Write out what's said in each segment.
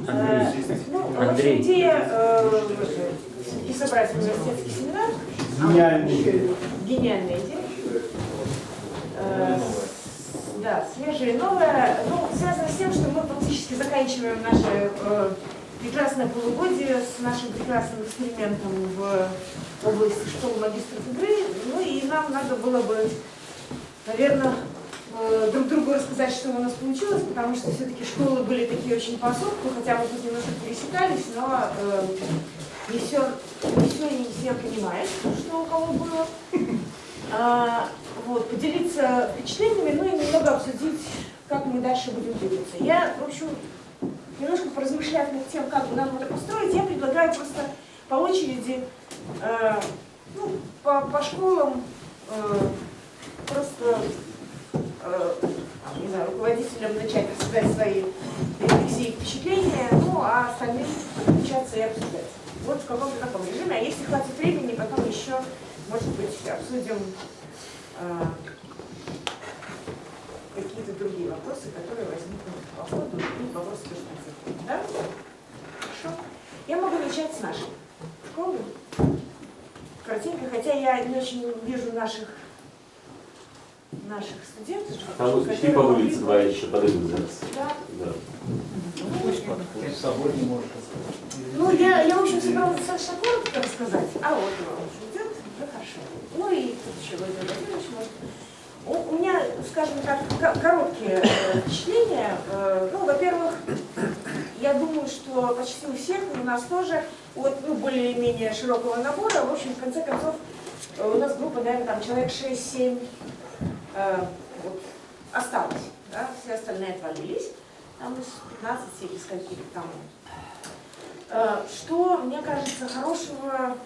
Андрей. Идея и собрать университетский семинар. Гениальная идея. Да, свежая и новая. Ну, связано с тем, что мы фактически заканчиваем наше прекрасное полугодие с нашим прекрасным экспериментом в области школы магистров игры. Ну и нам надо было бы, наверное, друг другу рассказать, что у нас получилось, потому что все-таки школы были такие очень по осадку, хотя мы тут немножко пересекались, но не все и не все понимают, что у кого было. Вот, поделиться впечатлениями, ну и немного обсудить, как мы дальше будем двигаться. Я, в общем, немножко поразмышляв над тем, как нам это построить, я предлагаю просто по очереди, ну, по школам просто не знаю, руководителям начать рассказать свои рефлексии и впечатления, ну а остальным подключаться и обсуждать. Вот в каком-то таком режиме. А если хватит времени, потом еще, может быть, обсудим какие-то другие вопросы, которые возникнут по ходу, и вопросы тоже концепции. Да? Хорошо. Я могу начать с нашей школы. Картинка, хотя я не очень вижу наших студентов. Там шли по улице, два еще подойдут зараз. Да. Да. Ну, я в общем, собралась достаточно коротко рассказать. А вот он уже идет, да, хорошо. Ну и тут еще Владимир Владимирович может. У меня, скажем так, короткие впечатления. Ну, во-первых, я думаю, что почти у всех, и у нас тоже, от более-менее широкого набора, в общем, в конце концов, у нас группа, наверное, там человек 6-7 вот, осталось. Да? Все остальные отвалились. Там из 15 или скольких там. Что, мне кажется, хорошего,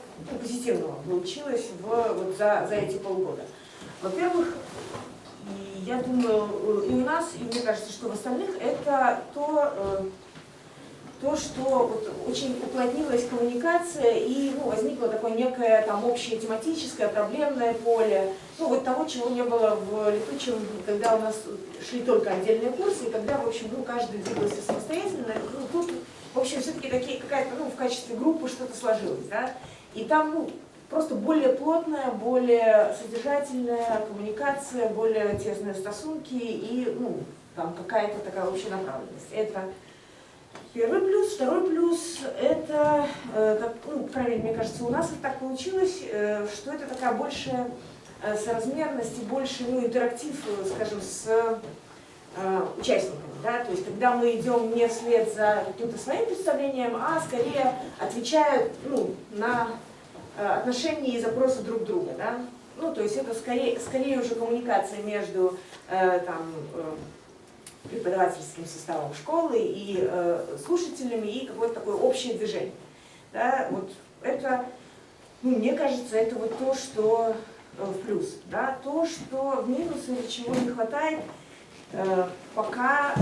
позитивного получилось вот за эти полгода. Во-первых, я думаю, и у нас, и мне кажется, что в остальных, это то, что вот очень уплотнилась коммуникация и возникло такое некое там общее тематическое, проблемное поле, вот того, чего не было в летучем, когда у нас шли только отдельные курсы, и когда, в общем, каждый двигался самостоятельно. Тут, в общем, все-таки какая-то, в качестве группы что-то сложилось, да, и там, просто более плотная, более содержательная коммуникация, более тесные стосунки и, там какая-то такая общая направленность. Это первый плюс. Второй плюс – это, по крайней мере, мне кажется, у нас это так получилось, что это такая большая соразмерность и больше, интерактив, скажем, с участниками. Да? То есть, когда мы идем не вслед за каким-то своим представлением, а скорее отвечают на отношения и запросы друг друга. Да? То есть, это скорее уже коммуникация между преподавательским составом школы и слушателями, и какое-то такое общее движение. Да? Вот это, мне кажется, это вот то, что в плюс. Да? То, что в минус или чего не хватает, пока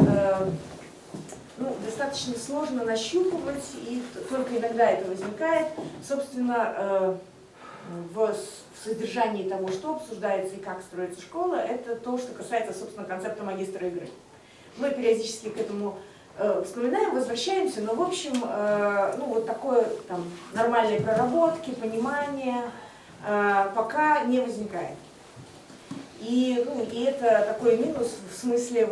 достаточно сложно нащупывать, и только иногда это возникает. Собственно, в содержании того, что обсуждается и как строится школа, это то, что касается, собственно, концепта магистра игры. Мы периодически к этому вспоминаем, возвращаемся, но в общем, вот такое там нормальной проработки, понимания пока не возникает. И это такой минус в смысле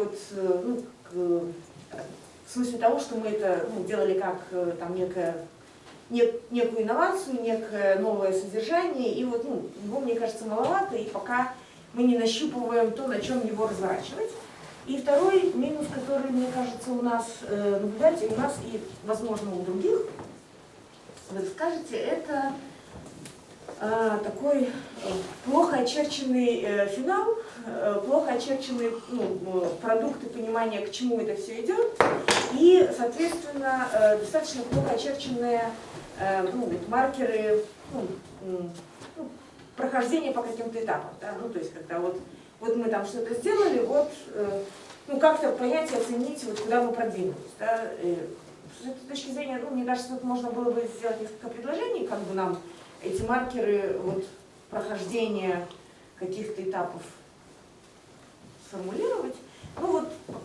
в смысле того, что мы это делали как там некую инновацию, некое новое содержание, и его, мне кажется, маловато, и пока мы не нащупываем то, на чем его разворачивать. И второй минус, который, мне кажется, у нас наблюдается, и у нас, и, возможно, у других, вы скажете, это такой плохо очерченный финал, плохо очерченные продукты понимания, к чему это все идет, и, соответственно, достаточно плохо очерченные маркеры прохождения по каким-то этапам. Да? То есть, когда вот мы там что-то сделали, как-то понять и оценить, куда мы продвинулись. Да? С этой точки зрения, мне кажется, тут можно было бы сделать несколько предложений, как бы нам эти маркеры прохождения каких-то этапов сформулировать.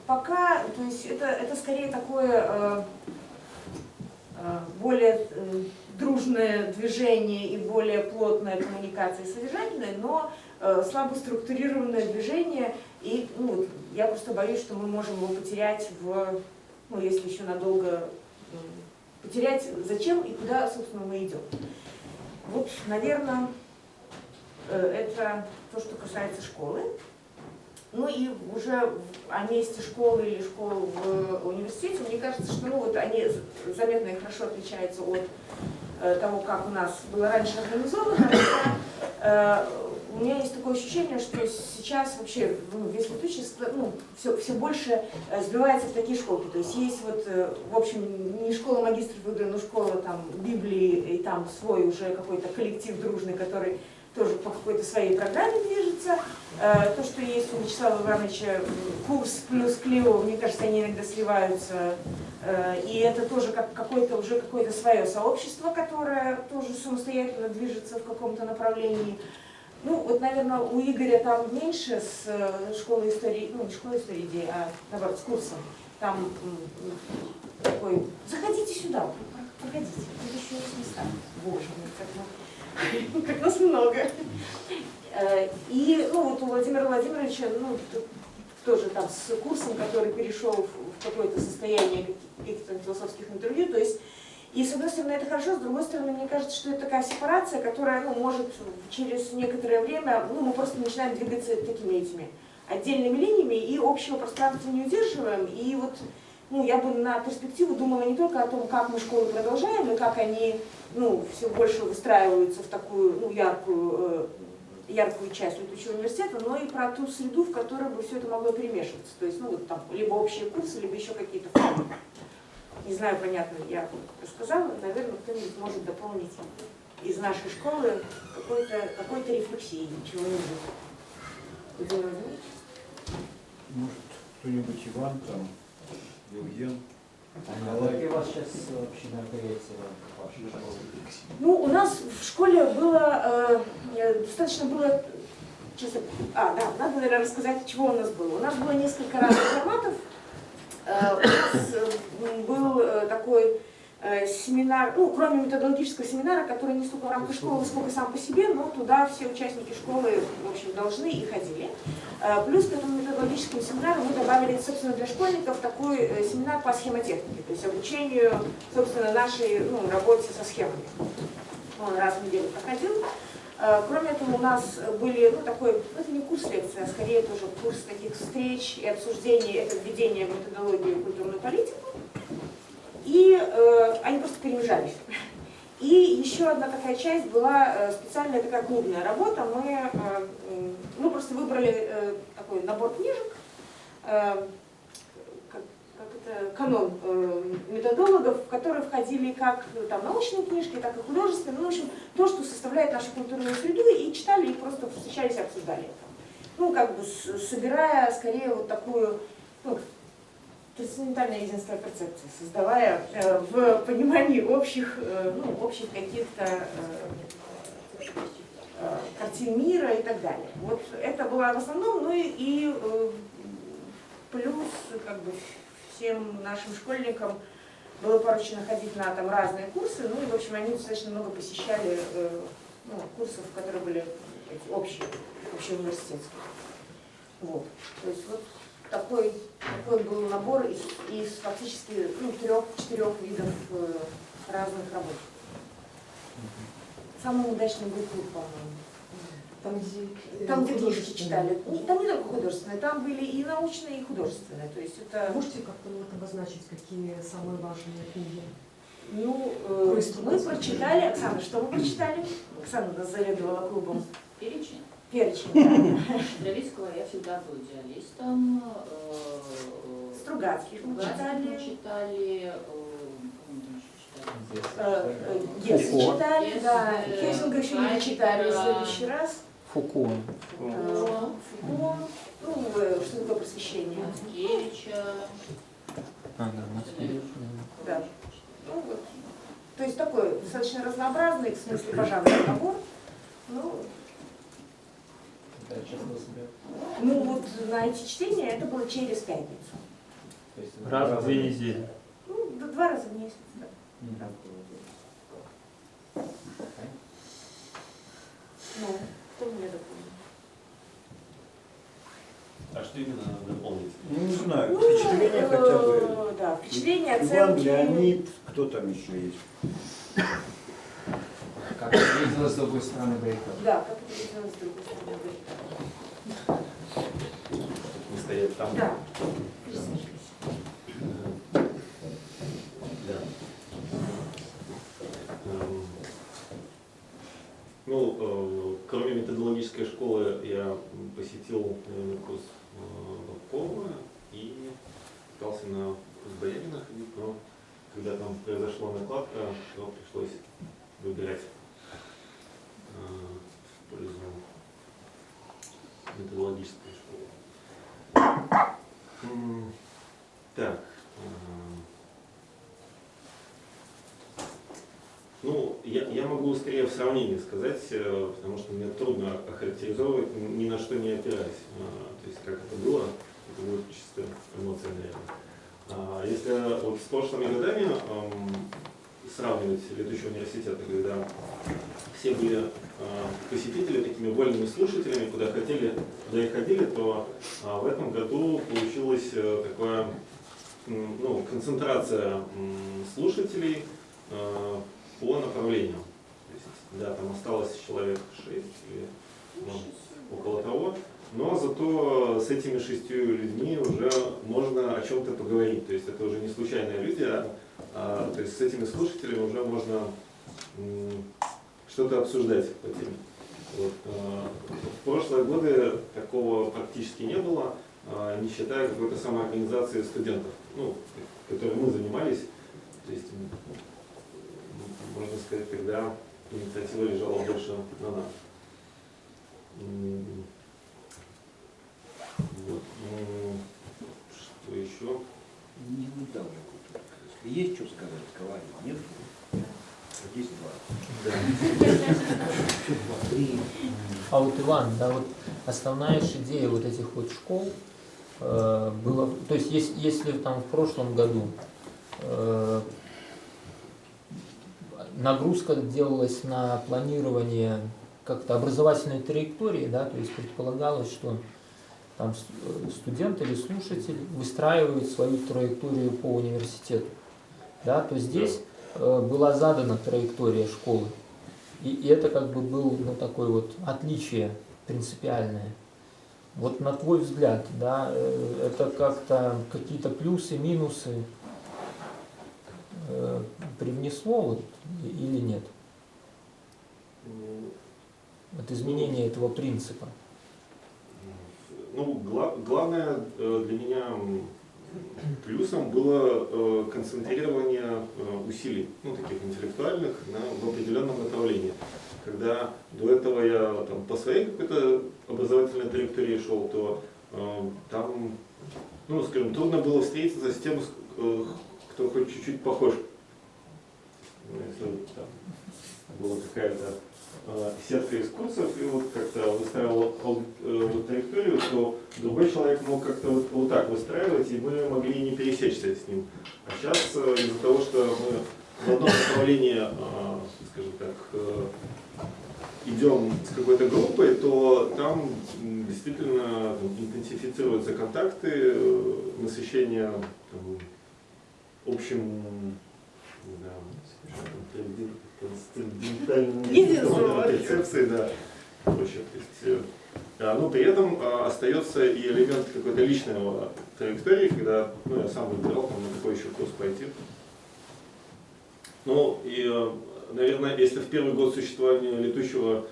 Пока, то есть это скорее такое более дружное движение и более плотная коммуникация содержательная, но слабо структурированное движение. И ну, я просто боюсь, что мы можем его потерять если еще надолго потерять, зачем и куда, собственно, мы идем. Вот, наверное, это то, что касается школы. Ну и уже о месте школы или школы в университете, мне кажется, что они заметно и хорошо отличаются от того, как у нас было раньше организовано. У меня есть такое ощущение, что сейчас вообще весь летучество все больше сбивается в такие школы. То есть есть в общем, не школа магистров ИГ, но школа там Библии, и там свой уже какой-то коллектив дружный, который тоже по какой-то своей программе движется. То, что есть у Вячеслава Ивановича курс плюс Клео, мне кажется, они иногда сливаются. И это тоже как какое-то свое сообщество, которое тоже самостоятельно движется в каком-то направлении. Ну, вот, наверное, у Игоря там меньше с школой истории, не школой истории идей, а наоборот, с курсом. Там такой, заходите сюда, проходите, тут еще есть места. Боже мой, как нас много. И вот у Владимира Владимировича, тоже там с курсом, который перешел в какое-то состояние каких-то философских интервью, то есть, и с одной стороны это хорошо, с другой стороны, мне кажется, что это такая сепарация, которая может через некоторое время, мы просто начинаем двигаться такими этими отдельными линиями и общего пространства не удерживаем. И вот я бы на перспективу думала не только о том, как мы школу продолжаем, и как они все больше выстраиваются в такую яркую часть летучего университета, но и про ту среду, в которой бы все это могло перемешиваться. То есть, там либо общие курсы, либо еще какие-то формы. Не знаю, понятно, я рассказала, наверное, кто-нибудь может дополнить из нашей школы какой-то рефлексии, чего-нибудь. Владимир Владимирович? Может, кто-нибудь Иван там, Евген? Какие у вас сейчас вообще мероприятия в вашей школе? У нас в школе было, достаточно было, надо, наверное, рассказать, чего у нас было. У нас было несколько разных форматов. У нас был такой семинар, кроме методологического семинара, который не столько в рамках школы, сколько сам по себе, но туда все участники школы, в общем, должны и ходили. Плюс к этому методологическому семинару мы добавили, собственно, для школьников такой семинар по схемотехнике, то есть обучению, собственно, нашей работе со схемами. Он раз в неделю проходил. Кроме этого, у нас были, это не курс лекции, а скорее тоже курс таких встреч и обсуждений, это введение в методологию и культурную политику. И они просто перемежались. И еще одна такая часть была специальная такая клубная работа. Мы просто выбрали такой набор книжек, канон методологов, в которые входили как научные книжки, так и художественные, в общем, то, что составляет нашу культурную среду, и читали, и просто встречались и обсуждали это. Собирая скорее такую трансцендентальное единство перцепции, создавая в понимании общих каких-то картин мира и так далее. Вот это было в основном, и плюс всем нашим школьникам было поручено ходить на разные курсы, и в общем они достаточно много посещали курсов, которые были общие университетские. Вот. То есть такой был набор из фактически 3-4 видов разных работ. Самый удачный был клуб, по-моему. Там, где книжки читали. Там не только художественные, там были и научные, и художественные. То есть это... Можете как-то обозначить, какие самые важные книги? Мы прочитали, Оксана, что вы прочитали? Оксана нас заведовала клубом. Перечень. Перечень, да. Стравицкого я всегда был идеалистом. Стругацких мы читали. Гессе читали, да. Хессинга еще не читали в следующий раз. Фуко. Фуко. Что такое просвещение? Мацкевича. Да. То есть такой достаточно разнообразный, в смысле пожарный набор. На эти чтения это было через пятницу. Раз в 2 недели. 2 раза в месяц, да. Ну, кто мне дополнит? А что именно надо дополнить? Ну, не знаю, впечатление хотя бы. Да, впечатление, Иван, оценки. Леонид, кто там еще есть? Как выглядело с другой стороны баррикады. Да, как это видно с другой стороны. Не стоять там? Да, присаживайся. Да. Ну, кроме методологической школы, я посетил курс Бабкова и пытался на курс Боярина ходить, но когда там произошла накладка, то пришлось выбирать в пользу методологической школы. Так. Ну, я могу скорее в сравнении сказать, потому что мне трудно охарактеризовывать, ни на что не опираясь. То есть, как это было, это будет чисто эмоции, наверное. Если вот с прошлыми годами сравнивать летучий университет, когда все были посетители такими вольными слушателями, куда и ходили, то в этом году получилась такая концентрация слушателей по направлениям. То есть, да, там осталось человек 6 или около того, но зато с этими 6 людьми уже можно о чем-то поговорить. То есть это уже не случайные люди, то есть с этими слушателями уже можно что-то обсуждать по теме. Вот. В прошлые годы такого практически не было, не считая какой-то самоорганизации студентов, которой мы занимались. То есть, можно сказать, тогда инициатива лежала больше на нас. Вот. Что еще? Не выдавливай. Если есть что сказать, говори. Нет? Здесь два. А вот, Иван, да, вот основная же идея вот этих вот школ была, то есть если там в прошлом году нагрузка делалась на планирование как-то образовательной траектории, да, то есть предполагалось, что там студент или слушатель выстраивает свою траекторию по университету, да, то здесь была задана траектория школы, и это как бы был такое вот отличие принципиальное. Вот на твой взгляд, да, это как-то какие-то плюсы, минусы привнесло вот, или нет? Вот изменение этого принципа. Главное для меня плюсом было концентрирование усилий, таких интеллектуальных, в определенном направлении. Когда до этого я там по своей какой-то образовательной траектории шел, то там, скажем, трудно было встретиться с тем, кто хоть чуть-чуть похож. Если там была какая-то сетка из курсов, и вот как-то выстраивал траекторию, то другой человек мог как-то вот так выстраивать, и мы могли не пересечься с ним. А сейчас из-за того, что мы в одном направлении, скажем так, идем с какой-то группой, то там действительно интенсифицируются контакты, насыщение общим перцепцией, да, проще. Но при этом остается и элемент какой-то личного траектории, когда я сам выбирал, на какой еще курс пойти. Наверное, если в первый год существования летучего,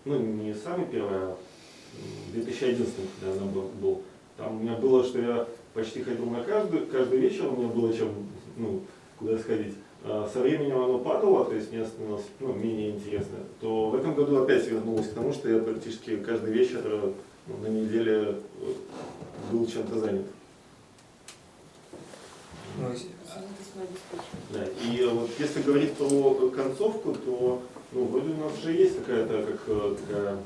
не самый первый, а 2011, когда она был, там у меня было, что я почти ходил на каждый вечер, у меня было чем, куда сходить. Со временем оно падало, то есть мне становилось менее интересно, то в этом году опять вернулось к тому, что я практически каждый вечер на неделе был чем-то занят. Да. И вот если говорить про концовку, то вроде у нас же есть какая-то такая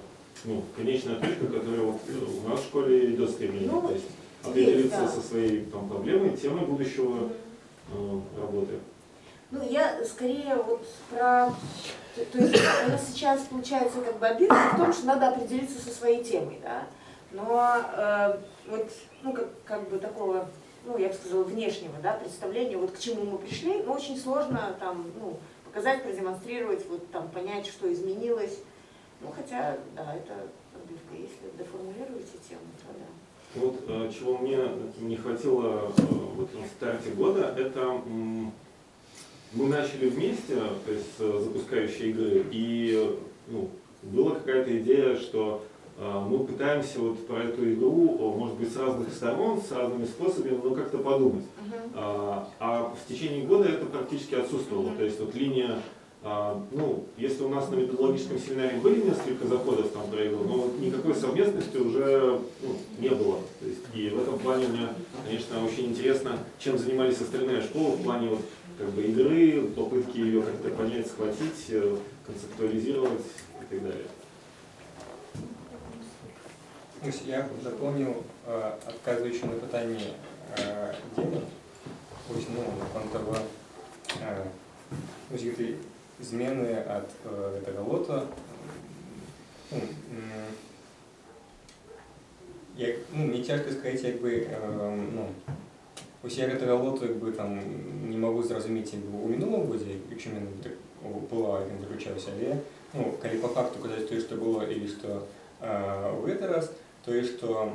конечная точка, которая вот у нас в школе идет стремление. То есть определиться со своей проблемой, темой будущего работы. Ну, я скорее вот про... То есть у нас сейчас получается как бы обидно в том, что надо определиться со своей темой, да? Но вот, ну, как бы такого, ну, я бы сказала, внешнего, да, представления, вот к чему мы пришли, ну, очень сложно там, ну, показать, продемонстрировать, вот там понять, что изменилось. Ну, хотя, да, это, если доформулируете тему, то да. Вот чего мне не хватило вот на старте года, это мы начали вместе, то есть запускающие игры, и ну, была какая-то идея, что мы пытаемся вот про эту игру, может быть, с разных сторон, с разными способами, но как-то подумать. А в течение года это практически отсутствовало. То есть вот линия, ну, если у нас на методологическом семинаре были несколько заходов там про игру, но вот никакой совместности уже не было. То есть, и в этом плане мне, конечно, очень интересно, чем занимались остальные школы в плане вот, как бы игры, попытки ее как-то понять, схватить, концептуализировать и так далее. Я доповню, відказуючи на питання Діми, ось, ну, контова, ось эти зміни від этого лота, мені тяжко сказати, якби, ось я этого лоту, якби, там, не можу зрозуміти, якби, у минулому році, якщо мене була, як він заключався, але, ну, коли по факту казати те, що було, і що в этот раз, то есть, что,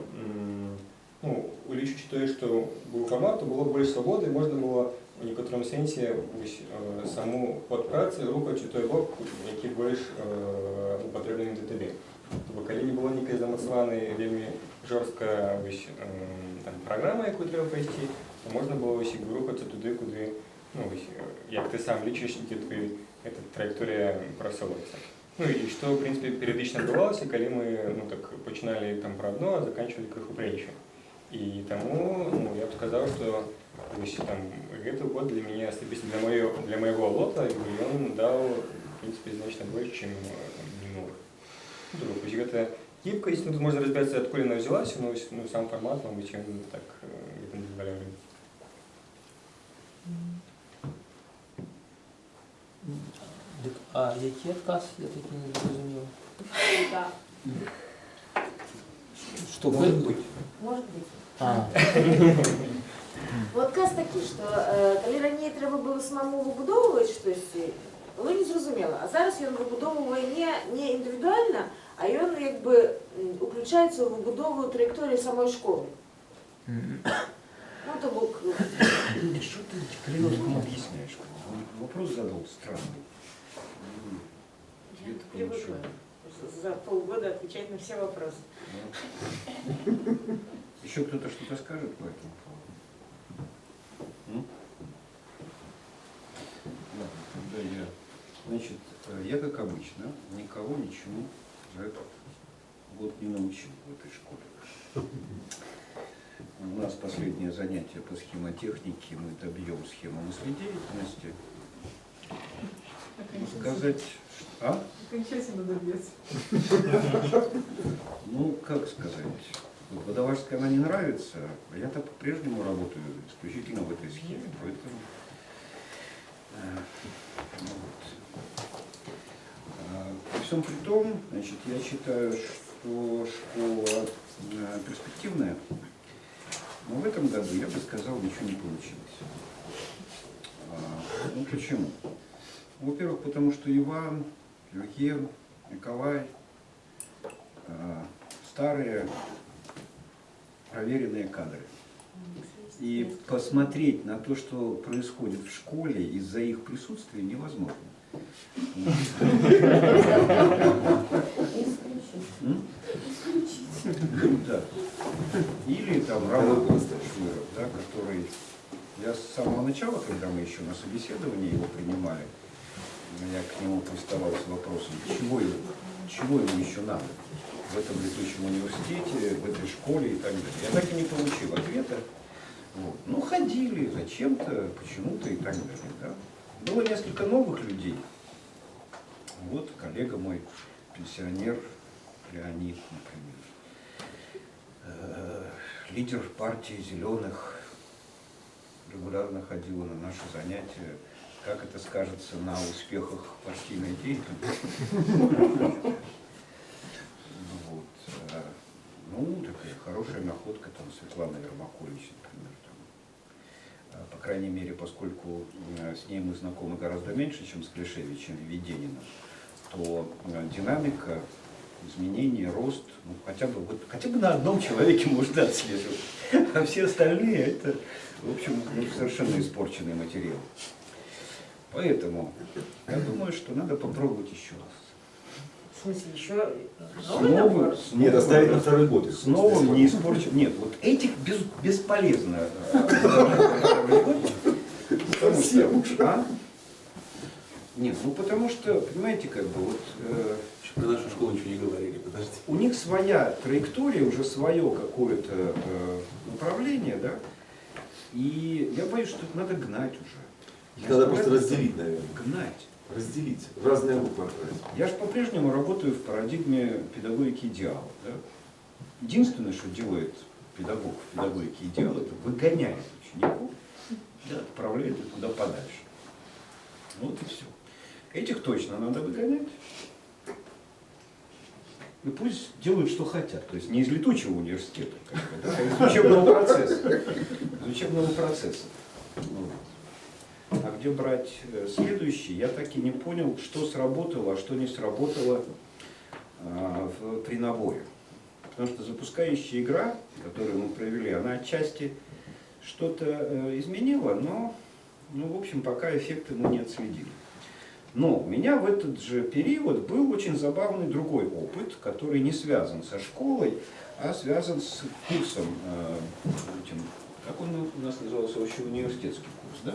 ну, улічуючи те, що був формат, то було більше свободи, можна було в некоторому сенсі саму подпрацю рухати той бок, який більш потрібний для тебе. Тобто, коли не було ніякої замацованої, вельми жорстка там, програма, яку треба пройти, то можна було рухатися туди, куди, ну, як ти сам лічиш, де ця траєкторія просовується. Ну и что, в принципе, периодично бывалось, коли мы, ну, так, починали там про одно, а заканчивали крыху про іншим. И тому, ну, я бы сказал, что там, этот год для меня, особенно для моего лота, он дал, в принципе, значительно больше, чем минулых. Ну, то есть это гибкость, ну, тут можно разбираться, откуда она взялась, но ну, сам формат, может быть, он так это не дозволяет. А який отказ, я таки не зрозумів? Да. Что Может быть. Может быть. А, Ну, отказ такий, що коли раніше треба було самому вибудовувати щось, воно не зрозуміло. А зараз він вибудовує не індивідуально, а він якби включається в вибудову траєкторії самої школи. Ну, то був... Что ты Калиновскому объясняешь? Он вопрос задал странный. Я Ответ привыкла получил. за полгода отвечать на все вопросы. Еще кто-то что-то скажет по этому поводу? Ладно, тогда я. Значит, я, как обычно, никого ничему за этот год не научил в этой школе. У нас последнее занятие по схемотехнике, мы добьем схему мыследеятельности. Сказать, а? Окончательно добьется. Ну, как сказать, вот Водолажская она не нравится, а я так по-прежнему работаю исключительно в этой схеме, поэтому вот. При всем при том, значит, я считаю, что школа перспективная, но в этом году, я бы сказал, ничего не получилось. Ну почему? Во-первых, потому что Иван, Евген, Николай старые проверенные кадры. И посмотреть на то, что происходит в школе из-за их присутствия, невозможно. Да. Или там Роман Швыров, да, который... Я с самого начала, когда мы еще на собеседовании его принимали, я к нему приставал с вопросом, чего ему еще надо в этом летучем университете, в этой школе и так далее. Я так и не получил ответа. Вот. Ну, ходили зачем-то, почему-то и так далее. Да. Было несколько новых людей. Вот коллега мой, пенсионер Леонид, например. Лидер партии «Зеленых», регулярно ходила на наши занятия, как это скажется на успехах партийной деятельности. Вот. Ну, такая хорошая находка, там, Светлана Ермакович, например. Там. По крайней мере, поскольку с ней мы знакомы гораздо меньше, чем с Клишевичем и Ведениным, то динамика, изменения, рост, ну, хотя бы на одном человеке можно отслеживать. А все остальные это, в общем, совершенно испорченный материал. Поэтому я думаю, что надо попробовать еще раз. В смысле, еще С новый новым, набор? с Нет, новым, оставить на второй год. с новым, не испорченным. Нет, вот этих бесполезно. Совсем. А? Нет, ну потому что, понимаете, как бы вот Про нашу школу ничего не говорили, подожди. у них своя траектория, уже свое какое-то направление, да, и я боюсь, что это надо гнать уже. Их надо просто разделить, наверное. Гнать. Разделить. В разные группы отправить. Я же по-прежнему работаю в парадигме педагогики идеала. Да? Единственное, что делает педагог в педагогике идеала, это выгоняет учеников, да, отправляет их куда подальше. Вот и все. Этих точно надо выгонять. И пусть делают, что хотят. То есть не из летучего университета, как бы, да, а из учебного процесса. Из учебного процесса. Вот. А где брать следующий, я так и не понял, что сработало, а что не сработало при наборе. Потому что запускающая игра, которую мы провели, она отчасти что-то изменила, но, ну, в общем, пока эффекты мы не отследили. Но у меня в этот же период был очень забавный другой опыт, который не связан со школой, а связан с курсом, как он у нас назывался, общеуниверситетский курс, да?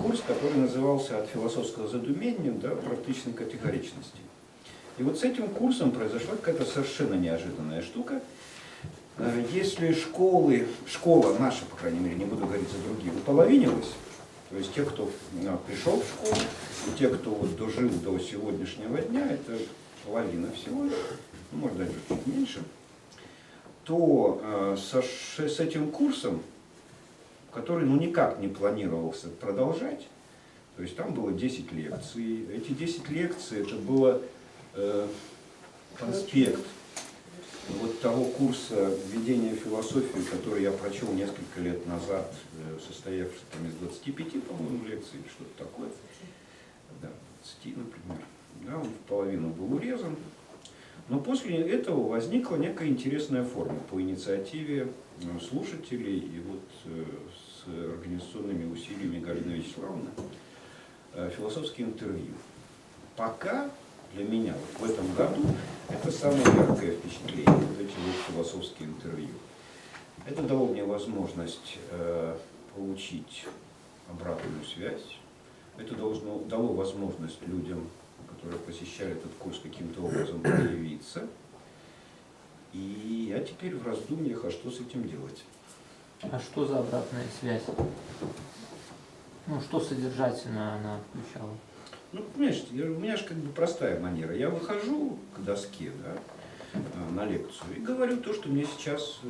Курс, который назывался «От философского задумения до практичной категоричности». И вот с этим курсом произошла какая-то совершенно неожиданная штука. Если школа наша, по крайней мере, не буду говорить за другие, уполовинилась, то есть те, кто пришел в школу, и те, кто вот дожил до сегодняшнего дня, это половина всего, ну, может даже чуть меньше, то с этим курсом, который ну никак не планировался продолжать, то есть там было 10 лекций. Эти 10 лекций это было конспект вот того курса введения в философию, который я прочел несколько лет назад, состоявший там из 25, по-моему, лекций или что-то такое. Да, 20, например. Да, он в половину был урезан. Но после этого возникла некая интересная форма по инициативе слушателей и вот с организационными усилиями Галины Вячеславовны философские интервью. Пока для меня вот в этом году это самое яркое впечатление, вот эти вот философские интервью. Это дало мне возможность получить обратную связь. Это дало возможность людям, которые посещали этот курс, каким-то образом проявиться. И я теперь в раздумьях, а что с этим делать? А что за обратная связь? Ну, что содержательно она включала? Ну, понимаешь, у меня же как бы простая манера. Я выхожу к доске, да, на лекцию и говорю то, что мне сейчас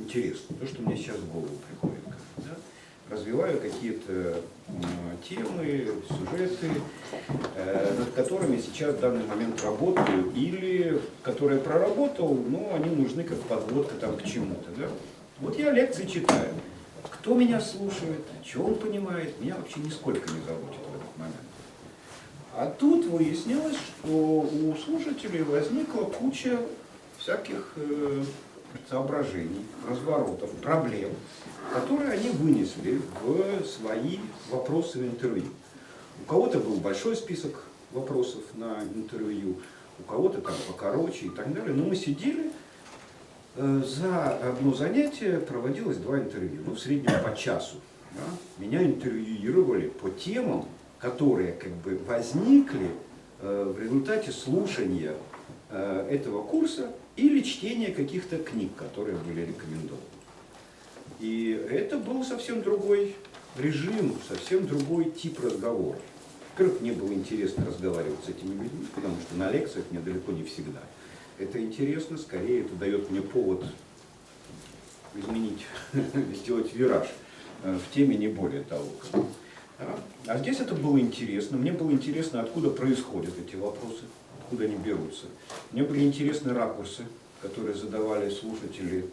интересно, то, что мне сейчас в голову приходит. Да? Развиваю какие-то темы, сюжеты, над которыми сейчас в данный момент работаю, или которые проработал, но они нужны как подводка там к чему-то. Да? Вот я лекции читаю. Кто меня слушает, что он понимает, меня вообще нисколько не заботит в этот момент. А тут выяснилось, что у слушателей возникла куча всяких соображений, разворотов, проблем, которые они вынесли в свои вопросы в интервью. У кого-то был большой список вопросов на интервью, у кого-то там покороче и так далее. Но мы сидели, за одно занятие проводилось 2 интервью, ну в среднем по часу. Да? Меня интервьюировали по темам, которые как бы возникли в результате слушания этого курса или чтения каких-то книг, которые были рекомендованы. И это был совсем другой режим, совсем другой тип разговора. Во-первых, мне было интересно разговаривать с этими людьми, потому что на лекциях мне далеко не всегда это интересно, скорее это дает мне повод изменить, сделать вираж в теме, не более того. А здесь это было интересно. Мне было интересно, откуда происходят эти вопросы, откуда они берутся. Мне были интересны ракурсы, которые задавали слушатели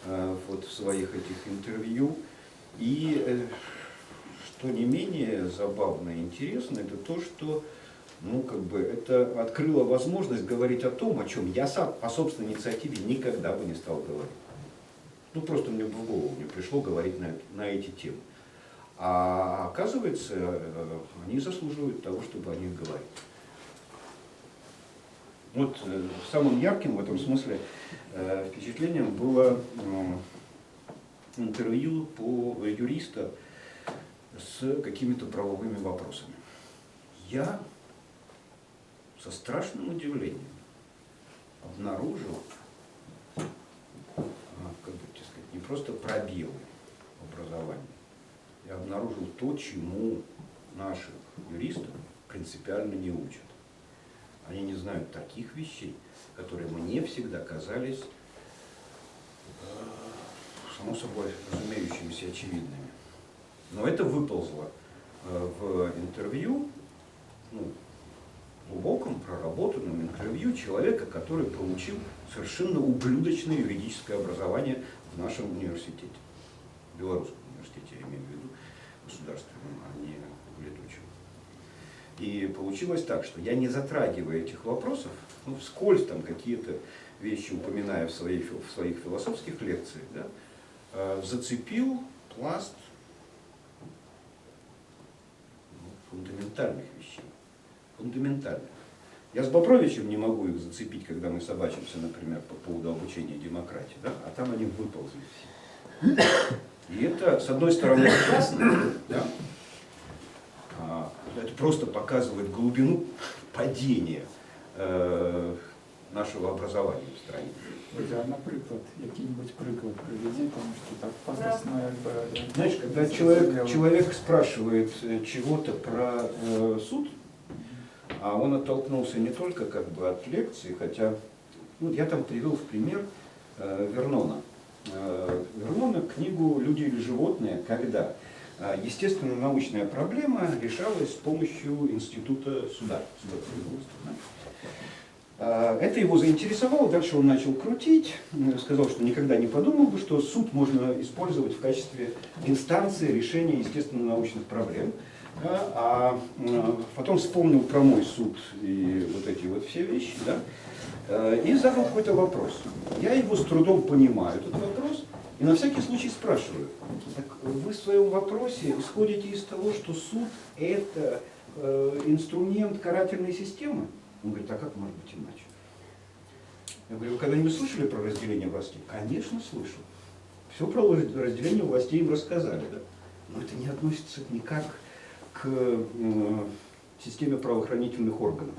вот в своих этих интервью. И что не менее забавно и интересно, это то, что это открыло возможность говорить о том, о чем я сам по собственной инициативе никогда бы не стал говорить. Просто мне в голову не пришло говорить на эти темы. А оказывается, они заслуживают того, чтобы о них говорить. Самым ярким в этом смысле впечатлением было интервью по юриста с какими-то правовыми вопросами. Я со страшным удивлением обнаружил, не просто пробелы в образовании, я обнаружил то, чему наших юристов принципиально не учат. Они не знают таких вещей, которые мне всегда казались, само собой, разумеющимися очевидными. Но это выползло в интервью, глубоком, проработанном интервью человека, который получил совершенно ублюдочное юридическое образование в нашем университете. В Белорусском университете, я имею в виду, государственном, а не в летучем. И получилось так, что я, не затрагивая этих вопросов, вскользь там какие-то вещи упоминая в своих философских лекциях, зацепил пласт фундаментальных вещей. Фундаментальных. Я с Бобровичем не могу их зацепить, когда мы собачимся, например, по поводу обучения демократии, а там они выползли все. И это, с одной стороны, ужасно, это просто показывает глубину падения нашего образования в стране. Наприклад, який-нибудь приклад приведи, тому що так пафосно, якби... Знаешь, когда человек спрашивает чего-то про суд, а он оттолкнулся не только от лекции, хотя я там привел в пример Вернона. Вернона книгу «Люди или животные», когда естественно-научная проблема решалась с помощью института суда. Это его заинтересовало, дальше он начал крутить, сказал, что никогда не подумал бы, что суд можно использовать в качестве инстанции решения естественно-научных проблем. А потом вспомнил про мой суд и вот эти вот все вещи, и задал какой-то вопрос. Я его с трудом понимаю, этот вопрос, и на всякий случай спрашиваю: так вы в своем вопросе исходите из того, что суд – это инструмент карательной системы? Он говорит: а как может быть иначе? Я говорю: вы когда-нибудь слышали про разделение властей? Конечно, слышал. Все про разделение властей им рассказали, но это не относится никак к системе правоохранительных органов.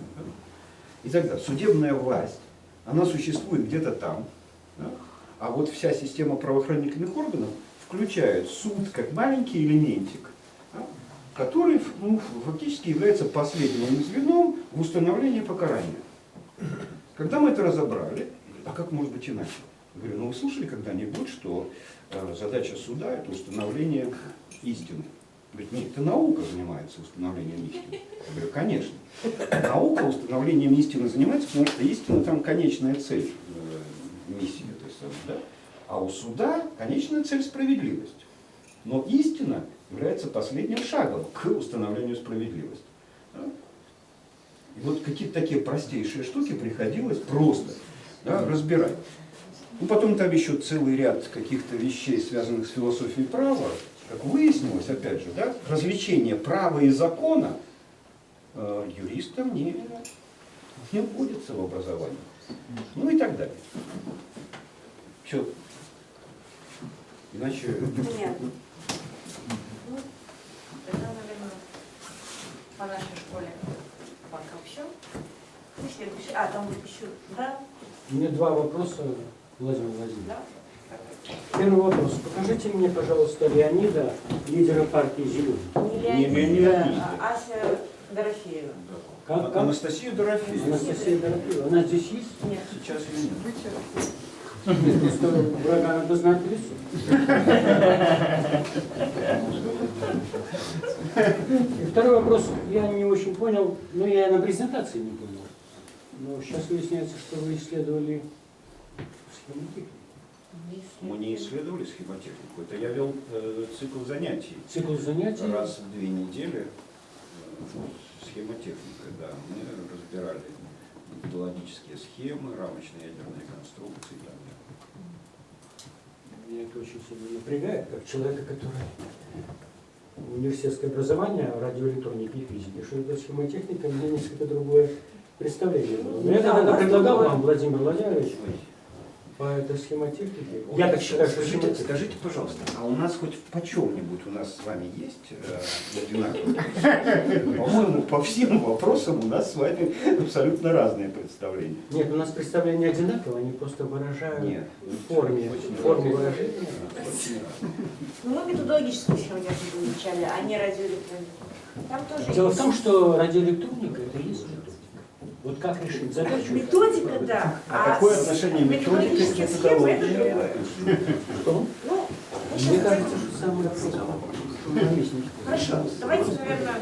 И тогда судебная власть, она существует где-то там, а вот вся система правоохранительных органов включает суд как маленький элементик, который фактически является последним звеном в установлении покарания. Когда мы это разобрали, а как может быть иначе? Я говорю: вы слышали когда-нибудь, что задача суда – это установление истины? Говорит: нет, это наука занимается установлением истины. Я говорю: конечно. Наука установлением истины занимается, потому что истина там конечная цель миссии этой самой. А у суда конечная цель – справедливость. Но истина является последним шагом к установлению справедливости. И вот какие-то такие простейшие штуки приходилось просто разбирать. Потом там еще целый ряд каких-то вещей, связанных с философией права. Как выяснилось, опять же, развлечение права и закона юристам не вводится в образование. И так далее. Все. Иначе... Нет. Это, наверное, по нашей школе пока все. Следующий. Там еще, У меня два вопроса, Владимир Владимирович. Да? Первый вопрос. Покажите мне, пожалуйста, Леонида, лидера партии «Зеленый». Не Леонид, а Ася Дорофеева. Как? Анастасия Дорофеева. Анастасия Дорофеева. Она здесь есть? Нет. Сейчас ее нет. Просто врага надо знать в лицо. И второй вопрос, я не очень понял, но я на презентации не понял. Но сейчас выясняется, что вы исследовали схемотехнику. Мы не исследовали схемотехнику. Это я вел цикл занятий. Цикл занятий? Раз в 2 недели схемотехника, да. Мы разбирали методологические схемы, рамочные ядерные конструкции и так далее. Меня это очень сильно напрягает, как человека, который университетское образование, радиоэлектроники и физики. Что это схемотехника, у меня несколько другое представление было. Но я когда предлагал вам, Владимир Владимирович, по этой схемотехнике, я так считаю, что схемотехника. Скажите, пожалуйста, а у нас хоть по чем-нибудь у нас с вами есть одинаковые? По-моему, по всем вопросам у нас с вами абсолютно разные представления. Нет, у нас представления одинаковые, они просто выражают Нет. в форме выражения. Ну, мы методологическую схемотехнику изучали, а не радиоэлектронику. Там тоже Дело в есть. том, что радиоэлектроника это и есть методика. Вот как решить задачу? Методика, да. А какое отношение методики к методологические схемы это методологии? другое. Что? Ну, Мне кажется, что самое ровесник. хорошо, давайте, наверное,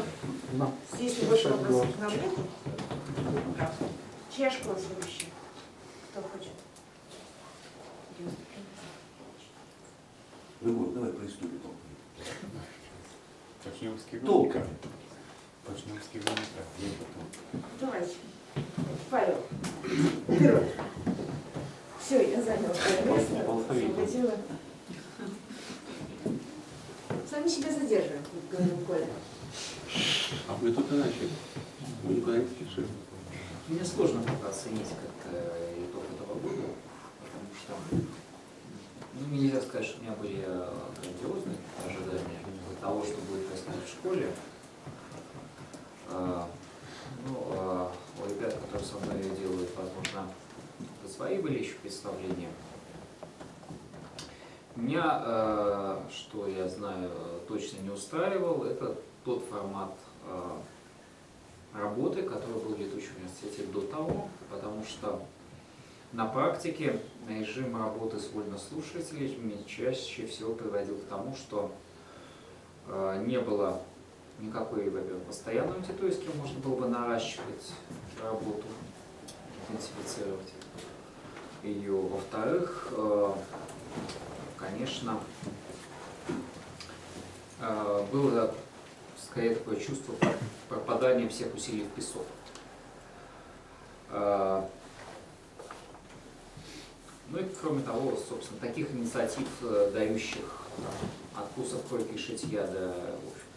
Да. здесь больше вопросов к нам нет. Чья школа следующая? Кто хочет? Ну вот, давай приступим. Начнем с Толка. Начнем с кивника. Давайте. Павел. Вперед. Все, я заняла свое место. Освободила. Сами себя задерживаем, как говорил Коля. А мы только начали. Мы никуда не спешим. Мне сложно пока оценить как итог этого года, потому что нельзя сказать, что у меня были грандиозные ожидания того, что будет происходить в школе. У ребят, которые со мной делают, возможно, свои были еще представления. Меня, что я знаю, точно не устраивал, это тот формат работы, который был в летучем университете до того, потому что на практике режим работы с вольнослушателями чаще всего приводил к тому, что не было никакой, во-первых, постоянной аудитории, с кем можно было бы наращивать работу, интенсифицировать ее. Во-вторых, конечно, было скорее такое чувство пропадания всех усилий в песок. Ну и кроме того, собственно, таких инициатив, дающих от вкусов койки и шитья до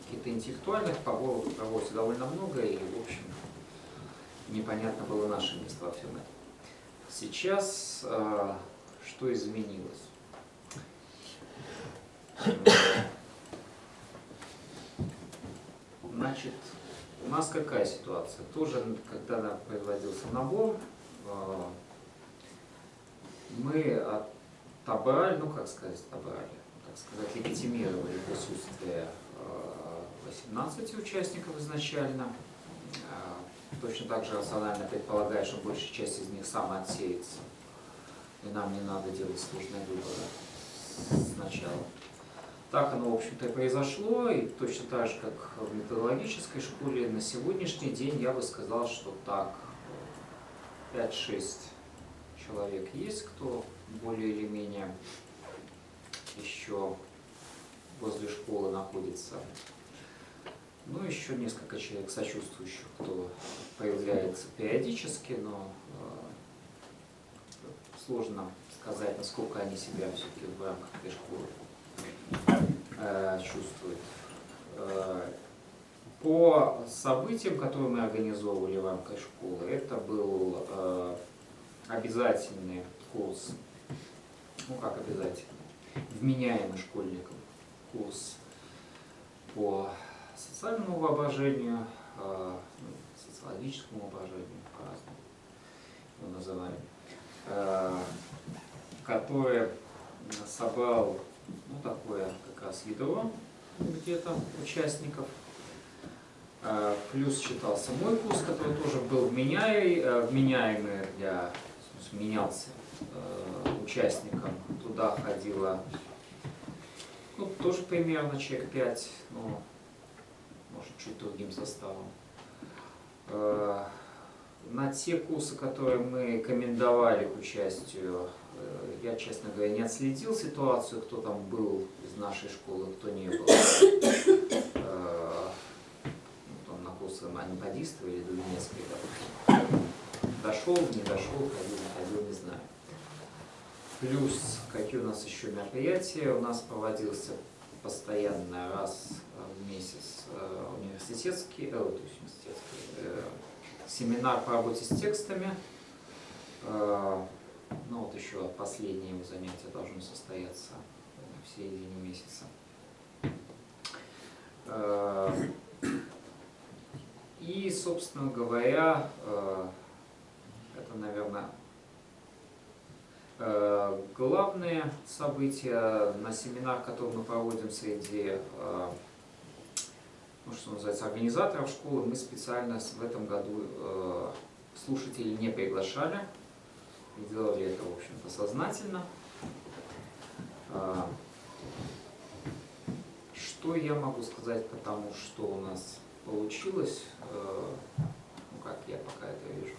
каких-то интеллектуальных по городу проводится довольно много, и, в общем, непонятно было наше место во всем этом. Сейчас что изменилось? Значит, у нас какая ситуация? Тоже, когда производился набор, мы отобрали, ну как сказать, легитимировали присутствие 18 участников изначально. Точно так же рационально предполагаю, что большая часть из них самоотсеется, и нам не надо делать сложные выборы сначала. Так оно, в общем-то, и произошло, и точно так же, как в методологической школе, на сегодняшний день я бы сказал, что так, 5-6 человек есть, кто более или менее еще возле школы находится. Ну, еще несколько человек сочувствующих, кто появляется периодически, но сложно сказать, насколько они себя все-таки в рамках этой школы чувствуют. По событиям, которые мы организовывали в рамках школы, это был обязательный курс, ну как обязательный, вменяемый школьникам курс по социальному воображению, социологическому воображению, по-разному его называли, который собрал, ну, такое как раз ядро где-то участников. Плюс читался мой курс, который тоже был вменяемый для, менялся участникам туда ходило, ну, тоже примерно человек 5, но может чуть другим составом. На те курсы, которые мы рекомендовали к участию, я, честно говоря, не отследил ситуацию, кто там был из нашей школы, кто не был. Там на курсы манипадистов или Дубинецкой, дошел, не дошел, ходил, не ходил, не знаю. Плюс, какие у нас еще мероприятия, у нас проводился постоянно раз в месяц университетский, семинар по работе с текстами. Ну вот еще последнее его занятие должно состояться в середине месяца. И, собственно говоря, это, наверное, главные события на семинар, который мы проводим среди, ну, что называется, организаторов школы. Мы специально в этом году слушателей не приглашали. И делали это, в общем-то, сознательно. Что я могу сказать по тому, что у нас получилось, ну, как я пока это вижу.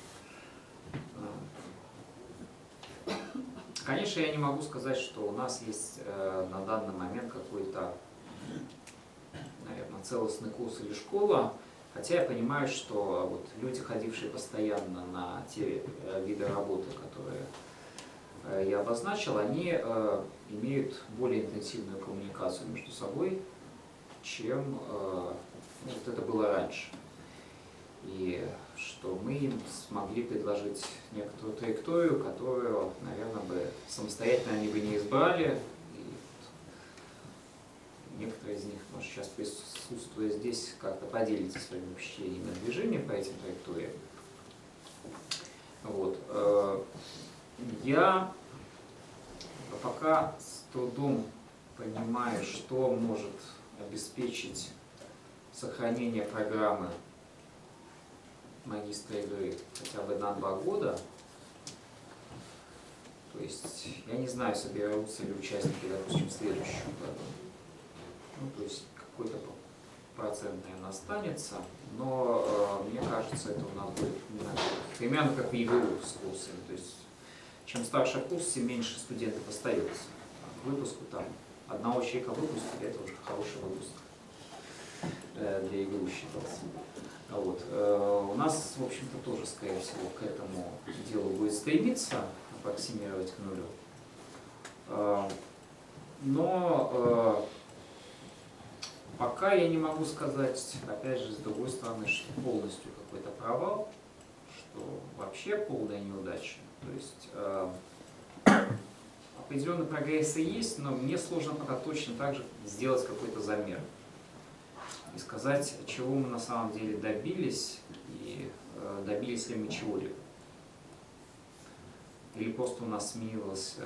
Конечно, я не могу сказать, что у нас есть на данный момент какой-то, наверное, целостный курс или школа, хотя я понимаю, что вот люди, ходившие постоянно на те виды работы, которые я обозначил, они имеют более интенсивную коммуникацию между собой, чем вот это было раньше. И что мы им смогли предложить некоторую траекторию, которую, наверное, бы самостоятельно они бы не избрали. И некоторые из них, может, сейчас присутствуя здесь, как-то поделятся своими впечатлениями на движение по этим траекториям. Вот. Я пока с трудом понимаю, что может обеспечить сохранение программы магистра игры хотя бы на 2 года. То есть я не знаю, соберутся ли участники, допустим, в следующем году. Ну, то есть какой-то процент, наверное, останется, но мне кажется, это у нас будет примерно как в ЕГУ с курсами. То есть чем старше курс, тем меньше студентов остается. К выпуску там одного человека выпуска, это уже хороший выпуск для ЕГУ считался. Вот. У нас, в общем-то, тоже, скорее всего, к этому делу будет стремиться, аппроксимировать к нулю. Но пока я не могу сказать, опять же, с другой стороны, что полностью какой-то провал, что вообще полная неудача. То есть определенные прогрессы есть, но мне сложно пока точно так же сделать какой-то замер и сказать, чего мы на самом деле добились, и добились ли мы чего-либо. Или просто у нас сменилась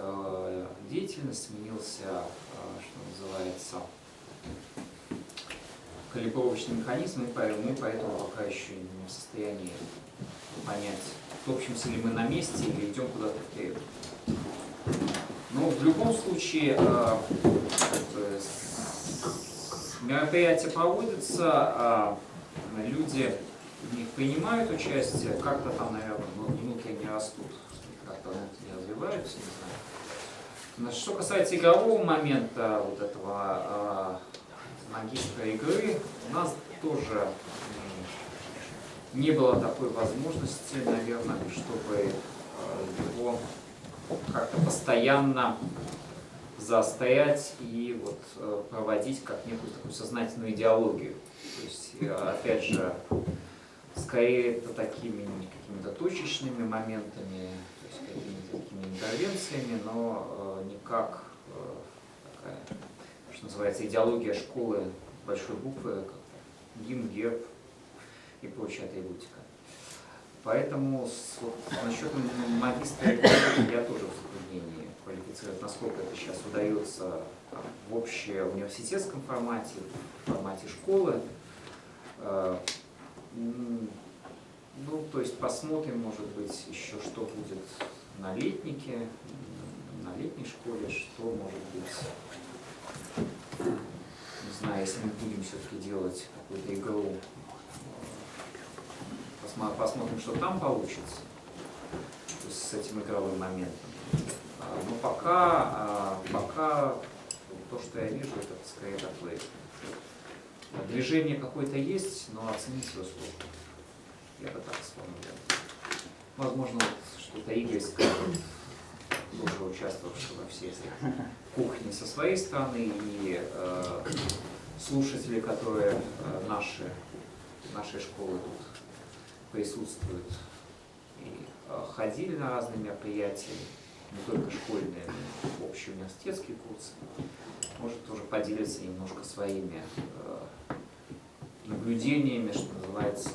деятельность, сменился, что называется, калибровочный механизм, и мы поэтому пока еще не в состоянии понять, топчемся ли мы на месте или идем куда-то вперед. Но в любом случае мероприятия проводятся, люди в них принимают участие, как-то там, наверное, внутренне растут, как-то внутренне развиваются, не знаю. Что касается игрового момента, вот этого магистра игры, у нас тоже не было такой возможности, наверное, чтобы его как-то постоянно застоять и вот проводить как некую такую сознательную идеологию. То есть, опять же, скорее это такими какими-то точечными моментами, то есть какими-то такими интервенциями, но никак такая, что называется, идеология школы большой буквы, как гимн, герб и прочая атрибутика. Поэтому вот, насчет магистра я тоже в затруднении квалифицировать, насколько это сейчас удается в общеуниверситетском формате, в формате школы. Ну, то есть посмотрим, может быть, еще что будет на летнике, на летней школе, что может быть, не знаю, если мы будем все-таки делать какую-то игру, посмотрим, что там получится, то есть с этим игровым моментом. Но пока то, что я вижу, это скорее такое движение какое-то есть, но оценить его сложно. Я бы так сформулировал. Возможно, вот что-то Игорь скажет, тоже участвовавший во всей этой кухне со своей стороны, и слушатели, которые нашей школы тут присутствуют и ходили на разные мероприятия, не только школьные, но и общие университетские курсы, может тоже поделиться немножко своими наблюдениями, что называется,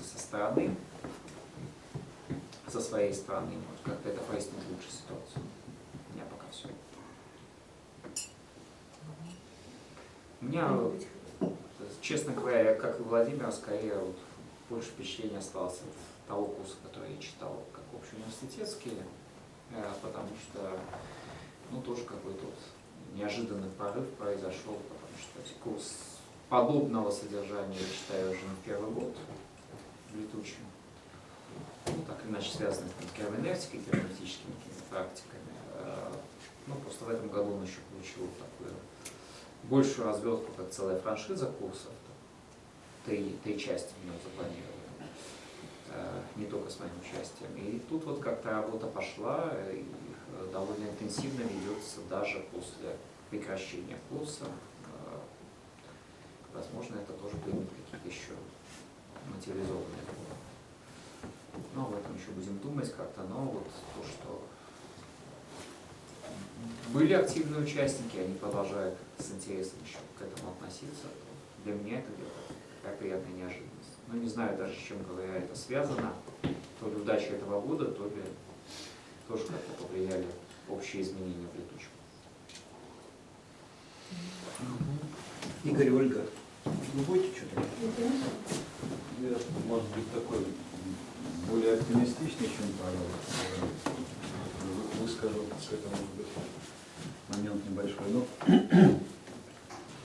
со своей стороны, может как-то это прояснит лучше ситуацию. У меня пока все. У меня, честно говоря, как и Владимир, скорее вот больше впечатления осталось от того курса, который я читал как общеуниверситетский, потому что тоже какой-то вот неожиданный прорыв произошел, потому что курс подобного содержания я читаю уже не первый год в летучем. Так или иначе связанных с герменевтикой, герменевтическими практиками. Просто в этом году он еще получил такую большую развертку, как целая франшиза курсов. Три части в нем запланированы, не только с моим участием. И тут вот как-то работа пошла, и довольно интенсивно ведется даже после прекращения курса. Возможно, это тоже примет какие-то еще материализованные формы. Но об этом еще будем думать как-то, но вот то, что были активные участники, они продолжают с интересом еще к этому относиться, то для меня это где-то такая приятная неожиданность. Но не знаю даже, с чем, говоря, это связано, то ли удача этого года, то ли тоже как-то повлияли общие изменения в летучем. Игорь, Ольга, вы будете что-то? Я, может быть, такой более оптимистичный, чем Павел. Выскажу, это может быть момент небольшой. Но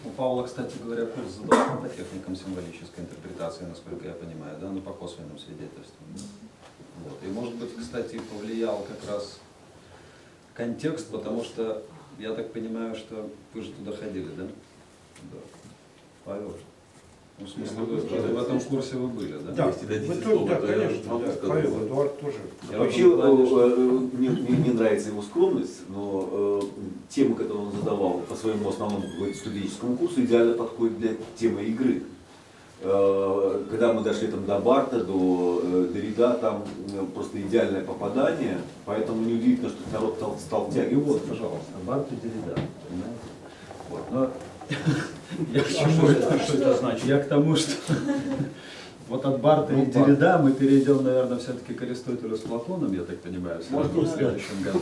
у Павла, кстати говоря, курс задался по техникам символической интерпретации, насколько я понимаю, да, но по косвенным свидетельствам. Вот. И может быть, кстати, повлиял как раз контекст, потому что я так понимаю, что вы же туда ходили, да? Да. Павел. Ну, в смысле, в этом курсе вы были, да? Да, вы тоже, да, конечно, да, Павел, Эдуард тоже. Вообще, мне нравится его скромность, но темы, которые он задавал по своему основному студенческому курсу, идеально подходит для темы игры. Когда мы дошли там до Барта, до Derrida, там просто идеальное попадание, поэтому неудивительно, что народ стал тягиваться. И вот, пожалуйста, Барт и Derrida, понимаете? Вот, но что это значит? Я к тому, что вот от Барта и Derrida мы перейдем, наверное, все-таки к Аристотелю с Платоном, я так понимаю, в следующем году.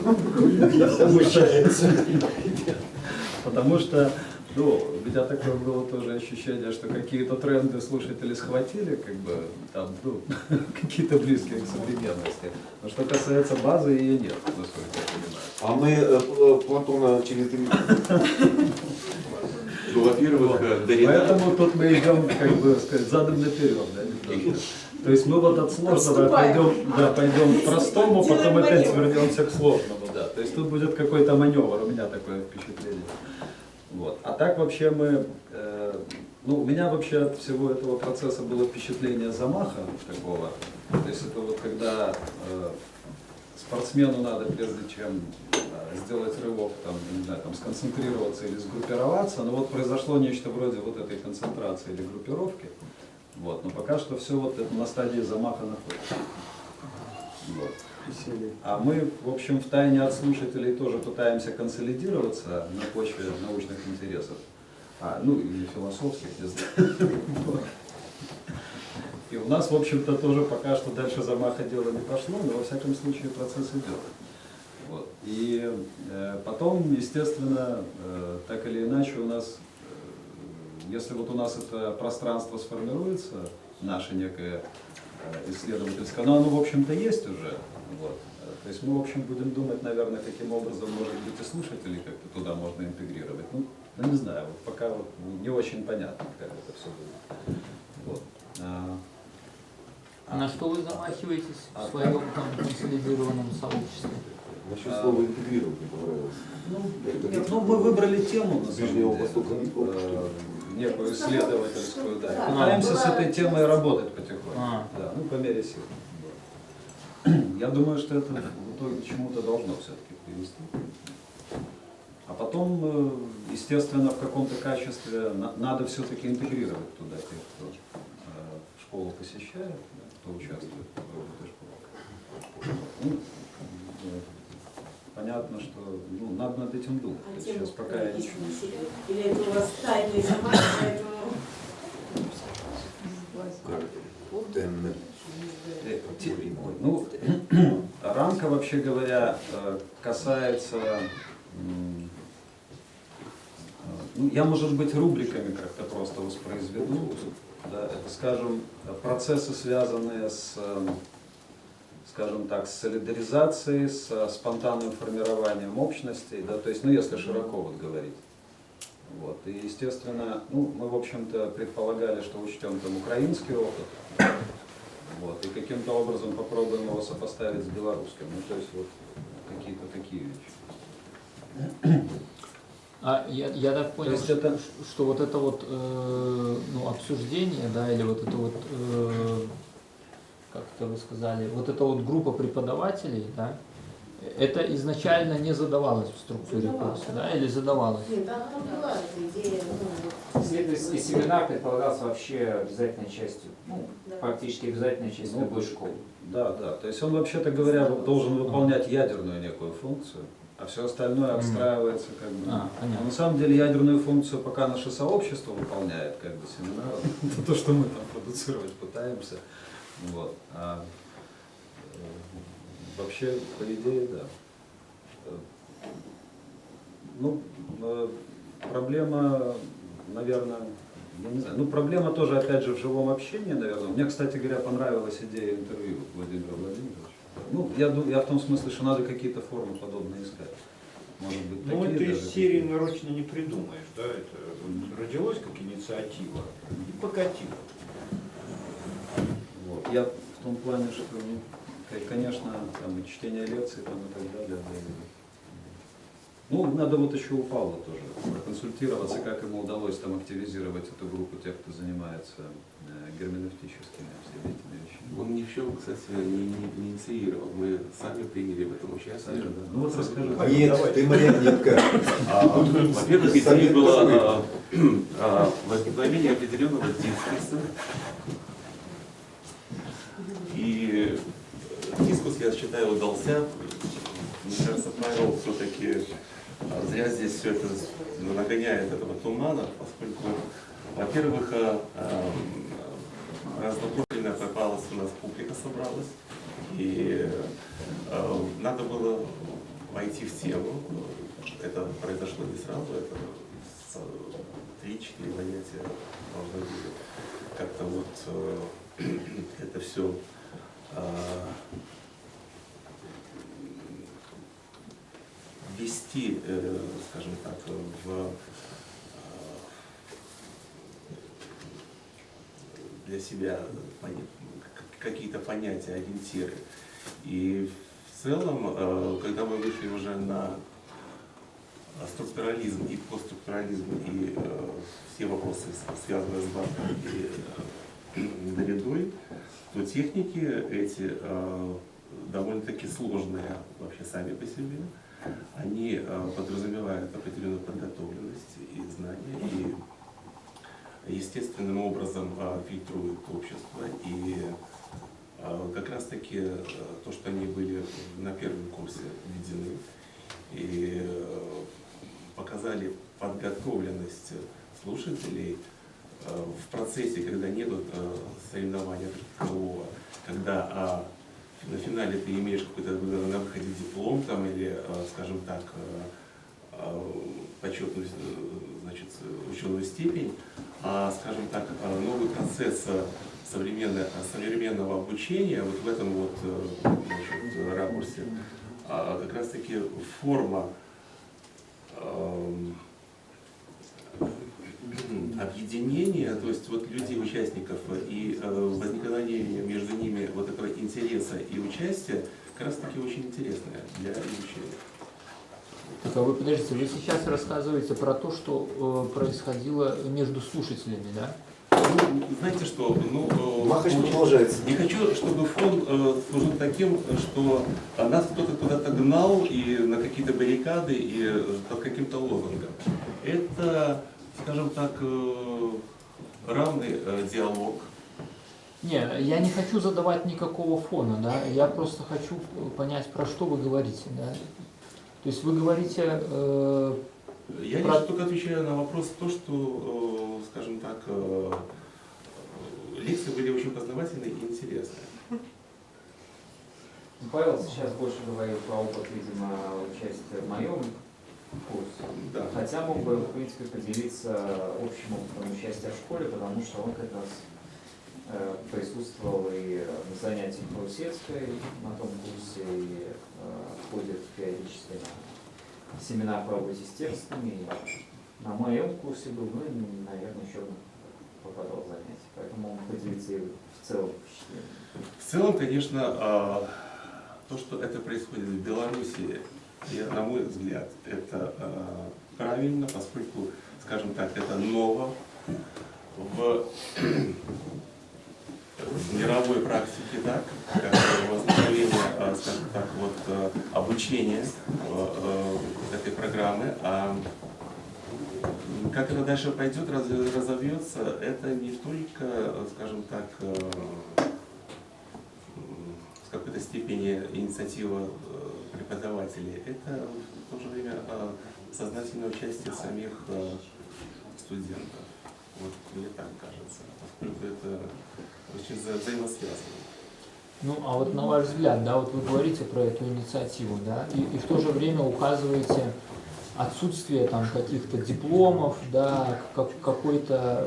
Потому что, у меня такое было тоже ощущение, что какие-то тренды слушатели схватили, как бы, там, какие-то близкие к современности. Но что касается базы, ее нет, насколько я понимаю. А мы Платона через Во-первых, Derrida. Поэтому тут мы идем, как бы сказать, задом наперед, да, немножко. То есть мы вот от сложного пойдем к простому, потом опять вернемся к сложному, да. То есть тут будет какой-то маневр, у меня такое впечатление. Вот. А так вообще мы, у меня вообще от всего этого процесса было впечатление замаха такого. То есть это вот когда спортсмену надо, прежде чем сделать рывок, там, не знаю, там, сконцентрироваться или сгруппироваться, но вот произошло нечто вроде вот этой концентрации или группировки. Вот. Но пока что все вот это на стадии замаха находится. Вот. А мы, в общем, втайне от слушателей тоже пытаемся консолидироваться на почве научных интересов, или философских, если. И у нас, в общем-то, тоже пока что дальше замаха дела не пошло, но во всяком случае процесс идет. Вот. И потом, естественно, так или иначе у нас, если вот у нас это пространство сформируется, наше некое исследовательское, но оно, в общем-то, есть уже, вот, То есть мы, в общем, будем думать, наверное, каким образом, может быть, и слушателей как-то туда можно интегрировать. Ну не знаю, вот пока вот не очень понятно, как это все будет. Вот. На что вы замахиваетесь в своем там консолидированном сообществе? Насчет слова интегрировать не понравилось. Ну, мы выбрали тему, на самом Ближнего деле, Востока не помню, некую исследовательскую, да. Да. Пытаемся с этой темой работать потихоньку, А. да, ну, по мере сил. Я думаю, что это в итоге к чему-то должно все-таки привести. А потом, естественно, в каком-то качестве надо все-таки интегрировать туда тех, кто школу посещает, да, кто участвует в этой школе. Ну, понятно, что надо над этим думать. Сейчас пока я ничего. Или это у вас тайные замашки, поэтому... Ну, рамка, вообще говоря, касается, ну, я, может быть, рубриками как-то просто воспроизведу, да, это, скажем, процессы, связанные с, скажем так, с солидаризацией, с спонтанным формированием общностей, да, то есть, ну, если широко вот говорить. Вот. И, естественно, ну, мы, в общем-то, предполагали, что учтем там украинский опыт, вот, и каким-то образом попробуем его сопоставить с белорусским. Ну, то есть, вот, какие-то такие вещи. Я так понял, есть это... что вот это вот ну, обсуждение, да, или вот это вот, как это вы сказали, вот эта вот группа преподавателей, да, это изначально не задавалось в структуре курса, да, или задавалось? Нет, там была эта идея, И семинар предполагался вообще обязательной частью, ну, да. практически обязательной частью любой школы. Да, да. То есть он, вообще-то говоря, должен выполнять ядерную некую функцию, а все остальное обстраивается как бы. А, Но на самом деле ядерную функцию пока наше сообщество выполняет, как бы семинар. Это то, что мы там продуцировать пытаемся. Вот. Вообще, по идее, да. Ну, проблема, наверное, я не знаю. Ну, проблема тоже, опять же, в живом общении, наверное. Мне, кстати говоря, понравилась идея интервью Владимира Владимировича. Ну, я в том смысле, что надо какие-то формы подобные искать. Может быть, ну, такие это из даже. серии нарочно не придумаешь, да? Это родилось как инициатива и покатило. Вот. Я в том плане, что, ну, конечно, там и чтение лекций там, и так далее. Ну, надо вот еще у Павла тоже проконсультироваться, как ему удалось там активизировать эту группу тех, кто занимается герменевтическими всеми этими вещами. Он ничего, кстати, не инициировал. Мы сами приняли в этом участие. Да. Ну вот расскажи. Нет, ты марионетка. Во-первых, идея была возникновение определенного дискурса. И дискурс, я считаю, удался. Мне кажется, Павел все-таки зря здесь все это нагоняет этого тумана, поскольку, во-первых, разнопрофильная попалась у нас, публика собралась, и надо было войти в тему. Это произошло не сразу, это 3-4 занятия должны были как-то вот это все ввести, скажем так, для себя какие-то понятия, ориентиры. И в целом, когда мы вышли уже на структурализм и постструктурализм, и все вопросы, связанные с банком и нарядой, то техники эти довольно-таки сложные вообще сами по себе. Они подразумевают определенную подготовленность и знания, и естественным образом фильтруют общество. И как раз таки то, что они были на первом курсе введены, и показали подготовленность слушателей в процессе, когда нет соревнования такового, когда на финале ты имеешь какой-то на выходе диплом там, или, скажем так, почетную, значит, ученую степень, а, скажем так, новый процесс современного обучения, вот в этом вот значит, ракурсе, как раз таки форма объединения, то есть вот людей, участников и возникновение между ними вот этого интереса и участия, как раз таки очень интересное для изучения. Так, а вы подождите, вы сейчас рассказываете про то, что происходило между слушателями, да? Ну, знаете что, Махач продолжается. Не хочу, чтобы фон служил таким, что нас кто-то куда-то гнал и на какие-то баррикады и под каким-то лозунгом. Это, скажем так, равный диалог. Не, я не хочу задавать никакого фона, да, я просто хочу понять, про что вы говорите, да. То есть вы говорите... Я лишь только отвечаю на вопрос то, что, скажем так, лекции были очень познавательные и интересные. Павел сейчас больше говорил про опыт, видимо, участия в моем курсе. Да. Хотя мог бы, в принципе, поделиться общим опытом участия в школе, потому что он как раз присутствовал и на занятиях Русецкой на том курсе, и ходит периодически на семинар по работе с текстами. И на моем курсе был, ну и, наверное, еще попадал в занятия. Поэтому он поделится и в целом впечатлением. В целом, конечно, то, что это происходит в Беларуси, на мой взгляд, это правильно, поскольку, скажем так, это ново в мировой практике, так, как возникновение, скажем так, вот, обучения этой программы. А как это дальше пойдет, разовьется, это не только, скажем так, в какой-то степени инициатива преподавателей, это в то же время сознательное участие самих студентов. Вот мне так кажется, поскольку это очень взаимосвязано. Ну, а вот на ваш взгляд, да, вот вы говорите про эту инициативу, да, и в то же время указываете отсутствие там каких-то дипломов, да, какой-то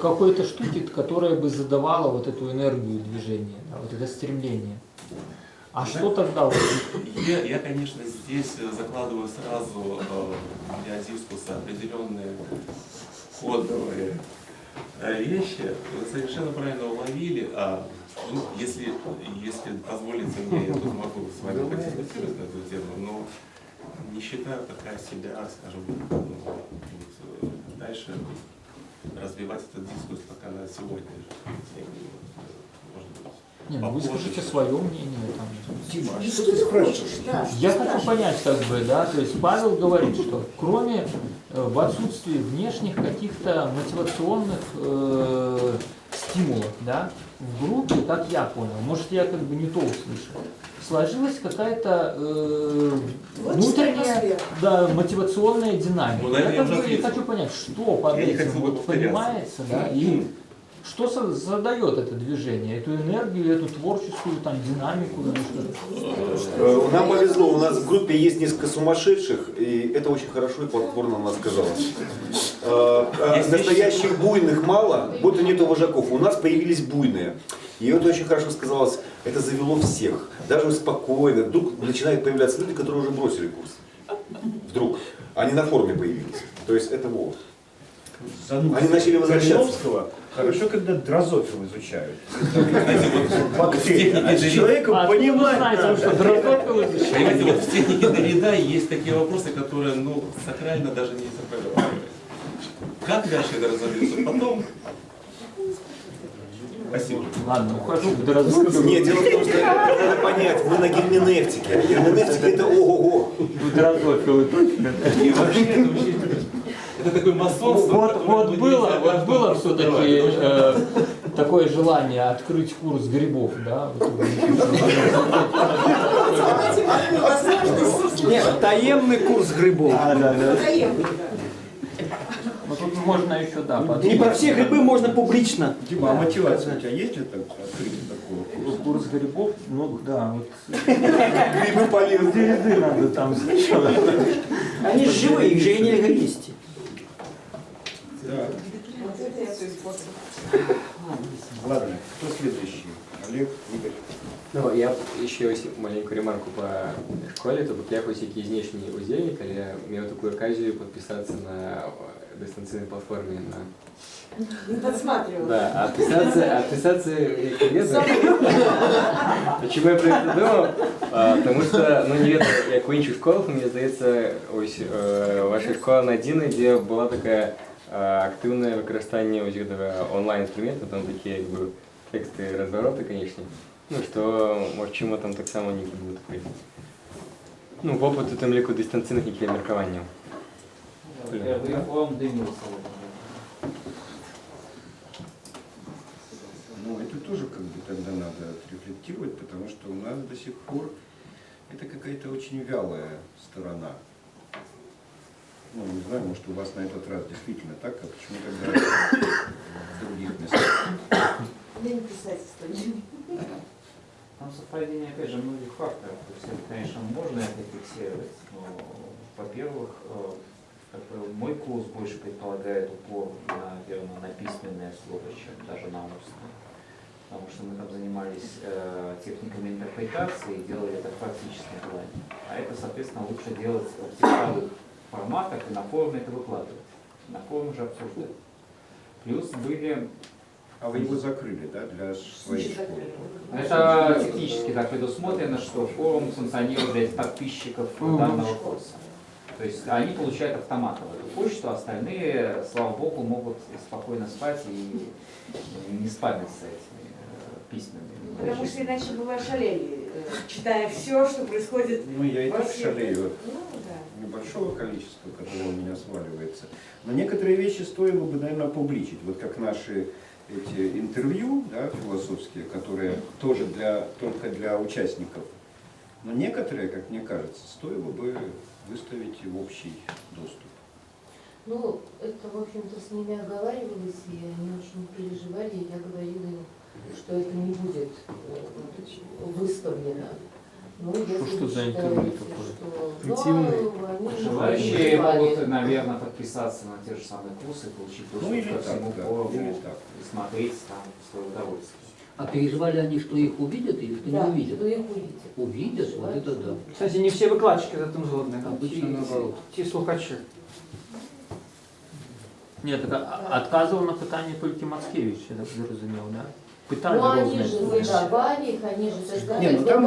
какой-то штуки, которая бы задавала вот эту энергию движения, да, вот это стремление. А что тогда? Я, конечно, здесь закладываю сразу для дискуса определенные кодовые вещи. Вы совершенно правильно уловили. Если позволите мне, я тут могу с вами подискутировать на эту тему, но не считаю пока себя, скажем, дальше развивать этот дискурс пока на сегодня. Не, ну вы скажите свое мнение. Там. Дима, а что ты спрашиваешь? Да, Я хочу понять, как бы, да, то есть Павел говорит, что кроме в отсутствии внешних каких-то мотивационных стимулов, да, в группе, как я понял, может я как бы не то услышал, сложилась какая-то внутренняя, да, мотивационная динамика. Ну, я как бы не хочу понять, что под этим вот понимается, да, и что задает это движение, эту энергию, эту творческую там динамику? Нам повезло, у нас в группе есть несколько сумасшедших, и это очень хорошо и плодотворно у нас сказалось. Настоящих буйных мало, будто нету вожаков. У нас появились буйные. И это очень хорошо сказалось, это завело всех. Даже спокойно. Вдруг начинают появляться люди, которые уже бросили курс. Вдруг. Они на форуме появились. То есть это вот. Они начали возвращаться. Хорошо, когда дрозофил изучают. Человека понимает. что дрозофил изучают. Понимаете, вот в технике Derrida есть такие вопросы, которые, сакрально даже не проговаривают. Как дальше это разовьется? Потом. Спасибо. Ладно, ухожу в дрозофил. Нет, дело в том, что надо понять, мы на герменевтике. Герменевтика это ого-го. Дрозофилы точно. И вообще это такое масонство. Вот было все-таки такое желание открыть курс грибов, да? Нет, таемный курс грибов. Таемный, да. Ну тут можно еще, да, Не про все грибы можно публично. Дима, а мотивация у тебя есть это открытие такого? курс грибов, ну да, вот. Грибы полезны. Ряды надо там сначала. Они живые, их же нельзя есть. Да. соответствует способ. Ладно, кто следующий? Олег, Игорь. Ну, я ще ось маленьку ремарку по школі, тобто я хоч якийсь знешній удільник, але я мав таку оказію підписатися на дистанційній платформі на... Не подсматривал. Да, а отписаться як веда. Чому я про це думав? Тому що, ну, не веду, як у інших школах, мені здається, ось ваша школа надійна, де була така активне використання ось этого онлайн-інструменту, там такі, якби, тексти розвороти, звісно. Ну, що, може, чому там так само не буде такий. Ну, в опиту там ліку дистанційних яких міркувань. Я вам дивився. Ну, это тоже как бы тогда надо отрефлектировать, потому что у нас до сих пор это какая-то очень вялая сторона. Ну, не знаю, может, у вас на этот раз действительно так, а почему тогда в других местах? Я не писательство. Там совпадение, опять же, многих факторов. То есть, это, конечно, можно это фиксировать, но, во-первых, мой курс больше предполагает упор, наверное, на письменное слово, чем даже на устное. Потому что мы там занимались техниками интерпретации и делали это в практическом плане. А это, соответственно, лучше делать в текстовых форматах и на форуме это выкладывать. На форуме же обсуждать. Плюс были... А вы его закрыли, да, для своей школы? Это технически так предусмотрено, что форум функционирует для подписчиков данного курса. То есть они получают автоматом эту почту, а остальные, слава богу, могут спокойно спать и не спамиться этими письмами. Потому что иначе бы вы ошалели, читая все, что происходит. Ну, я и во так всех. шалею от Ну, да. небольшого количества, которое у меня сваливается. Но некоторые вещи стоило бы, наверное, публичить. Вот как наши эти интервью, да, философские, которые тоже только для участников. Но некоторые, как мне кажется, стоило бы выставить в общий доступ. Ну, это, в общем-то, с ними оговаривалось, и они очень переживали. Я говорила им, что это не будет выставлено. Ну, Что за интервью такое? Желающие могут, наверное, подписаться на те же самые курсы, получить доступ ко всему форуму и смотреть там в свое удовольствие. А переживали они, что их увидят или что Да, не увидят? что их увидят. Увидят, вот это да. Кстати, не все викладчики за тим згодні. Обично наоборот. Ті слухачі. Ні, так відказував на питання тільки Мацкевич, я так зрозумів, да? Питання Ну, они різні. же задавали их, они же создали. Не, ну там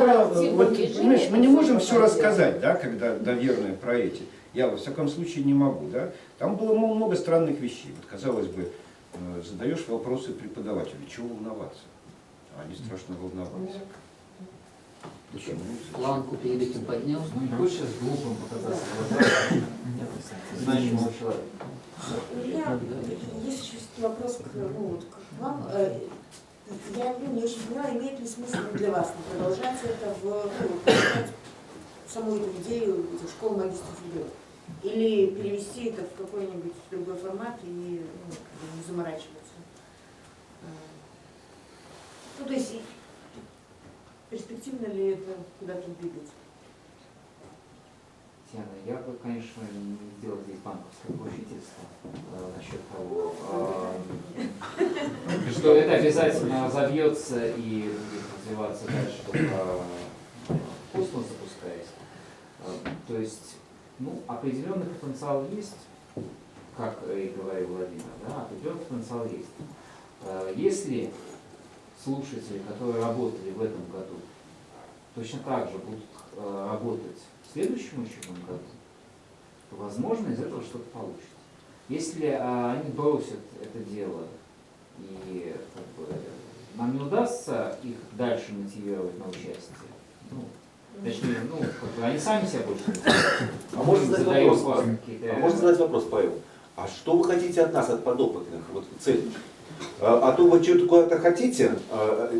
вот, понимаешь, мы не можем все рассказать, да, когда доверное про эти. Я, во всяком случае, не могу, да. Там было много странных вещей. Вот, казалось бы, задаешь вопросы преподавателю, чего волноваться? А они страшно волновались. Почему? Планку перед этим поднял. Ну, не хочешь с глупым показаться глазами, значимого человека. У меня есть еще вопрос к вам. Я не очень поняла, имеет ли смысл для вас продолжать это саму эту идею школы магистров ИГИЛ? Или перевести это в какой-нибудь другой формат и не заморачиваться? Ну, то есть, перспективно ли это куда-то двигать? Татьяна, я бы, конечно, не сделал здесь банковское поручительство насчет того, что это обязательно разовьется и будет развиваться дальше, только космос запускаясь. То есть, ну, определенный потенциал есть, как и говорил Владимир, да, определенный потенциал есть. Если слушатели, которые работали в этом году, точно так же будут работать в следующем учебном году, то, возможно, из этого что-то получится. Если они бросят это дело и как бы, нам не удастся их дальше мотивировать на участие, ну, точнее, ну, как бы они сами себя больше не А можно задать вопрос, Павел? А что вы хотите от нас, от подопытных, вот цель? А то вы что-то куда-то хотите,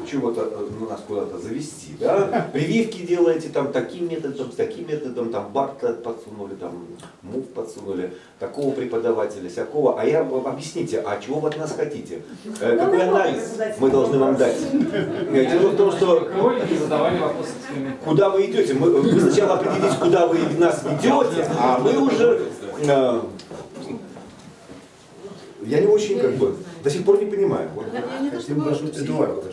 чего-то нас куда-то завести, да? Прививки делаете там таким методом, с таким методом, там Барта подсунули, там МУФ подсунули, такого преподавателя, всякого. А я объясните, а чего вы от нас хотите? Какой анализ мы должны вам дать? Дело в том, что куда вы идете? Вы сначала определитесь, куда вы нас ведете, а мы уже Я не очень до сих пор не понимаю. Вот. Эдуард,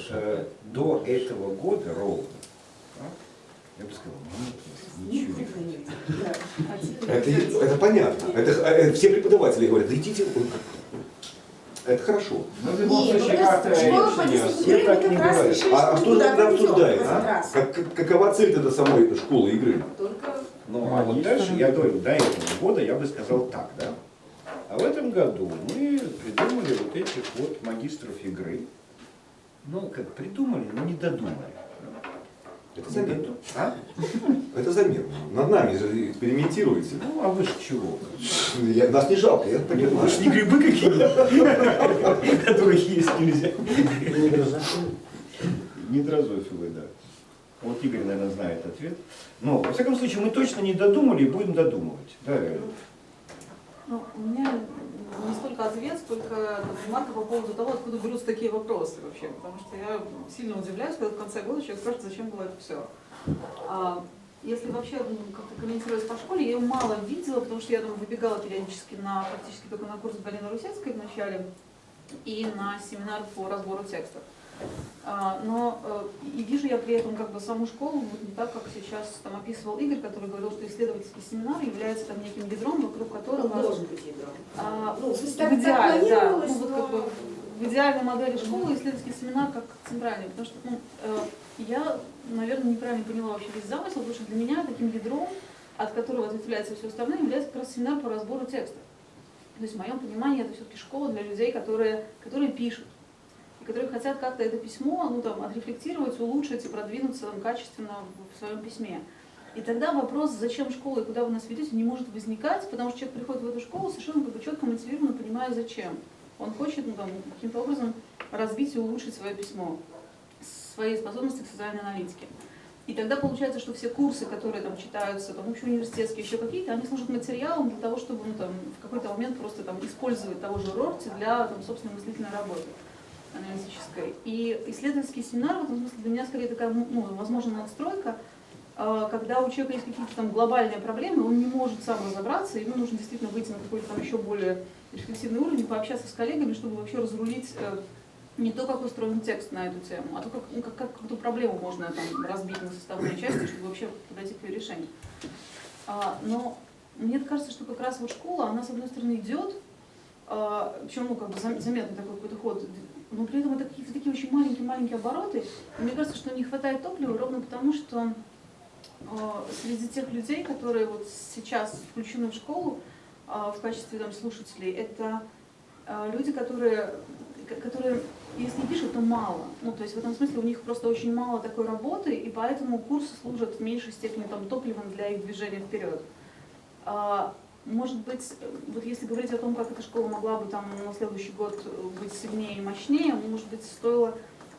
до этого года ровно, я бы сказал, ничего не Это понятно. Это все преподаватели говорят, да идите. Это хорошо. Но в любом случае, как-то все так не говорят. А что же тогда обсуждается? Какова цель тогда самой школы игры? Ну, а вот дальше, я говорю, до этого года я бы сказал так, да? А в этом году мы придумали вот этих вот магистров игры. Ну, как придумали, но не додумали. Это заметно. А? Это заметно. Над нами же экспериментируете. Ну, а вы же чего? Нас не жалко, я понимаю. Вы же не грибы какие-то, которые есть нельзя. Не дрозофилы, да. Вот Игорь, наверное, знает ответ. Но, во всяком случае, мы точно не додумали и будем додумывать. Да, ну, у меня не столько ответ, сколько ремарка по поводу того, откуда берутся такие вопросы вообще. Потому что я сильно удивляюсь, когда в конце года человек спрашивает, зачем было это все. Если вообще как-то комментировать по школе, я ее мало видела, потому что я выбегала периодически практически только на курс Галины Русецкой в начале и на семинар по разбору текстов. Но и вижу я при этом саму школу не так, как сейчас описывал Игорь, который говорил, что исследовательский семинар является неким ядром, вокруг которого... Он должен быть ядром. В идеальной модели школы исследовательский семинар как центральный, потому что я, наверное, неправильно поняла вообще весь замысел, потому что для меня таким ядром, от которого ответвляется все остальное, является как раз семинар по разбору текста. То есть в моем понимании это все-таки школа для людей, которые пишут. И которые хотят как-то это письмо отрефлектировать, улучшить и продвинуться качественно в своем письме. И тогда вопрос, зачем школа и куда вы нас ведете, не может возникать, потому что человек приходит в эту школу совершенно четко мотивированно, понимая зачем. Он хочет каким-то образом развить и улучшить свое письмо, свои способности к социальной аналитике. И тогда получается, что все курсы, которые читаются, общеуниверситетские, еще какие-то, они служат материалом для того, чтобы в какой-то момент просто использовать того же Рорти для собственной мыслительной работы аналитической. И исследовательский семинар в этом смысле для меня скорее такая, возможно, надстройка, когда у человека есть какие-то глобальные проблемы, он не может сам разобраться, ему нужно действительно выйти на какой-то еще более рефлексивный уровень, пообщаться с коллегами, чтобы вообще разрулить не то, как устроен текст на эту тему, а то, как эту проблему можно разбить на составные части, чтобы вообще подойти к ее решению. Но мне кажется, что как раз школа, она с одной стороны идет, причем заметный такой какой-то ход, но при этом это такие очень маленькие обороты. И мне кажется, что не хватает топлива ровно потому, что среди тех людей, которые сейчас включены в школу в качестве слушателей, это люди, которые если пишут, то мало. То есть в этом смысле у них просто очень мало такой работы, и поэтому курсы служат в меньшей степени топливом для их движения вперед. Может быть, если говорить о том, как эта школа могла бы на следующий год быть сильнее и мощнее, может быть, стоило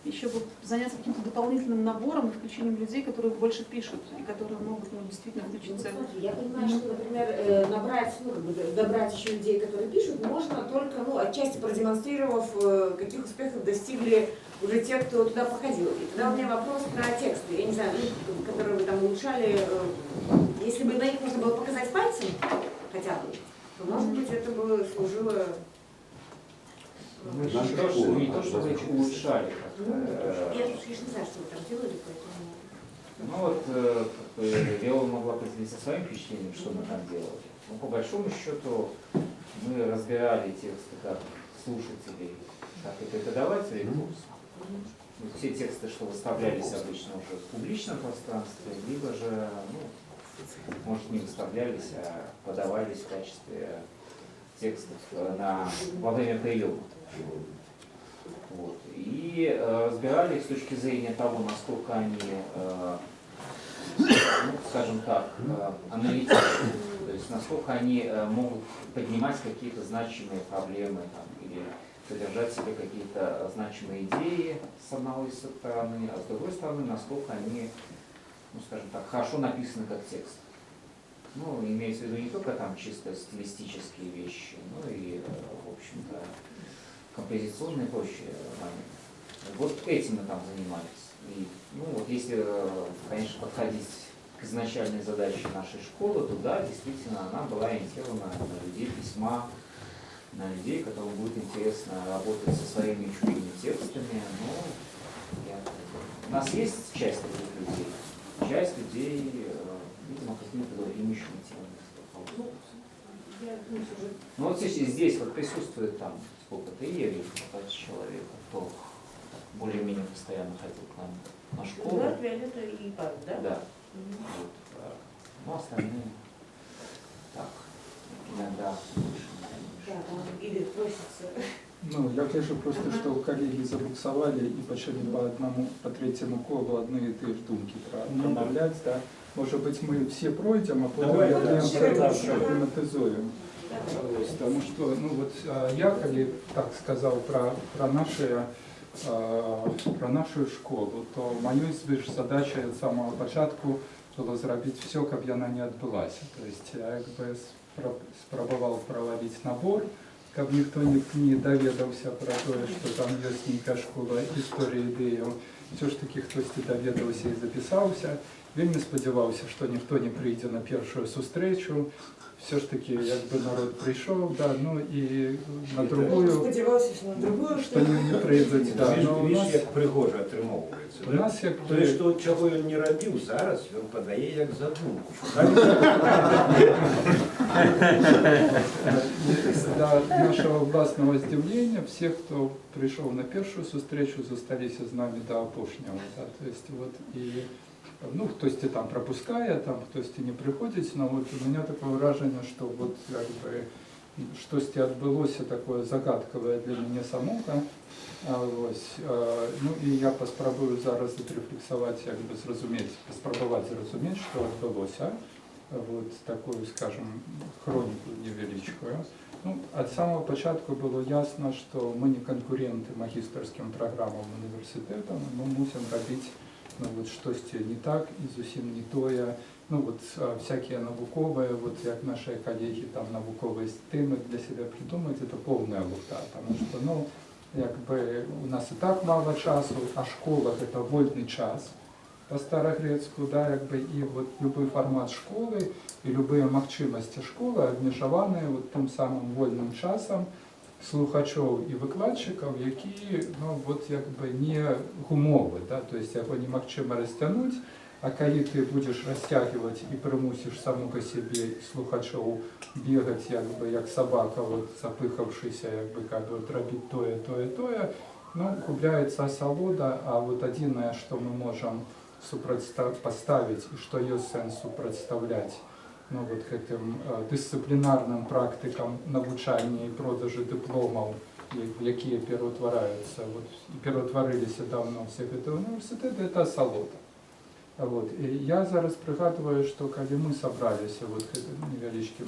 еще заняться каким-то дополнительным набором и включением людей, которые больше пишут и которые могут действительно включиться. Я понимаю, что, например, добрать еще людей, которые пишут, можно только, отчасти продемонстрировав, каких успехов достигли уже те, кто туда походил. И тогда у меня вопрос про тексты, я не знаю, которые вы улучшали, если бы на них можно было показать пальцем, хотя бы, то, может быть, это бы служило... Мы не то, что вы их улучшали. Я тут не знаю, что вы там делали, поэтому... Виола могла поделиться своим впечатлением, что мы там делали. Но по большому счету мы разбирали тексты как слушателей, так и преподавателей курса. Все тексты, что выставлялись обычно уже в публичном пространстве, либо же, может, не выставлялись, а подавались в качестве текстов во время приема. И разбирали их с точки зрения того, насколько они, скажем так, аналитичны, то есть насколько они могут поднимать какие-то значимые проблемы или содержать в себе какие-то значимые идеи с одной стороны, а с другой стороны, насколько они, скажем так, хорошо написаны как текст. Имеется в виду не только чисто стилистические вещи, но и, в общем-то, композиционные и прочие моменты. Этим мы там занимались. И, если, конечно, подходить к изначальной задаче нашей школы, то да, действительно, она была ориентирована на людей письма, на людей, которым будет интересно работать со своими чужими текстами. Но у нас есть часть таких людей. Часть людей, видимо, какими-то имущими темами столкнулся. Ну вот здесь вот присутствует там сколько-то иерей, 20 человек, кто более-менее постоянно ходил к нам на школу. Латвия, это и парк, да? Да. Вот. Ну, остальные так, иногда Да, там или просится. Ну, я вижу просто, что коллеги забуксовали и почали по третьему колу одни и те же думки промовлять, да. Может быть, мы все пройдем, а потом проблематизуем. Потому что, ну вот я, коли так сказал про нашу школу, то моей задачей з самого початку було зробити все, щоб вона не відбулася. Тобто я якби спробував проводити набор, щоб ніхто не довідався про те, що там є нейка школа історії ідеї. Все ж таки хтось довідався і записався. Вельми сподівався, що ніхто не прийде на першу зустрічу. Все ж таки, якби народ прийшов, да, ну і на другую, Сподівався, що на другую, що не прийдуть. Да. Видиш, як пригожа отримовується. У нас як то, що чого він не робив, зараз він подає як задумку. До нашего власного здивления, все, кто пришел на первую встречу, застались с нами до опошнего. Да? То есть вот и, ну, хтось там пропускає, там хтось не приходить, но вот у меня такое вражение, что вот как бы щось відбулося такое загадковое для мене самого. Ну і я поспробую зараз відрефлексувати, якби спробувати зрозуміти, що відбулося. Вот такую, скажем, хронику невеличкую. Ну, от самого початку было ясно, что мы не конкуренты магистерским программам университета, мы мусим робить, ну, вот, что-то не так и зовсім не тое. Ну, вот, всякие науковые, вот, як наши коллеги там науковые темы для себя придумать, это полная лухта, потому что, ну, якби у нас и так мало часу, а школа это вольный час. По-старогрецку, да, якби, і от любий формат школи і любі можливості школи обмежовані от тим самим вольним часом слухачів і викладчиків, які, ну, от, якби, не гумові, да, тобто його неможливо розтягнути, а коли ти будеш розтягувати і примусиш самого себе слухачів бігати, якби, як собака, от, запихавшися, якби, от, робити тое, ну, губляється осолода, а от єдине, що ми можемо поставить и что есть сенс представлять, ну, вот этим дисциплінарним практикам навчання і продажу дипломів, які перетворилися давно в всіх університетів, це осолода. Вот. І я зараз пригадую, що коли ми зібралися вот невеличким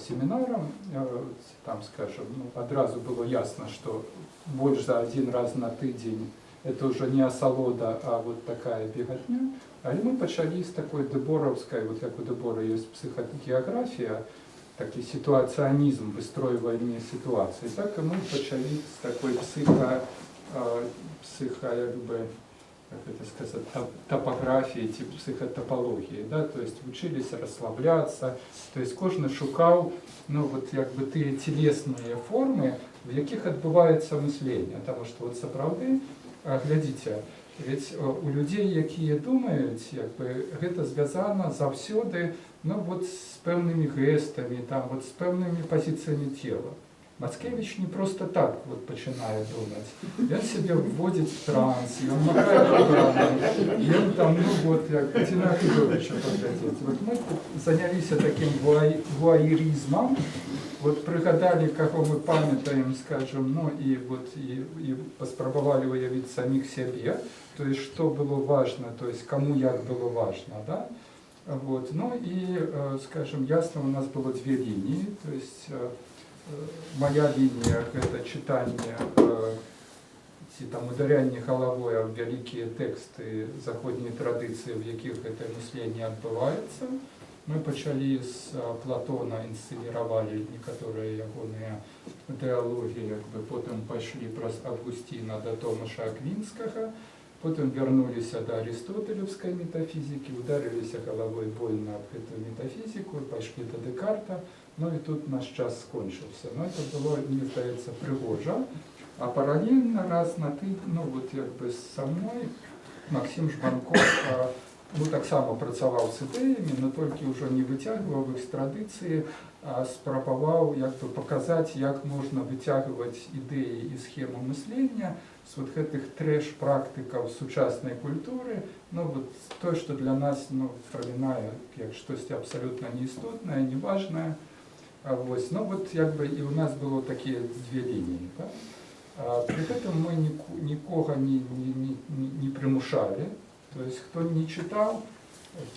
семінаром, там, скажем, ну, одразу було ясно, що більше за один раз на тиждень это уже не осолода, а вот такая беготня. А мы почали с такой деборовской, вот как у Дебора есть психогеография, такий ситуационизм, выстроивание ситуации. Так и мы почали с такой якби, как это сказать, топографии, типа психотопологии, да, то есть учились расслабляться, то есть кожен шукав, ну, вот, якби, ті тілесні форми, в яких відбувається мислення, тому що от справді, глядите, ведь у людей, які думають, якби, це зв'язано завсюди, ну, вот, з певними гестами, там, вот, з певними позиціями тіла. Мацкевич не просто так вот починает думать. Он себя вводит в транс, и он махает руками, и он там, ну вот, как Тина Федоровича поглядеть. Вот мы занялись таким вуайеризмом, вот пригадали, кого мы памятаем, скажем, ну и вот и поспробовали уявить самих себе, то есть что было важно, то есть кому як было важно, да? Вот. Ну и, скажем, ясно, у нас было две линии, то есть моя линия – это читание, там, ударяння головою в великі тексти заходньої традиції, в яких це мислення відбувається. Ми почали з Платона, інсценірували некоторі його діалоги, якби, потім пішли про Августіна до Томаша Аквінського. Потім вернулися до аристотелевської метафізики, ударилися головою больно об эту метафізику, пішли до Декарта, ну і тут наш час скончився. Ну, це було, мені здається, пригожа. А паралельно раз на тиждень, ну от якби со мною, Максим Жбанков, ну так само працював з ідеями, але тільки вже не витягував їх з традиції, а спробував якби показати, як можна витягувати ідеї і схеми мислення з вот этих треш-практиків сучасної культури, ну от то, що для нас, ну, пролинає як щось абсолютно неістотне, неважне. Ось, ну от якби і у нас було такі дві лінії. Так? При этом мы никого не примушали, то есть кто не читал,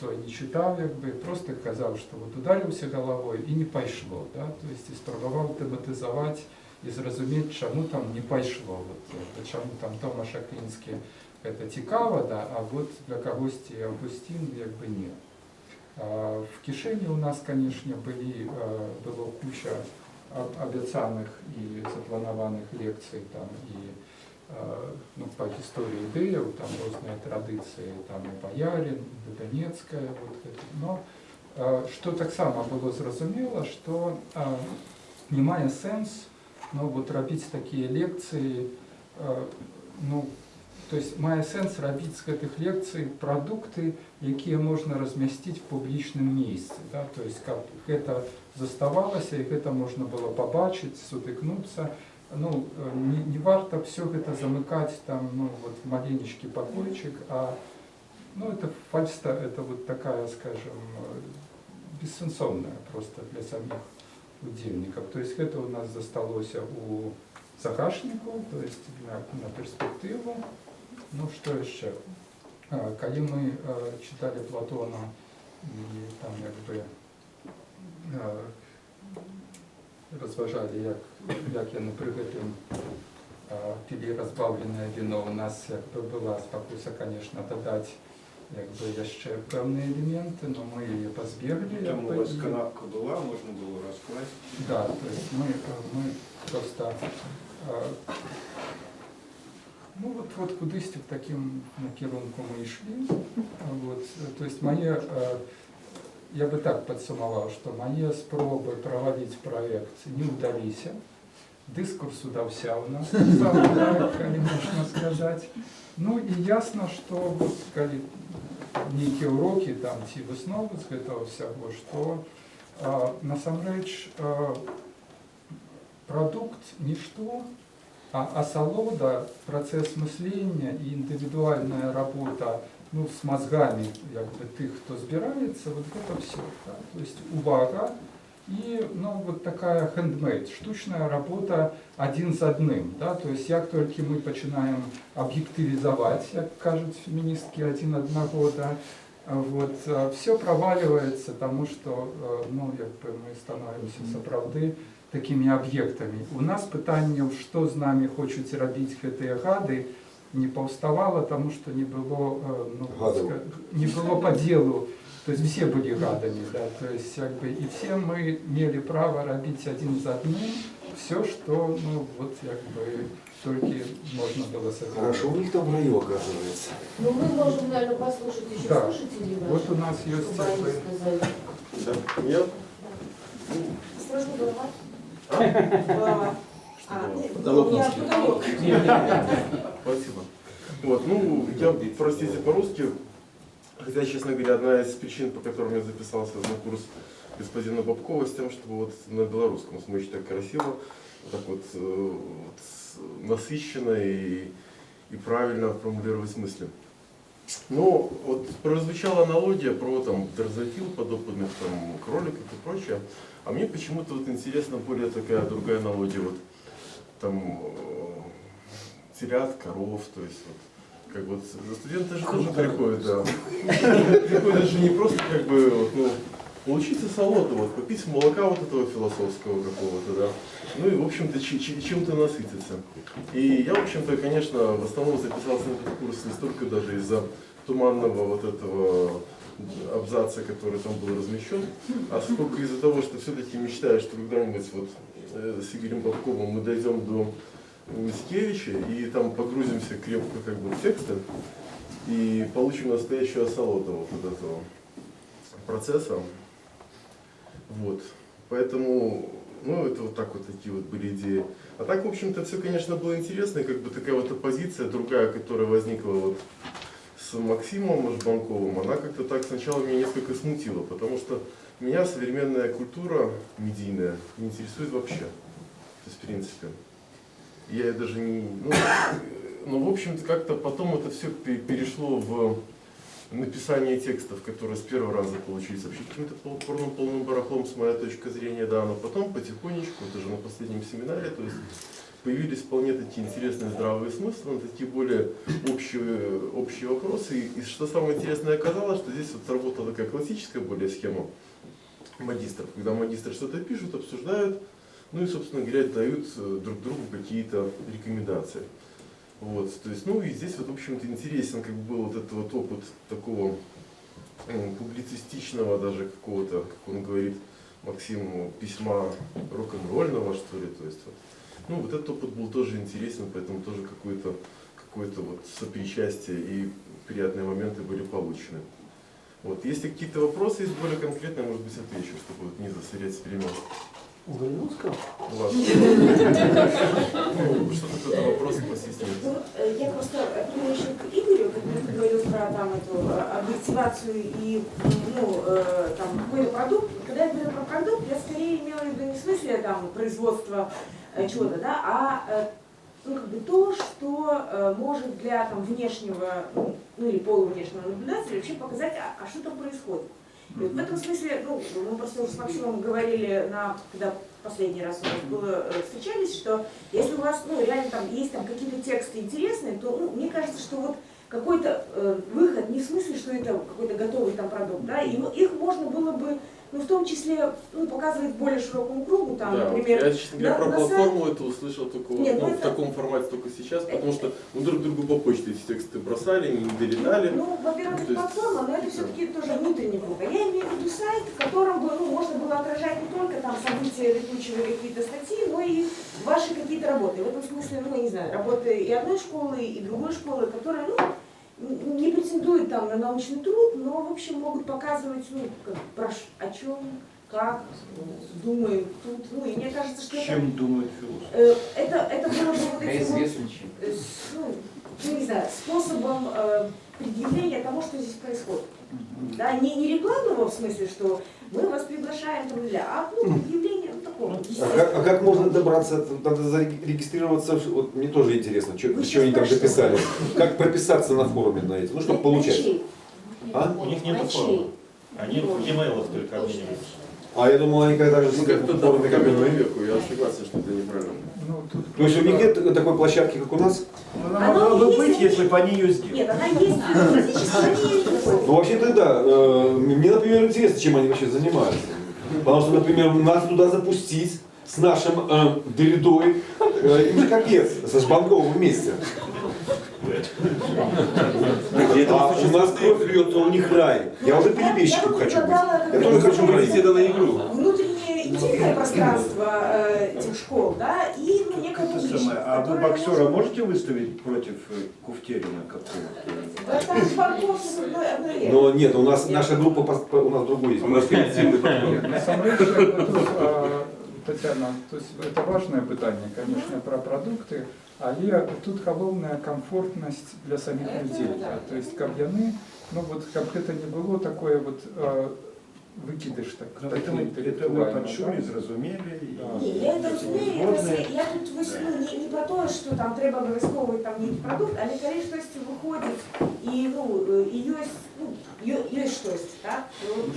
то не читал, якби, просто казав, что вот ударився головой и не пошло, да? То есть и спробував тематизувати і зрозуміти, чому там не пошло, вот, чому там Томаш Аквінський это цікаво, да? А вот для когось і Августин якби ні. В кишені у нас, конечно, было куча обіцяних і запланованих лекцій там і ну, по історії ідеїв, там різні традиції, там і Боярин, і Донецька, вот это. Но що так само було зрозуміло, що не має сенс, ну, вот робити такі лекції, ну, то есть має сенс робити з цих лекцій продукти, які можна розмістити в публічному місці. Да? То есть як це заставалося, як це можна було побачити, сутикнутися. Ну, не варто все это замыкать там, ну, вот в маленечкий покойчик, а ну, это фальста, это вот такая, скажем, бессенсовная просто для самих удельников. То есть это у нас засталося у Загашников, то есть на перспективу. Ну, что еще? Коли мы читали Платона и там якби розважали, як яны при гэтым пілі разбавленае віно, у нас якби была спакуса, конечно, дадаць якби яшчэ пэўныя элементы, но мы яе пазбеглі. Там у вас канапка была, можно было раскласть. Да, то есть мы просто ну вот кудысьці в таким накірунку мы ішлі. Вот, то есть мои я бы так подсумовал, что мои спробы проводить проект не удались. Дискурс удался у нас, коли можно сказать. Ну и ясно, что вот, коли некие уроки, там, ці высновы з этого всего, что насамрэч продукт ничто, а асалода, процесс мышления и индивидуальная работа, ну, с мозгами якби, тих, хто збирається, вот это все. Да? То есть увага и ну, вот такая handmade, штучная работа один з одним. Да? То есть як тільки ми починаємо об'єктивізувати, як кажуть феміністки, один одного, да? Вот, все проваливается, тому что ну, якби, мы становимся сапраўды такими объектами. У нас питання, що з нами хочуть робити гэтыя гады, не повставало, тому что не было, ну, не было по делу, то есть все были гадами, да, то есть как бы, и все мы имели право робить один за одним все, что, ну, вот как бы только можно было создать. Хорошо, у них там в раю оказывается. Ну мы можем, наверное, послушать еще да. слушателей ваших, вот у нас есть чтобы они сказали. Да. Я... Сразу голова. Спасибо. Вот, ну, я, простите, по-русски, хотя, честно говоря, одна из причин, по которым я записался на курс господина Бабкова, с тем, чтобы вот на белорусском смычить так красиво, так вот, насыщенно и правильно формулировать мысли. Но вот прозвучала аналогия про там дрозофил, подопытных там кроликов и прочее, а мне почему-то вот интересна более такая другая аналогия, вот там телят, коров, то есть вот, как вот студенты же тоже приходят, да. Приходят же не просто как бы вот, ну, получиться солоду, вот, попить молока вот этого философского какого-то, да, ну и в общем-то чем-то насытиться. И я, в общем-то, конечно, в основном записался на этот курс не столько даже из-за туманного вот этого абзаца, который там был размещен, а сколько из-за того, что все-таки мечтаю, что когда-нибудь вот с Игорем Бабковым мы дойдем до Мицкевича, и там погрузимся крепко как бы в тексты и получим настоящую осолоту вот этого процесса. Вот. Поэтому, ну, это вот так вот такие вот были идеи. А так, в общем-то, все, конечно, было интересно, и как бы такая вот оппозиция, другая, которая возникла вот с Максимом Жбанковым, она как-то так сначала меня несколько смутила, потому что меня современная культура медийная не интересует вообще. То есть, в принципе. Я даже не... Ну, в общем-то, как-то потом это все перешло в написание текстов, которые с первого раза получились вообще каким-то полным барахлом, с моей точки зрения, да, но потом потихонечку, даже на последнем семинаре, то есть появились вполне такие интересные здравые смыслы, такие более общие вопросы. И что самое интересное оказалось, что здесь вот сработала такая классическая более схема магистров, когда магистры что-то пишут, обсуждают, ну и, собственно говоря, дают друг другу какие-то рекомендации. Вот, то есть, ну и здесь вот, в общем-то, интересен как бы был вот этот вот опыт такого публицистичного даже какого-то, как он говорит, Максиму, письма рок-н-ролльного, что ли, то есть, вот. Ну, вот этот опыт был тоже интересен, поэтому тоже какое-то вот сопричастие и приятные моменты были получены. Вот, если какие-то вопросы есть более конкретные, может быть, отвечу, чтобы вот не засорять время. Галиновского? Что-то какой-то вопрос постесняется. Я просто отнимаю еще к Игорю, когда ты говорил про там эту объективацию и там какой-то продукт. Когда я говорила про продукт, я скорее имела в виду не в смысле там производства чего-то, да, а ну, как бы то, что может для там внешнего, ну или полувнешнего наблюдателя вообще показать, а что там происходит. И вот в этом смысле, ну, мы просто уже с Максимом говорили, когда последний раз у нас было, встречались, что если у вас, ну, реально там есть там какие-то тексты интересные, то, ну, мне кажется, что вот какой-то выход, не в смысле, что это какой-то готовый там продукт, да, и их можно было бы, ну, в том числе, ну, показывать более широкому кругу, там, да, например. Я, честно говоря, про платформу это услышал только в таком формате только сейчас, потому что мы друг другу по почте эти тексты бросали, не долетали. Ну, во-первых, это платформа, но это все-таки тоже внутренний круг. А я имею в виду сайт, в котором бы, ну, можно было отражать не только там события летучего или какие-то статьи, но и ваши какие-то работы. В этом смысле, ну, я не знаю, работы и одной школы, и другой школы, которые, ну, не претендуют там на научный труд, но, в общем, могут показывать, ну, о чем, как думают тут. Ну, и мне кажется, что чем думают философы? Это было бы вот этим ну, не знаю, способом предъявления того, что здесь происходит. Да, не рекламного, в смысле, что мы вас приглашаем там, предъявление такого. А как можно добраться, надо зарегистрироваться, вот мне тоже интересно, что они там дописали. Как прописаться на форуме на эти, ну чтобы получать. А? У них нет форума. Они в e-mail только обмениваются. А я думал, они когда же как-то да, в каменную веку, я согласен, что это неправильно. То есть у них нет такой площадки, как у нас? Она могла бы быть, если бы они ее сделали. Нет, она есть, физически они ее не. Ну вообще-то да. Мне, например, интересно, чем они вообще занимаются. Потому что, например, нас туда запустить с нашим Derridой, им же капец, со Жбанковым вместе. А у нас кровь льется, у них рай. Я уже перебежчиком хочу быть. Я тоже хочу пройти это на игру. Внутреннее интимное пространство этих школ, да, и ну, некое публичное. А вы боксера можете выставить против Куфтерина какого-то? Но нет, у нас наша группа, у нас другой есть. У нас коллективный подход. На самом деле, Татьяна, то есть это важное питание, конечно, про продукты, але тут головная комфортность для самих людей. Да? То есть каб яны, ну вот как это не было такое вот выкидыш так. Это мы почули, зразумели. Не, я это разумею, я тут висну не про то, что там треба обов'язково там некий продукт, але коли щось виходить і ну і є щось, так?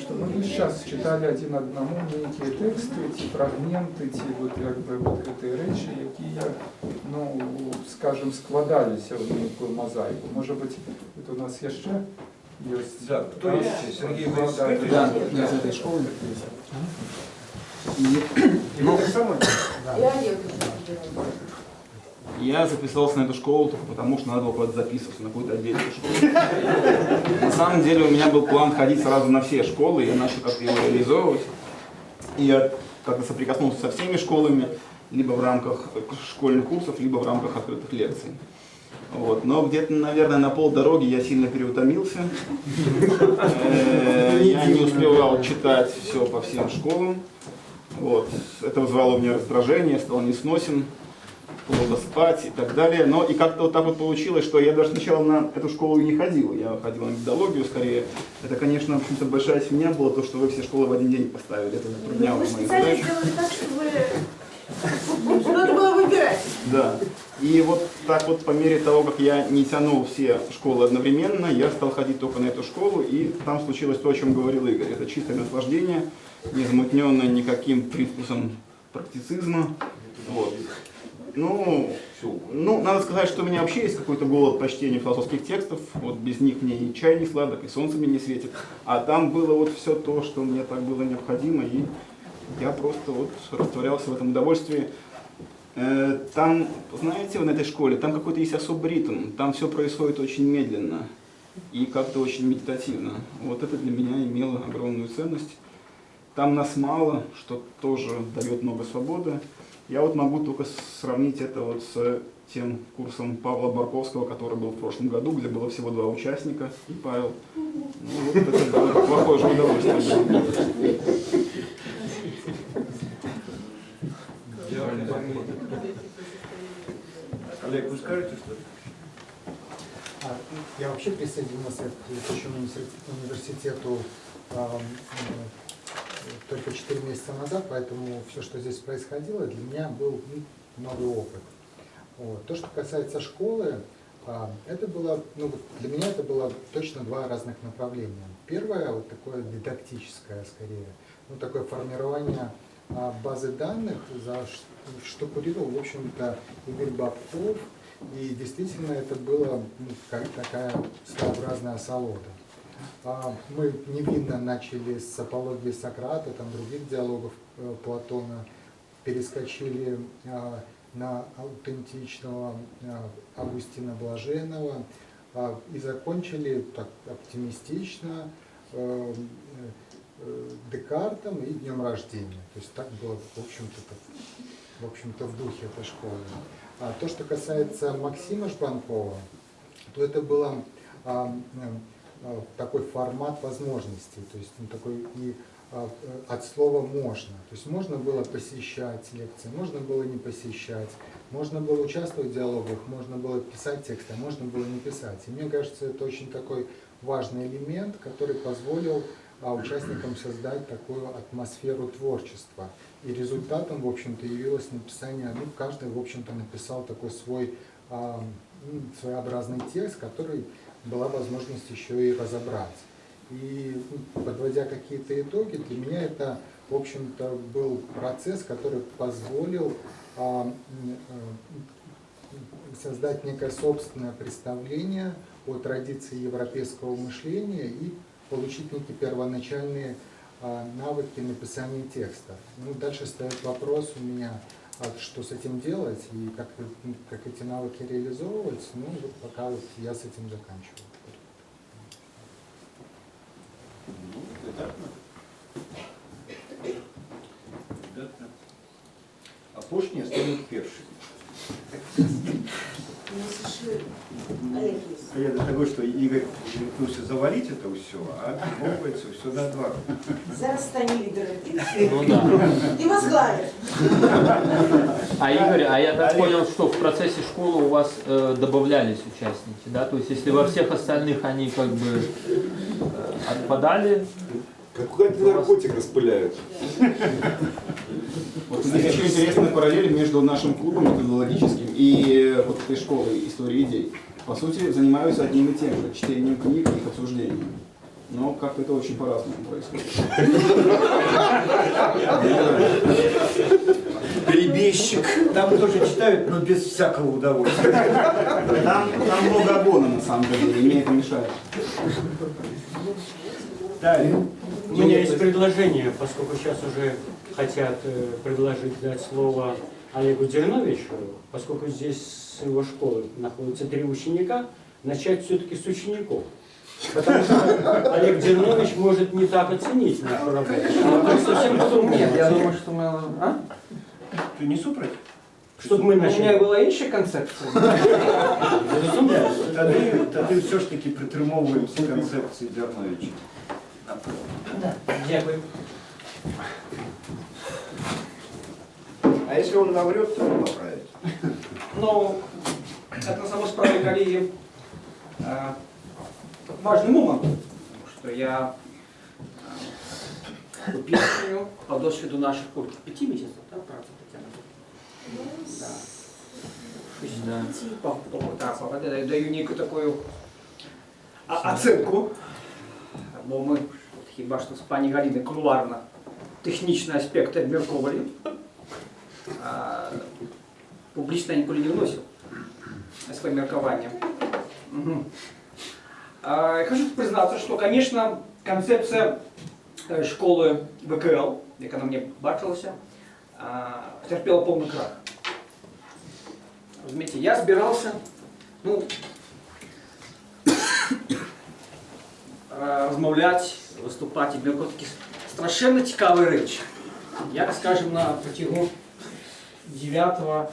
Мы сейчас читали один одному некие тексты, эти фрагменты, эти вот как бы вот эти речи, які, ну, скажем, складалися в некую мозаику. Может быть, это у нас еще есть. Да, кто есть? Сергей Борисович? Да, из этой школы. Я записался на эту школу только потому, что надо было куда-то записываться на какую-то отдельную школу. На самом деле у меня был план ходить сразу на все школы, и я начал как-то его реализовывать. И я как-то соприкоснулся со всеми школами, либо в рамках школьных курсов, либо в рамках открытых лекций. Вот. Но где-то, наверное, на полдороги я сильно переутомился. Я не успевал читать все по всем школам. Вот. Это вызвало у меня раздражение, стал несносен, плохо спать и так далее. Но и как-то вот так вот получилось, что я даже сначала на эту школу и не ходил. Я ходил на методологию скорее. Это, конечно, в общем-то, большая свинья была, то, что вы все школы в один день поставили. Это затрудняло Вы мои специально задачи. сделали так, чтобы надо было выбирать. Да. И вот так вот по мере того, как я не тянул все школы одновременно, я стал ходить только на эту школу, и там случилось то, о чем говорил Игорь. Это чистое наслаждение, не замутненное никаким привкусом практицизма. Вот. Ну, надо сказать, что у меня вообще есть какой-то голод по чтению философских текстов. Вот без них мне и чай не сладок, и солнце мне не светит. А там было вот все то, что мне так было необходимо, и я просто вот растворялся в этом удовольствии. Там, знаете, на этой школе, там какой-то есть особый ритм, там все происходит очень медленно и как-то очень медитативно. Вот это для меня имело огромную ценность. Там нас мало, что тоже дает много свободы. Я вот могу только сравнить это вот с тем курсом Павла Барковского, который был в прошлом году, где было всего 2 участника, и Павел. Ну, вот это было плохое же удовольствие. Олег, вы скажете что-то? Я вообще присоединился к летучему университету только 4 месяца назад, поэтому все, что здесь происходило, для меня был новый опыт. Вот. То, что касается школы, это было, для меня это было точно 2 разных направления. Первое, вот такое дидактическое скорее, такое формирование базы данных, за что курировал, в общем-то, Игорь Бабков, и действительно это было как такая своеобразная осолода. Мы невинно начали с апологии Сократа, там других диалогов Платона, перескочили на аутентичного Августина Блаженного и закончили так оптимистично Декартом и днем рождения. То есть так было, в общем-то, в духе этой школы. А то, что касается Максима Жбанкова, то это было такой формат возможностей, то есть такой и от слова «можно». То есть можно было посещать лекции, можно было не посещать, можно было участвовать в диалогах, можно было писать тексты, а можно было не писать. И мне кажется, это очень такой важный элемент, который позволил участникам создать такую атмосферу творчества. И результатом, в общем-то, явилось написание, каждый, в общем-то, написал такой свой своеобразный текст, который была возможность еще и разобрать. И подводя какие-то итоги, для меня это, в общем-то, был процесс, который позволил создать некое собственное представление о традиции европейского мышления и получить некие первоначальные навыки написания текста. Дальше стоит вопрос у меня, что с этим делать и как эти навыки реализовывать. Вот пока вот я с этим заканчиваю. А апошнія стануть першими. Я до того, что Игорь решился завалить это все, а отбивается все наоборот. Зараз стане лидером. Ну да. И возглавит. А Игорь, а я так понял, что в процессе школы у вас добавлялись участники, да? То есть если во всех остальных они как бы отпадали. Какой-то наркотик распыляют. Вот здесь еще интересная параллель между нашим клубом методологическим и вот этой школой истории идей. По сути, занимаются одним и тем же, чтением книг и их обсуждением. Но как-то это очень по-разному происходит. Перебежчик. Там тоже читают, но без всякого удовольствия. Там много обона, на самом деле, и мне это мешает. Далее. У меня есть предложение, поскольку сейчас уже хотят предложить дать слово Олегу Дерновичу, поскольку здесь с его школы находятся 3 ученика, начать все-таки с учеников. Потому что Олег Дернович может не так оценить нашу работу. Нет, я думаю, что мы... Ты не супроть? Щоб ми У мене начали. була інша концепція. Тоді все ж таки притримовуємося концепції Дерновича. Дякую. А если он наврет, то он поправит. Ну, это на самой справе, коллеги, важный момент, что я песню по досвіду наших 5 месяцев, да, працы Татьяна? Да. Да. Даю некую такую оценку, бо ми хіба що з пані Галини кулуарно технічні аспекти обмірковували. Публично я ніколи не вносив своє міркування. Угу. Хочу признаться, что, конечно, концепция школы ВКЛ, як она мне бачилася, потерпела полный крах. Розумієте, я збирався, ну, розмовляти, виступати, і такі страшенно цікаві речі. Як, скажімо, на протягу 9-16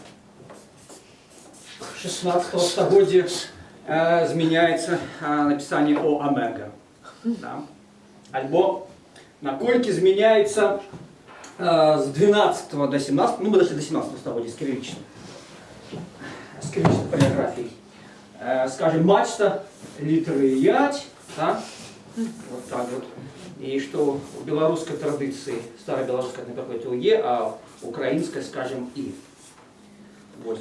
століття зміняється написання о омега. Да? Альбо накольки зміняється з 12 до 17, ну мы дошли до 17 століття з кирилічної полиграфии. Скажем, мачта, литеры и ять, да? Вот так вот. И что в белорусской традиции, старой белорусской например, Е, а в украинской, скажем, И. Вот.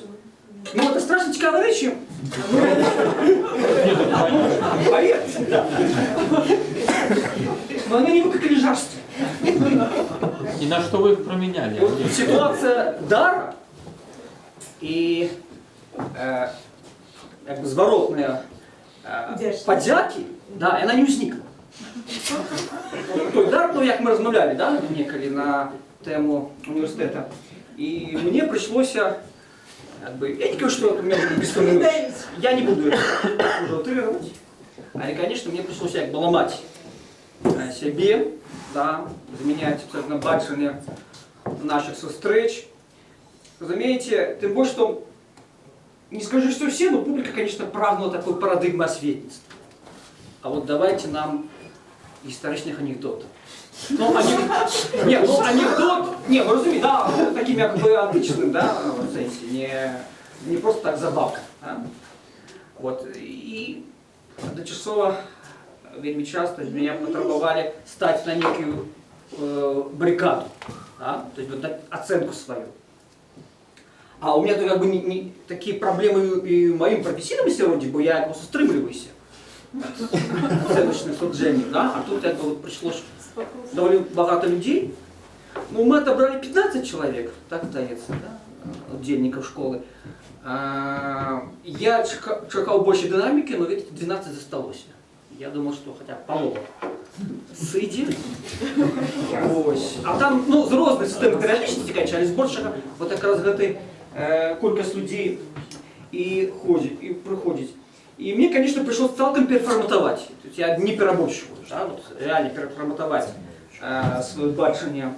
Ну, это страшно цікаві речі. Поверьте, да. Но они не выкатили жарство. И на что вы их променяли? Вот ситуация дара и как бы зворотная подяки, да, и она не возникла. Той дар, ну, як ми розмовляли, да, неколи на тему університету. И мне пришлось, как бы, я не говорю, что у меня был бессонный ночь. Я не буду это уже утрировать. А, конечно, мне пришлось как бы ломать себе, да, заменять абсолютно бачення наших зустріч. Разумеете, тем более, что не скажу, что все, но публика, конечно, праздновала такой парадигму осветництва. А вот давайте нам историчных анекдотов. Ну, анекдот, не, вы разумеете, да, таким как бы античным, да, в сенсе, не просто так забавка. Да? Вот, и до часова вельми часто меня потребовали стать на некую баррикаду, да? То есть вот, дать оценку свою. А у меня то как бы не такие проблемы и в моем професійному роді, бо я просто стримливаюся. Оценочних суджень, да? А тут как бы вот пришлось довольно багато людей. Ну, мы отобрали 15 человек, так здається, да? Удельников школы. Я чекав більше динамики, но видите, 12 засталося. Я думал, что хотя бы полова сидит. Ось. А там, ну, з різних систем періодичності, конечно, але збільшого, вот якраз этой кількість людей и ходит, и приходит. И мне, конечно, пришлось целиком переформатовать. То есть я не перерабочиваю, да, вот реально переформатовать свое бачення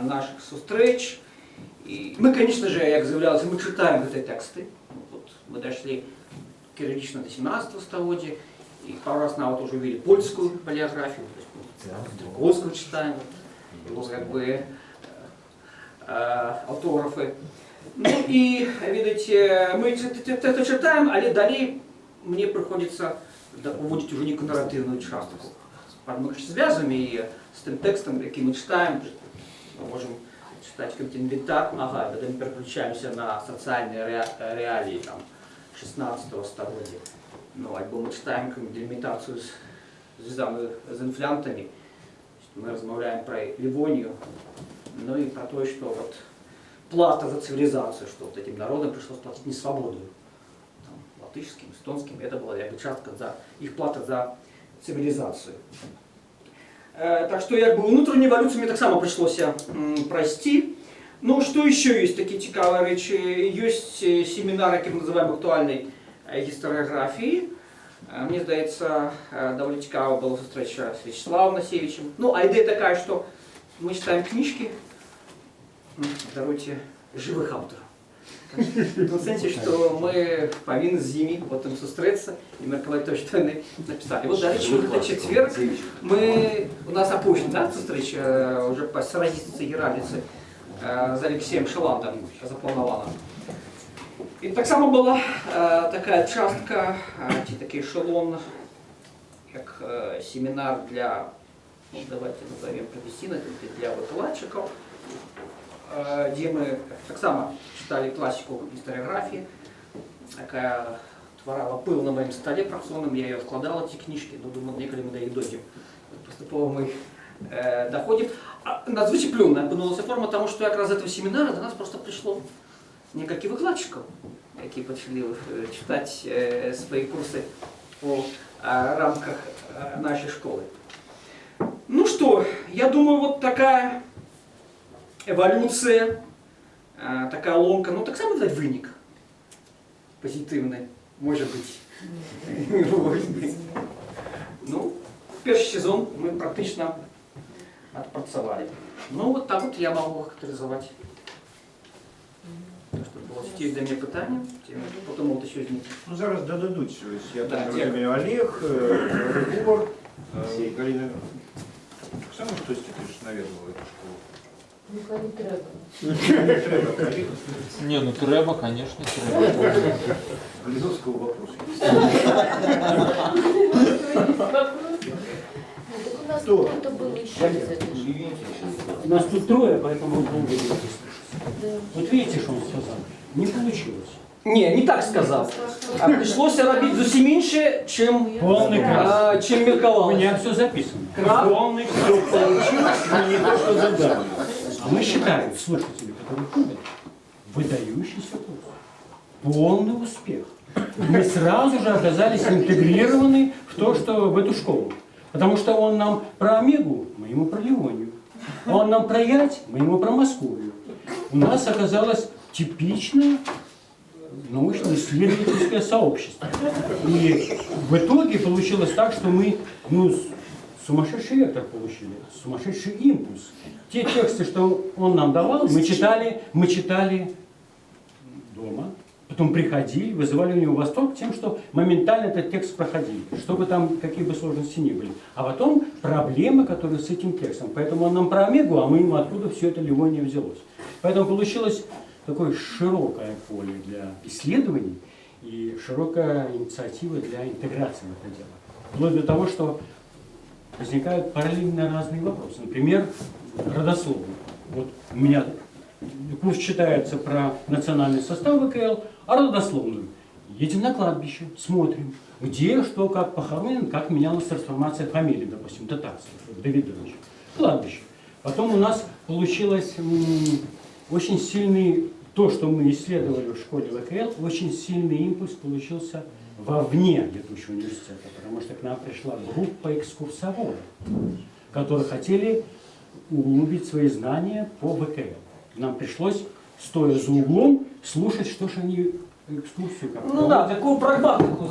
наших зустріч. И мы, конечно же, як заявлялось, мы читаем эти тексты. Вот мы дошли кириллично до 17 століття, и пару раз на вот уже увидели польскую палеографию, то есть польскую читаем, его как бы автографы. Ну и, видите, мы это читаем, але далі мне приходится вводить уже некую нарративную частку. Мы связываем ее с тем текстом, який мы читаем, мы можем читать какой-то инвентарь, ага, потом переключаемся на социальные реалии там, 16 століття. Ну, або мы читаем какую-то делимитацию с звездами, с инфлянтами, мы размовляем про Ливонию, ну и про то, что вот плата за цивилизацию, что вот этим народам пришлось платить не свободу, там, латышским, эстонским, это была как бы частка за их плата за цивилизацию. Так что как бы внутреннюю эволюцию мне так само пришлось пройти. Ну, что еще есть такие цікавые речи? Есть семинары, как мы называем, актуальной историографии. Мне здається, довольно цікаво была встреча с Вячеславом Насевичем. Ну, а идея такая, что мы читаем книжки, даруйте, живых авторов. В том сенсі, що ми повинні з ними потім зустрітися і міркувати те, що вони написали. Вот, до речі, в четверг у нас опущена, да, встреча уже по сразице Геральдицы с Алексеем Шаландом запланована. І так само була така частка, чи такий ешелон, як семінар для, ну, давайте назовем професійно, для викладчиків, где мы так само читали классику историографии, такая творала пыл на моем столе профессионном, я ее откладал, эти книжки, но думаю, неколи мы до них дойдем. Поступово мы доходим. Надзвичайно плюнна опинулася форма, тому що якраз з цього семінару до нас просто прийшло некілька викладчиків, які почали читати свої курси по рамках нашей школы. Ну что, я думаю, вот такая эволюция, такая ломка, ну так само дать вынік позитивный, может быть. Ну, первый сезон мы практично отпрацовали. Ну вот так вот я могу характеризовать. Что было ті для мене питання, потім от ще одні. Ну зараз додадуть щось. Я Да, так розумію, Олег, Егор, Галина. Саме хтось таки ж навідував цю школу. Ну, не треба. Не треба, Олег. Не, ну треба, конечно, треба. Галиновского вопроса. У нас кто-то был еще из этой школы. Нас тут трое, поэтому он долго не слушался. Вот видите, что он сказал? Не получилось. Не так сказав. А прийшлося робити зовсім інше, чим міркувалося. У меня все записано. Краб. Полный все получилось, но не то, что задали. А мы считаем, слушатели, которые ходят, выдающийся курс. Полный успех. Мы сразу же оказались интегрированы в то, что в эту школу. Потому что он нам про Омегу, мы ему про Леонию. Он нам про Ять, мы ему про Московию. У нас оказалось типичное научно-исследовательское сообщество. И в итоге получилось так, что мы сумасшедший вектор получили, сумасшедший импульс. Те тексты, что он нам давал, мы читали дома, потом приходили, вызывали у него восторг тем, что моментально этот текст проходили, чтобы там какие бы сложности ни были. А потом проблемы, которые с этим текстом. Поэтому он нам про Омегу, а мы ему откуда все это Ливония взялось. Поэтому получилось такое широкое поле для исследований и широкая инициатива для интеграции в это дело. Вплоть до того, что возникают параллельно разные вопросы. Например, родословные. Вот у меня курс читается про национальный состав ВКЛ, а родословную. Едем на кладбище, смотрим, где, что, как похоронен, как менялась трансформация фамилии, допустим, татарских, Давидович. Кладбище. Потом у нас получилось очень сильный, то, что мы исследовали в школе ВКЛ, очень сильный импульс получился вовне летучего университета, потому что к нам пришла группа экскурсоводов, которые хотели углубить свои знания по ВКЛ. Нам пришлось, стоя за углом, слушать, что же они экскурсию как такую прагматику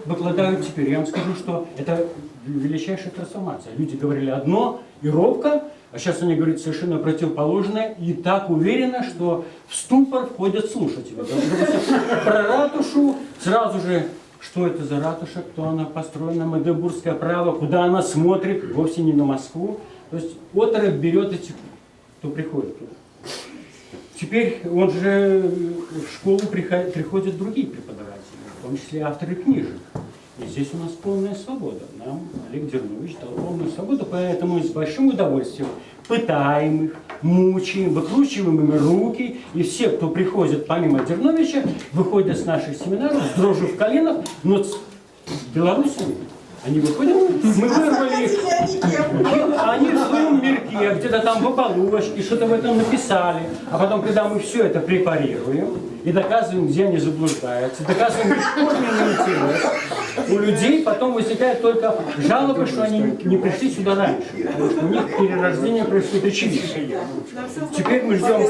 выкладывают теперь. Я вам скажу, что это величайшая трансформация. Люди говорили одно и робко, а сейчас они говорят совершенно противоположное и так уверенно, что в ступор входят слушатели. Про ратушу сразу же, что это за ратуша, кто она построена, Магдебургское право, куда она смотрит, вовсе не на Москву. То есть отрыв берет эти, кто приходит туда. Теперь он же в школу приходят другие преподаватели, в том числе авторы книжек. И здесь у нас полная свобода. Нам Олег Дернович дал полную свободу, поэтому с большим удовольствием пытаем их, мучаем, выкручиваем им руки. И все, кто приходит помимо Дерновича, выходят с наших семинаров с дрожью в коленах, но с белорусами. Они выходят, мы вырвали их, они в своем мирке, где-то там в оболочке, что-то в этом написали. А потом, когда мы все это препарируем и доказываем, где они заблуждаются, доказываем бесформенный интерес, у людей потом возникает только жалоба, что они не пришли сюда раньше. Потому что у них перерождение происходит очевидно. Теперь мы ждем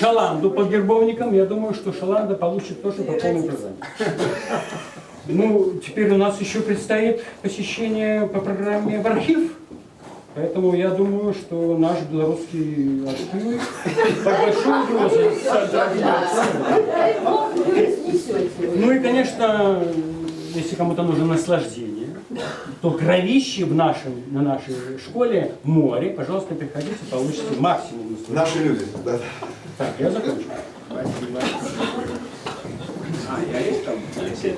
Шаланду по гербовникам. Я думаю, что Шаланда получит тоже по полной программе. Ну, теперь у нас еще предстоит посещение по программе в архив. Поэтому я думаю, что наш белорусский актив под большой угрозой. Ну и, конечно, если кому-то нужно наслаждение, то кровище на нашей школе море. Пожалуйста, приходите, получите максимум наслаждения. Наши люди. Да. Так, я закончу. Спасибо. Я есть там, Алексей?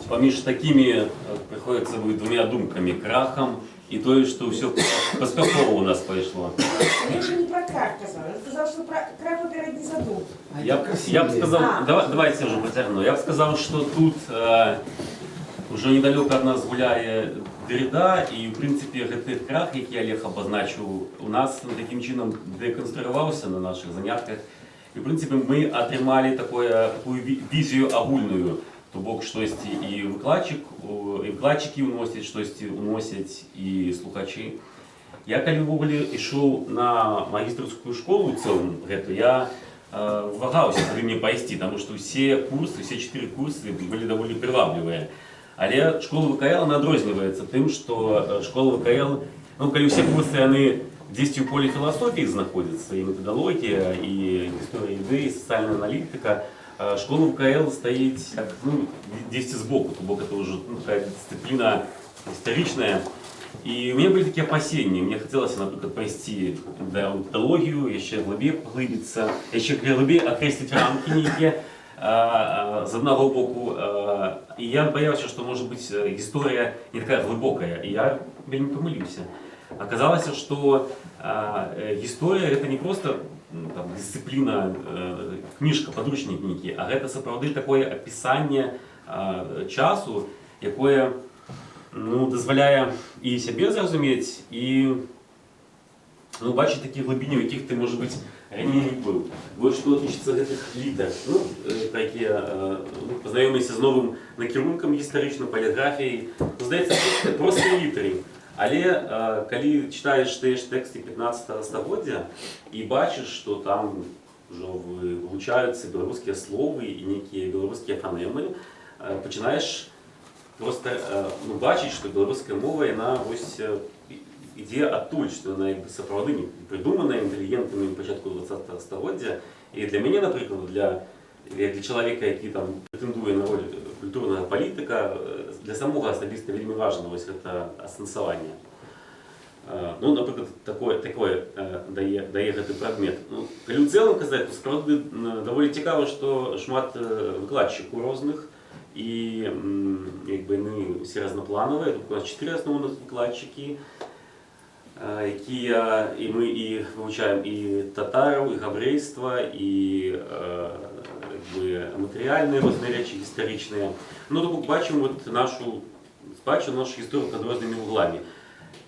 Поміж такими приходится быть двумя думками: крахом и то, что все поспехово у нас пошло. Я же не про крах сказала, я сказала, что про крах выбирать не задумал. Я бы сказал, давайте уже потягну, я бы сказал, что тут уже недалеко от нас гуляє Деррида, и в принципе этот крах, який Олег обозначил, у нас таким чином деконструювався на наших занятках. І в принципі ми отримали таку візію агульную. То бок штосьці і выкладчики уносять, штосьці уносять і слухачі. Я калі ўвогуле ішоў на магістрскую школу ў цэлым гэту, я вагаўся, куды мне пайсці, таму што все 4 курсы былі даволі прываблівыя. Але школа ВКЛ она адрозніваецца тым, што школа ВКЛ, ну калі ўсе курсы яны дзесьці ў поле філасофіі знаходзяцца, і метадалогія, і гісторыя ідэй, сацыяльная аналітыка, школа ВКЛ стоит ну, 10 сбоку, то бок это уже такая дисциплина историчная. И у меня были такие опасения. Мне хотелось, например, пойти на методологию, еще глубее поглубиться, еще глубее окреслить рамки некие с одного боку. И я боялся, что, может быть, история не такая глубокая. И я не помылился. Оказалось, что история это не просто там, дисципліна, книжка, подручник нейкі, а гэта сапраўды такое апісанне часу, якое ну, дазваляе і сябе зразумець, і ну, бачыць такія глыбіні, у якіх ты, можа быць, раней не быў. Вот што тычыцца гэтых літар. Ну, такія, пазнаёміліся з новым накірункам гістарычным, паліграфіяй. Здаецца, проста літары. Але калі читаешь тэксты 15 стагоддзя і бачыш, што там ўжо вылучаюцца беларускія словы і нейкія беларускія фанемы, пачынаеш просто ну, бачыць, што беларуская мова яна вось ідзе адтуль, што яна сапраўды не прыдуманая інтэлігентамі пачатку 20 стагоддзя. І для мяне, напрыклад, для чалавека, які там прэтэндуе на роль культурнага палітыка, для самога асабіста вельмі важна вось гэта асэнсаванне. Ну, напрыклад, такое дае гэты прадмет. Ну, калі ў цэлым казаць, то сапраўды даволі цікава, што шмат выкладчыкаў розных, і якби яны усе разнапланавыя. Тут у нас 4 асноўных выкладчыкі, якія і мы і вывучаем і татараў, і габрэйства, і матэрыяльныя розныя рэчы гістарычныя. Ну, то бачым вот нашу гісторыю пад рознымі углами.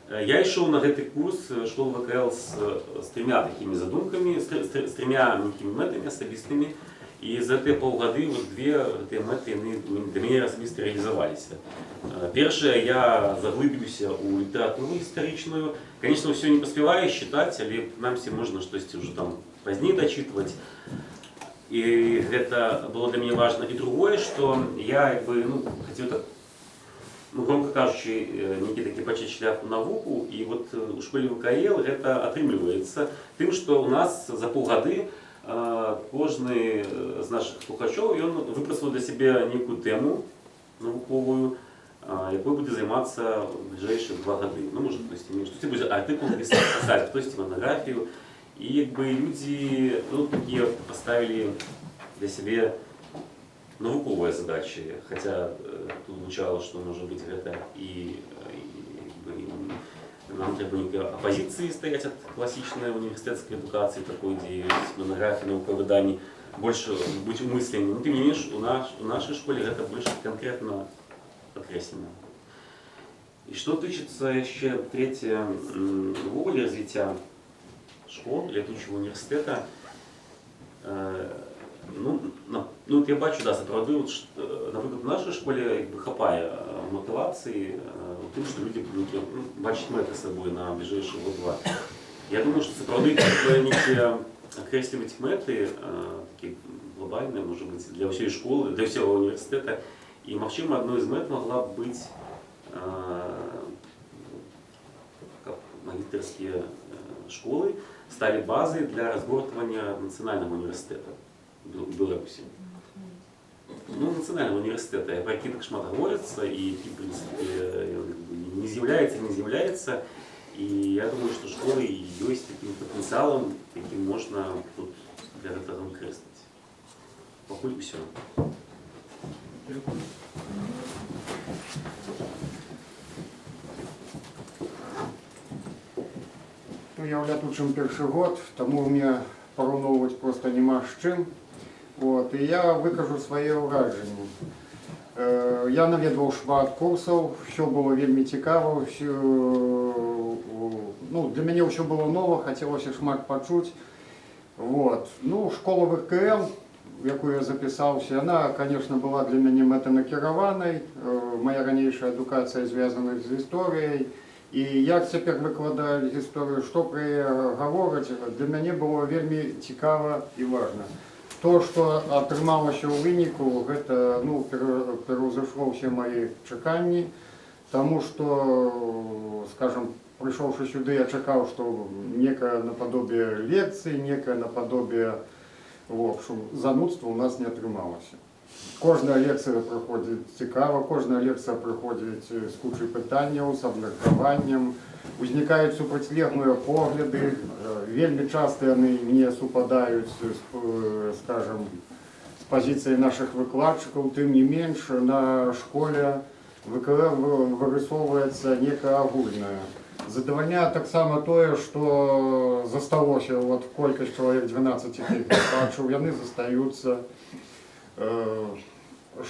Я ішоў на гэты курс школы ВКЛ з 3 такімі задумкамі, з 3 нейкімі мэтамі асабістымі. І за гэтыя паўгады вот 2 гэтыя мэты для мяне асабіста рэалізаваліся. Першае, я заглыбіўся ў літаратуру гістарычную. Конечно, ўсё не паспяваю чытаць, але прынамсі можна штосьці ўжо там пазней дачытваць. І гэта было для мяне важна. І другое, што я хацеў так, громко кажучы, нейкі такі пачаць шлях у навуку, і вот у школе ВКЛ гэта атрымліваецца тым, што ў нас за паўгады кожны з нашых слухачоў ён выпрацаваў для сябе нейкую тэму навуковую, якой будзе займацца в бліжэйшыя 2 гады. Ну, можа, хтосьці будзе артыкул пісаць, хтосьці монографію. І людзі такія паставілі для сябе навуковыя задачы, хаця тут гучала, што можа быць гэта і нам трэба нейкай апазіцыі стаяць ад класічнай універсітэцкай адукацыі, такой, дзе ёсць монаграфіі, навуковыя выданні, больш быць умысленнем. Ну, тым не менш, у нашай школе гэта больш канкрэтна падкрэслена. І што тычыцца яшчэ трэцяе ўвогуле развіцця школ, летучего университета, ну, я бачу, да, сапраўды, наприклад, в нашій школі хапає мотивації тим, що люди будуть бачити мети собою на ближайші год-два. Я думаю, що сапраўды треба окреслювати мети, такі глобальні, може бути, для всієї школи, для всього університету. І, можливо, одною з мет могла б бути магистерские школы стали базой для разгортывания национального университета в Беларуси. Ну, национального университета, про які так шмат говорится, и в принципе не з'является. И я думаю, что школы есть таким потенциалом, яким можно тут для этого використати. Покуль все. Ну, я тут перший год, тому мне порівнювати просто нема з чим. От, і я викажу своє враження. Я навідував шмат курсів, все було вельми цікаво, все, ну, для мене все було ново, хотілося шмат почути. Вот. Ну, школа ВКЛ, в яку я записався, вона, звісно, була для мене метанакерованою. Моя раніша едукація зв'язана з історією. І як тепер викладають історію, що про її говорять, для мене було вельми цікаво і важливо. То, що отрималося у виніку, це, ну, перевзошло всі мої чекання, тому що, скажімо, прийшовши сюди, я чекав, що некое наподобие лекції, некое наподобие, в общем, занудства у нас не отрималося. Кожна лекція проходить цікаво, кожна лекція проходить з кучою питань, з обміркуванням, виникають супротилежні погляди, вельми часто вони не супадають, скажімо, з позиції наших викладчиків, тим не менше на школі ВКЛ вирисовується некое огульне. Задовольняє так само те, що засталося, от кількість чоловік 12 бачив, вони зостаються.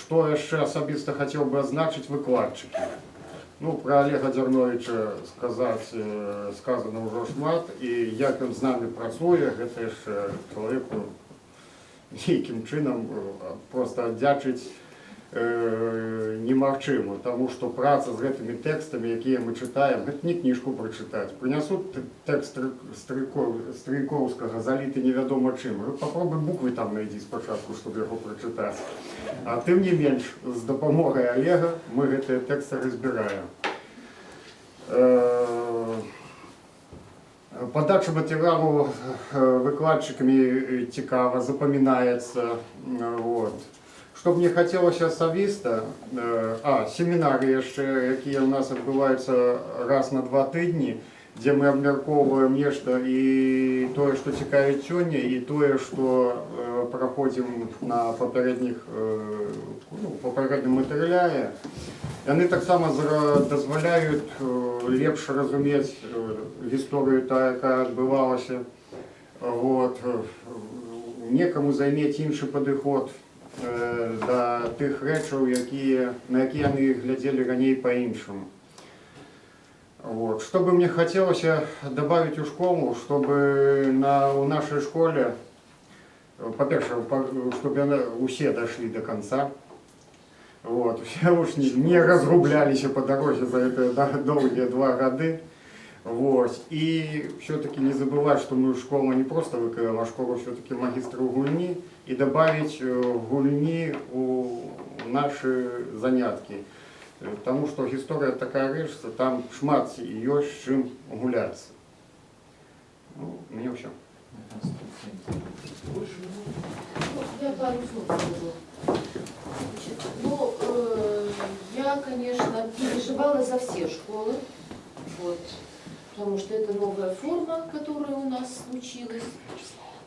Що я ще особисто хотів би означити, викладчики. Ну, про Олега Дерновича сказано вже шмат, і як він з нами працює, це ж чоловіку яким чином просто віддячити немагчыма, тому що праця з гэтымі текстами, які ми читаємо, гэта не книжку прочитати. Принесуть текст Стрийковського, залитий невідомо чим. Попробуй букви там знайти спочатку, щоб його прочитати. А тим не менш, з допомогою Олега ми гэты тексти розбираємо. Подача матеріалу викладчиками цікаво, запам'ятається. Вот. Що мені хотілося особисто, семінари ще, які у нас відбуваються раз на 2 тижні, де ми обмірковуємо нечто і те, що цікавить сьогодні, і те, що проходимо на попередньому матеріалі. Вони так само дозволяють ліпше розуміти історію, яка відбувалася. Некому зайняти інший підхід до тих речей, на які вони глядели ранее по-іншому. Вот. Что бы мне хотелось добавить у школу, чтобы у нашей школе, по-перше, чтобы все дошли до конца, вот, все уж не разрублялись по дороге за это долгие 2 года. Вот. И все-таки не забывать, что мы школа не просто ВКЛ, а школа все-таки магистра гульни, и добавить гульни у наши занятки. Потому что история такая речь, что там шмат ее с чем гуляться. Ну, у меня все. Я пару слов скажу. Ну, я, конечно, переживала за все школы, вот, потому что это новая форма, которая у нас случилась.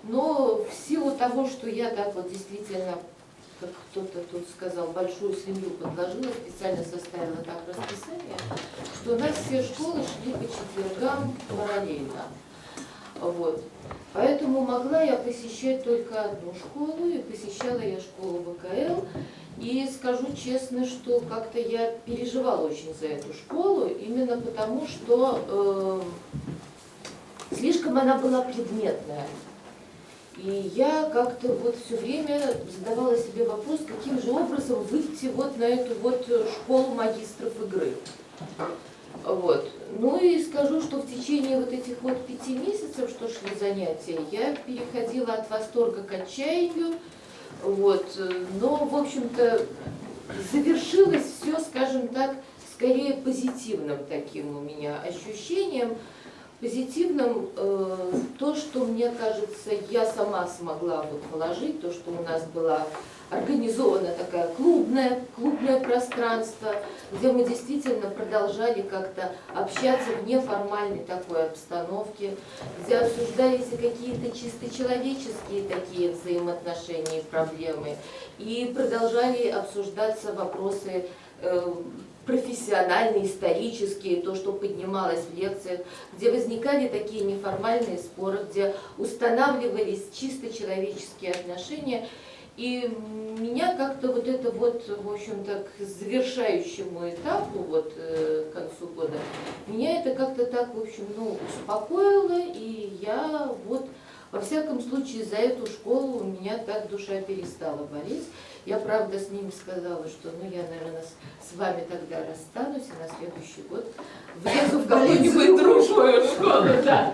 Но в силу того, что я так вот действительно, как кто-то тут сказал, большую семью подложила, специально составила так расписание, что у нас все школы шли по четвергам параллельно. Вот. Поэтому могла я посещать только одну школу, и посещала я школу ВКЛ. И скажу честно, что как-то я переживала очень за эту школу, именно потому что слишком она была предметная. И я как-то вот все время задавала себе вопрос, каким же образом выйти вот на эту вот школу магистров игры. Вот. Ну и скажу, что в течение вот этих вот 5 месяцев, что шли занятия, я переходила от восторга к отчаянию. Вот. Но, в общем-то, завершилось все, скажем так, скорее позитивным таким у меня ощущением. Позитивным то, что, мне кажется, я сама смогла вот положить, то, что у нас была организована такая клубное пространство, где мы действительно продолжали как-то общаться в неформальной такой обстановке, где обсуждались и какие-то чисто человеческие такие взаимоотношения и проблемы, и продолжали обсуждаться вопросы профессиональные, исторические, то, что поднималось в лекциях, где возникали такие неформальные споры, где устанавливались чисто человеческие отношения. И меня как-то вот это вот, в общем-то, к завершающему этапу, вот к концу года, меня это как-то так, в общем, ну, успокоило, и я вот, во всяком случае, за эту школу у меня так душа перестала болеть. Я, правда, с ними сказала, что, ну, я, наверное, с вами тогда расстанусь, и на следующий год влезу в какую-нибудь другую школу, да,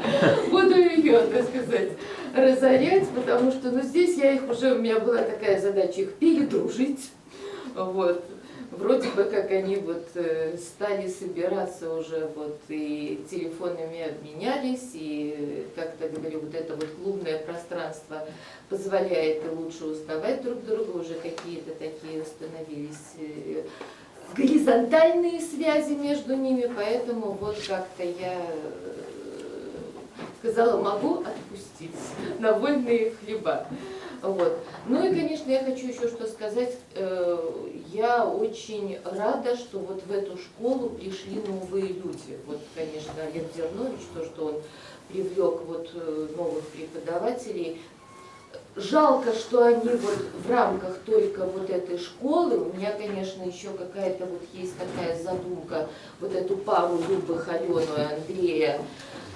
буду ее, так сказать, разорять, потому что, ну, здесь я их уже, у меня была такая задача их передружить, вот. Вроде бы как они вот стали собираться уже вот и телефонами обменялись, и как-то говорю, вот это вот клубное пространство позволяет лучше узнавать друг друга, уже какие-то такие установились горизонтальные связи между ними, поэтому вот как-то я сказала, могу отпустить на вольные хлеба. Вот. Ну и, конечно, я хочу еще что сказать. Я очень рада, что вот в эту школу пришли новые люди. Вот, конечно, Олег Дернович, то, что он привлек вот новых преподавателей. Жалко, что они вот в рамках только вот этой школы, у меня, конечно, еще какая-то вот есть такая задумка, вот эту пару Любых, Алену и Андрея,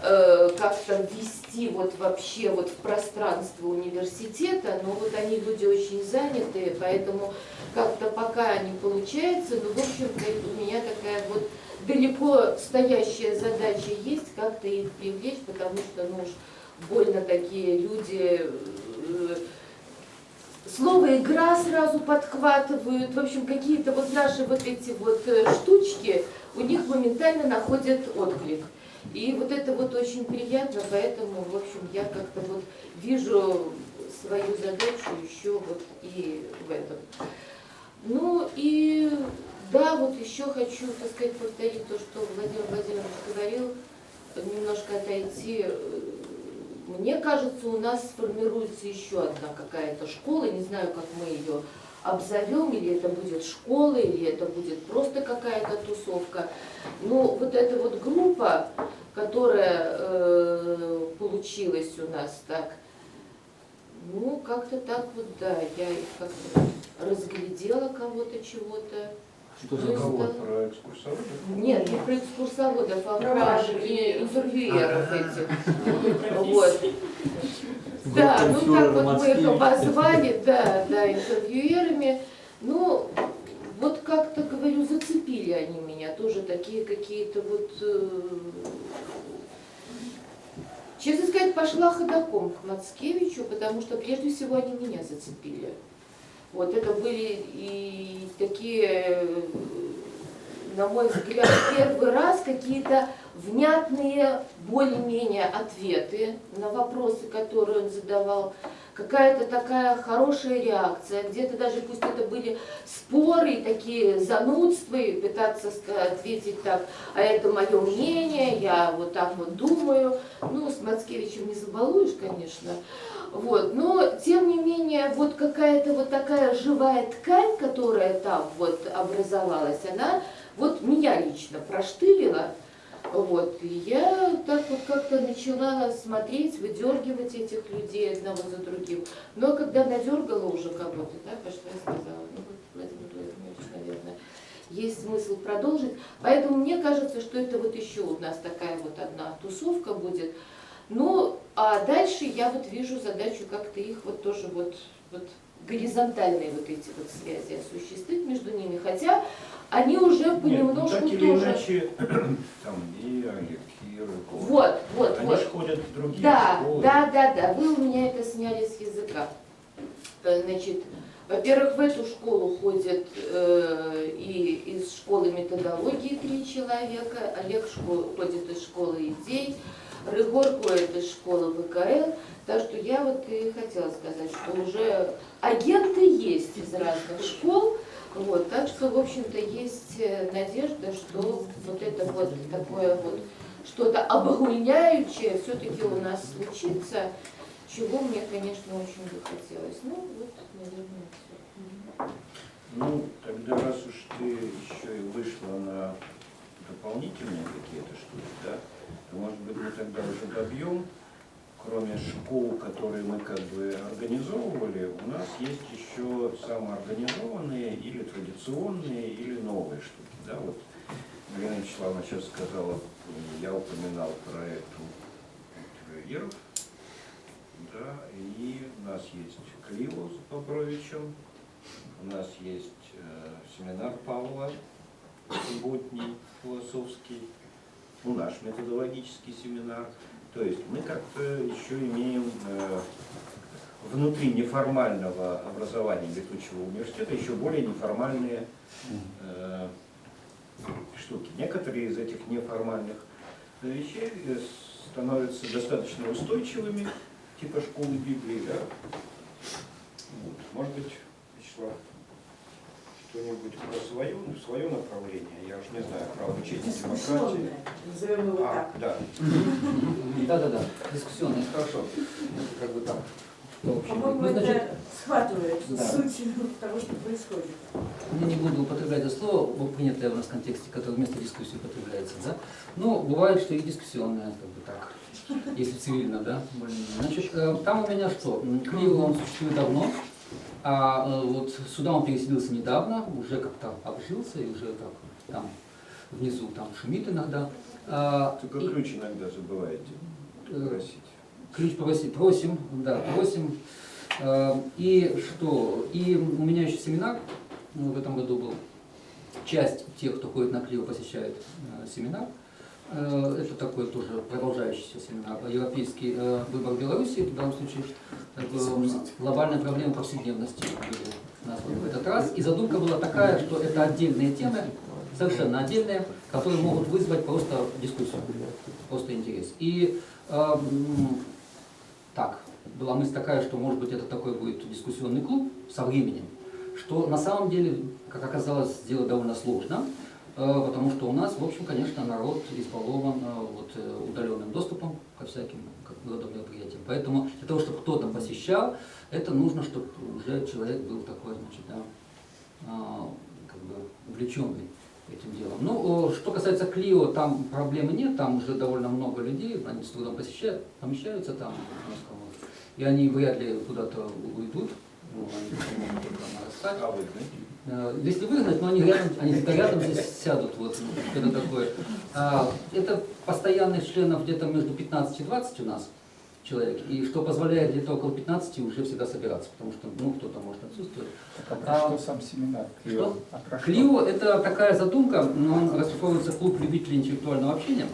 как-то ввести вот вообще вот в пространство университета, но вот они люди очень занятые, поэтому как-то пока не получается, но в общем-то у меня такая вот далеко стоящая задача есть, как-то их привлечь, потому что, ну уж больно такие люди, слово «игра» сразу подхватывают, в общем, какие-то вот наши вот эти вот штучки у них моментально находят отклик. И вот это вот очень приятно, поэтому, в общем, я как-то вот вижу свою задачу еще вот и в этом. Ну и да, вот еще хочу, так сказать, повторить то, что Владимир Владимирович говорил, немножко отойти. Мне кажется, у нас сформируется еще одна какая-то школа, не знаю, как мы ее обзовем, или это будет школа, или это будет просто какая-то тусовка. Но вот эта вот группа, которая получилась у нас так, ну, как-то так вот, да, я их как-то разглядела кого-то, чего-то. Что за кого? Про экскурсоводов? Нет, не про экскурсоводов, а про интервьюеров этих. Вот. Да, ну так вот мы их обозвали, да, интервьюерами. Ну, вот как-то, говорю, зацепили они меня, тоже такие какие-то вот... Честно сказать, пошла ходоком к Мацкевичу, потому что прежде всего они меня зацепили. Вот это были и такие, на мой взгляд, первый раз какие-то внятные, более-менее ответы на вопросы, которые он задавал. Какая-то такая хорошая реакция, где-то даже пусть это были споры, такие занудства, и пытаться ответить так, а это мое мнение, я вот так вот думаю. Ну, с Мацкевичем не забалуешь, конечно. Вот. Но, тем не менее, вот какая-то вот такая живая ткань, которая там вот образовалась, она вот меня лично проштырила. Вот. И я так вот как-то начала смотреть, выдергивать этих людей одного за другим. Но когда надергала уже кого-то, да, пошла и сказала, ну вот, Владимир Владимирович, наверное, есть смысл продолжить. Поэтому мне кажется, что это вот еще у нас такая вот одна тусовка будет. Ну, а дальше я вот вижу задачу как-то их вот тоже вот горизонтальные вот эти вот связи осуществить между ними, хотя они уже понемножку так или тоже... иначе, там и Олег, и Рыков. Вот. Они же ходят в другие да, школы. Да, вы у меня это сняли с языка. Значит, во-первых, в эту школу ходят и из школы методологии 3 человека, Олег ходит из школы идей, Рыгор ходит из школы ВКЛ. Так что я вот и хотела сказать, что уже агенты есть из разных школ, вот, так что, в общем-то, есть надежда, что вот это вот такое вот что-то обогульняющее все-таки у нас случится, чего мне, конечно, очень бы хотелось. Ну, вот, наверное, все. Ну, тогда раз уж ты еще и вышла на дополнительные какие-то штуки, да, то, может быть, мы тогда уже добьем, кроме школ, которые мы как бы организовывали, у нас есть еще самоорганизованные или традиционные, или новые штуки. Да? Вот Галина Вячеславовна сейчас сказала, я упоминал проект Веров, да, и у нас есть Клио с Бобровичем, у нас есть семинар Павла, субботний, философский, наш методологический семинар. То есть мы как-то еще имеем внутри неформального образования летучего университета еще более неформальные штуки. Некоторые из этих неформальных вещей становятся достаточно устойчивыми, типа школы Библии, да? Вот. Может быть, Вячеслав, что-нибудь про свое направление, я уж не знаю, про обучение демократии. Назовем его так. Да. Да, дискуссионная, хорошо. Это как бы так. По-моему, это схватывает суть того, что происходит. Я не буду употреблять это слово, принятое у нас в контексте, которое вместо дискуссии употребляется, да? Но бывает, что и дискуссионная, как бы так, если цивильно, да? Значит, там у меня что? Клио, он существует давно. А вот сюда он переселился недавно, уже как-то обжился и уже так там внизу там шумит иногда. Только ключ иногда забываете просить. Ключ просим. И что? И у меня еще семинар в этом году был. Часть тех, кто ходит на Клио, посещает семинар. Это такой тоже продолжающийся семинар. Европейский выбор Беларуси, в данном случае глобальная проблема повседневности названа в этот раз. И задумка была такая, что это отдельные темы, совершенно отдельные, которые могут вызвать просто дискуссию, просто интерес. И так, была мысль такая, что может быть это такой будет дискуссионный клуб со временем, что на самом деле, как оказалось, сделать довольно сложно. Потому что у нас, в общем, конечно, народ избалован удаленным доступом ко всяким родам мероприятиям. Поэтому для того, чтобы кто-то посещал, это нужно, чтобы уже человек был такой, значит, да, как бы увлеченный этим делом. Ну, что касается Клио, там проблемы нет, там уже довольно много людей, они с трудом помещаются там, и они вряд ли куда-то уйдут. Если выгнать, но они где-то рядом здесь сядут, вот что-то такое. Это постоянных членов где-то между 15 и 20 у нас человек, и что позволяет где-то около 15 уже всегда собираться, потому что кто-то может отсутствовать. Что сам семинар? Клио? Клио — это такая задумка, но он расшифровывается клуб любителей интеллектуального общения.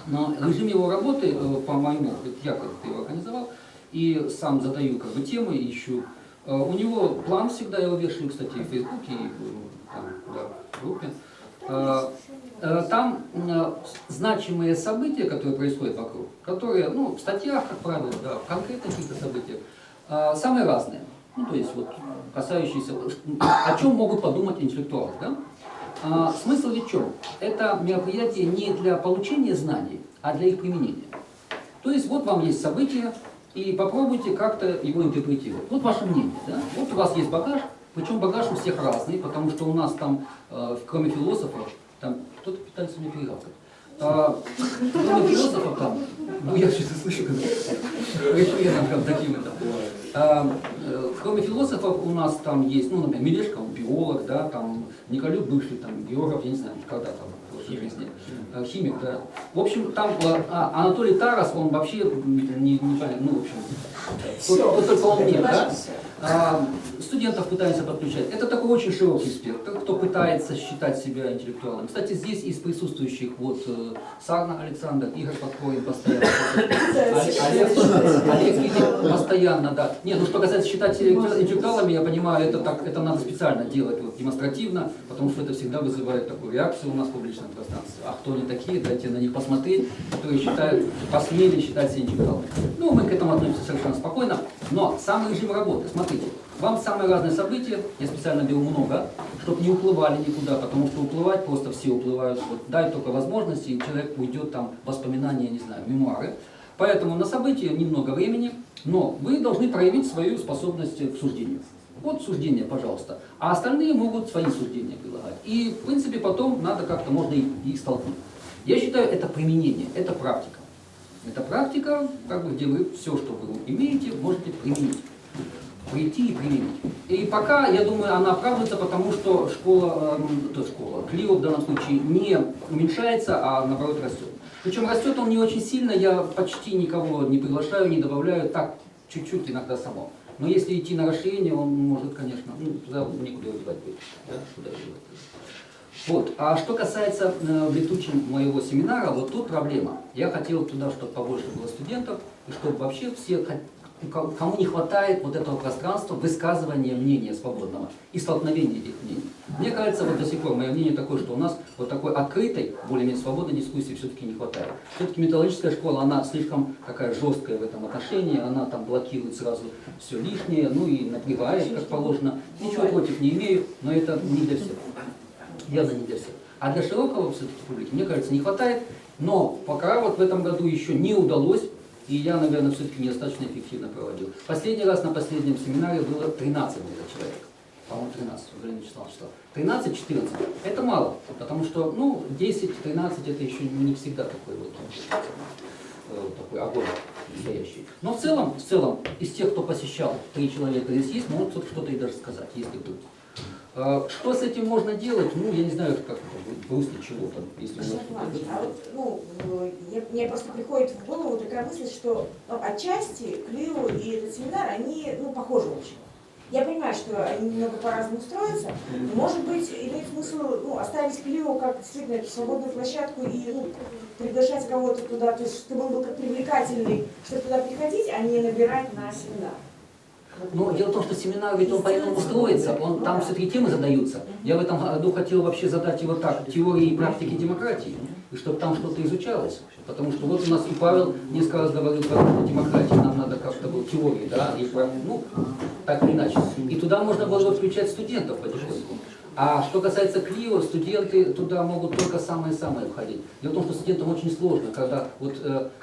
Но режим его работы, по-моему, я как-то его организовал, и сам задаю как бы темы, ищу. У него план всегда, я его вешаю, кстати, в Фейсбуке, и там, да, в группе. Там значимые события, которые происходят вокруг, которые, в статьях, как правило, да, в конкретных каких-то событиях, самые разные. Ну, то есть, вот, касающиеся, о чем могут подумать интеллектуалы, да? Смысл ведь в чем? Это мероприятие не для получения знаний, а для их применения. То есть, вот вам есть событие, и попробуйте как-то его интерпретировать. Вот ваше мнение, да? Вот у вас есть багаж, причем багаж у всех разный, потому что у нас там, кроме философов, там кто-то пытается мне перегавкать. Кроме философов там, я сейчас слышу, кроме философов у нас там есть, например, Мелешко, он биолог, да, там Николюк бывший, там, географ, я не знаю, когда там, химик, химик, да. В общем, там Анатолий Тарас, он вообще не понятно, ну, в общем, только он мне, да? Студентов пытаемся подключать. Это такой очень широкий спектр, кто пытается считать себя интеллектуалом. Кстати, здесь из присутствующих вот Сарна Александр, Игорь Подкорин постоянно, Олег Витик постоянно, да. Нет, ну что касается считать интеллектуалами, я понимаю, это надо специально делать вот, демонстративно, потому что это всегда вызывает такую реакцию у нас в публичном пространстве. А кто они такие, дайте на них посмотреть, которые считают, посмели считать себя интеллектуалами. Ну, мы к этому относимся совершенно спокойно, но сам режим работы, смотрите, вам самые разные события, я специально беру много, чтобы не уплывали никуда, потому что уплывать просто все уплывают. Вот, дай только возможности, и человек уйдет там воспоминания, не знаю, мемуары. Поэтому на события немного времени, но вы должны проявить свою способность к суждению. Вот суждение, пожалуйста. А остальные могут свои суждения предлагать. И, в принципе, потом надо как-то, можно их столкнуть. Я считаю, это применение, это практика. Это практика, как бы, где вы все, что вы имеете, можете применить. Прийти и применить. И пока, я думаю, она оправдывается, потому что школа, Клио в данном случае не уменьшается, а наоборот растет. Причем растет он не очень сильно, я почти никого не приглашаю, не добавляю, так чуть-чуть иногда само. Но если идти на расширение, он может, конечно, ну, туда некуда его девать будет. Да? Куда его девать? Вот. А что касается в летучем моего семинара, вот тут проблема. Я хотел туда, чтобы побольше было студентов, и чтобы вообще все, кому не хватает вот этого пространства высказывания мнения свободного и столкновения этих мнений. Мне кажется, вот до сих пор мое мнение такое, что у нас вот такой открытой, более-менее свободной дискуссии все-таки не хватает. Все-таки методологическая школа, она слишком такая жесткая в этом отношении, она там блокирует сразу все лишнее, ну и напрягает, как положено. Ничего против не имею, но это не для всех. Явно не для всех. А для широкого все-таки публики, мне кажется, не хватает, но пока вот в этом году еще не удалось. И я, наверное, все-таки недостаточно эффективно проводил. Последний раз на последнем семинаре было 13 человек. По-моему, 13, уже не читал, что. 13-14. Это мало, потому что, ну, 10-13 это еще не всегда такой вот такой огонь настоящий. Но в целом, из тех, кто посещал, 3 человека здесь есть, могут кто-то что-то и даже сказать, если вдруг. Что с этим можно делать? Ну, я не знаю, как это в русле чего-то. Если мне просто приходит в голову такая мысль, что отчасти Клио и этот семинар, они похожи очень. Я понимаю, что они немного по-разному строятся, но, может быть, имеет смысл оставить Клио как действительно эту свободную площадку и приглашать кого-то туда, то есть чтобы он был как привлекательный, чтобы туда приходить, а не набирать на семинар. Но дело в том, что семинар ведь он поэтому строится, там все-таки темы задаются. Я в этом году хотел вообще задать его так, теории и практики демократии, и чтобы там что-то изучалось. Потому что вот у нас и Павел несколько раз говорил про демократию, нам надо как-то было теории, да, и так или иначе. И туда можно было включать студентов потихоньку. А что касается Клио, студенты туда могут только самые-самые входить. Дело в том, что студентам очень сложно, когда вот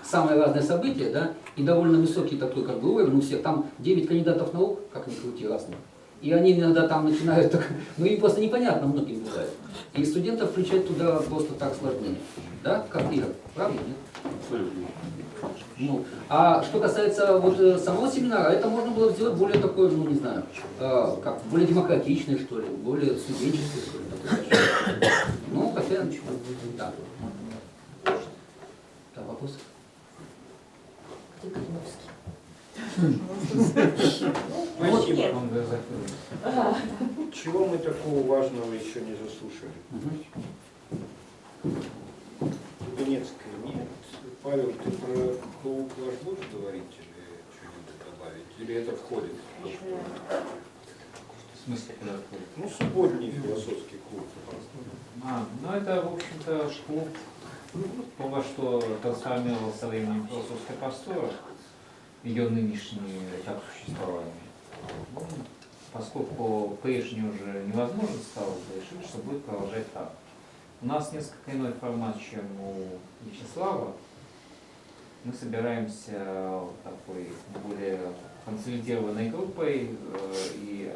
самые разные события, да, и довольно высокий такой как бы уровень у всех, там 9 кандидатов наук, как ни крути, разных. И они иногда там начинают, ну им просто непонятно многим бывает. И студентов включать туда просто так сложнее. Да, как Игорь, правда, нет? Абсолютно. Ну, а что касается вот самого семинара, это можно было сделать более такой, ну не знаю, как более демократичный, что ли, более студенческий, что ли, такой. Ну, хотя ничего. Да. Да, вопрос? Спасибо вам за закрытие. Чего мы такого важного еще не заслушали? Донецкая нет. Павел, ты про клуб ваш будешь говорить или что-нибудь добавить? Или это входит? В смысле, куда входит? Ну, субботний философский клуб. Ну это, в общем-то, клуб, во что трансформировалась со временем философская простора, ее нынешний этап существования. Ну, поскольку прежний уже невозможно стало, решили, что будет продолжать так. У нас несколько иной формат, чем у Вячеслава. Мы собираемся такой более консолидированной группой и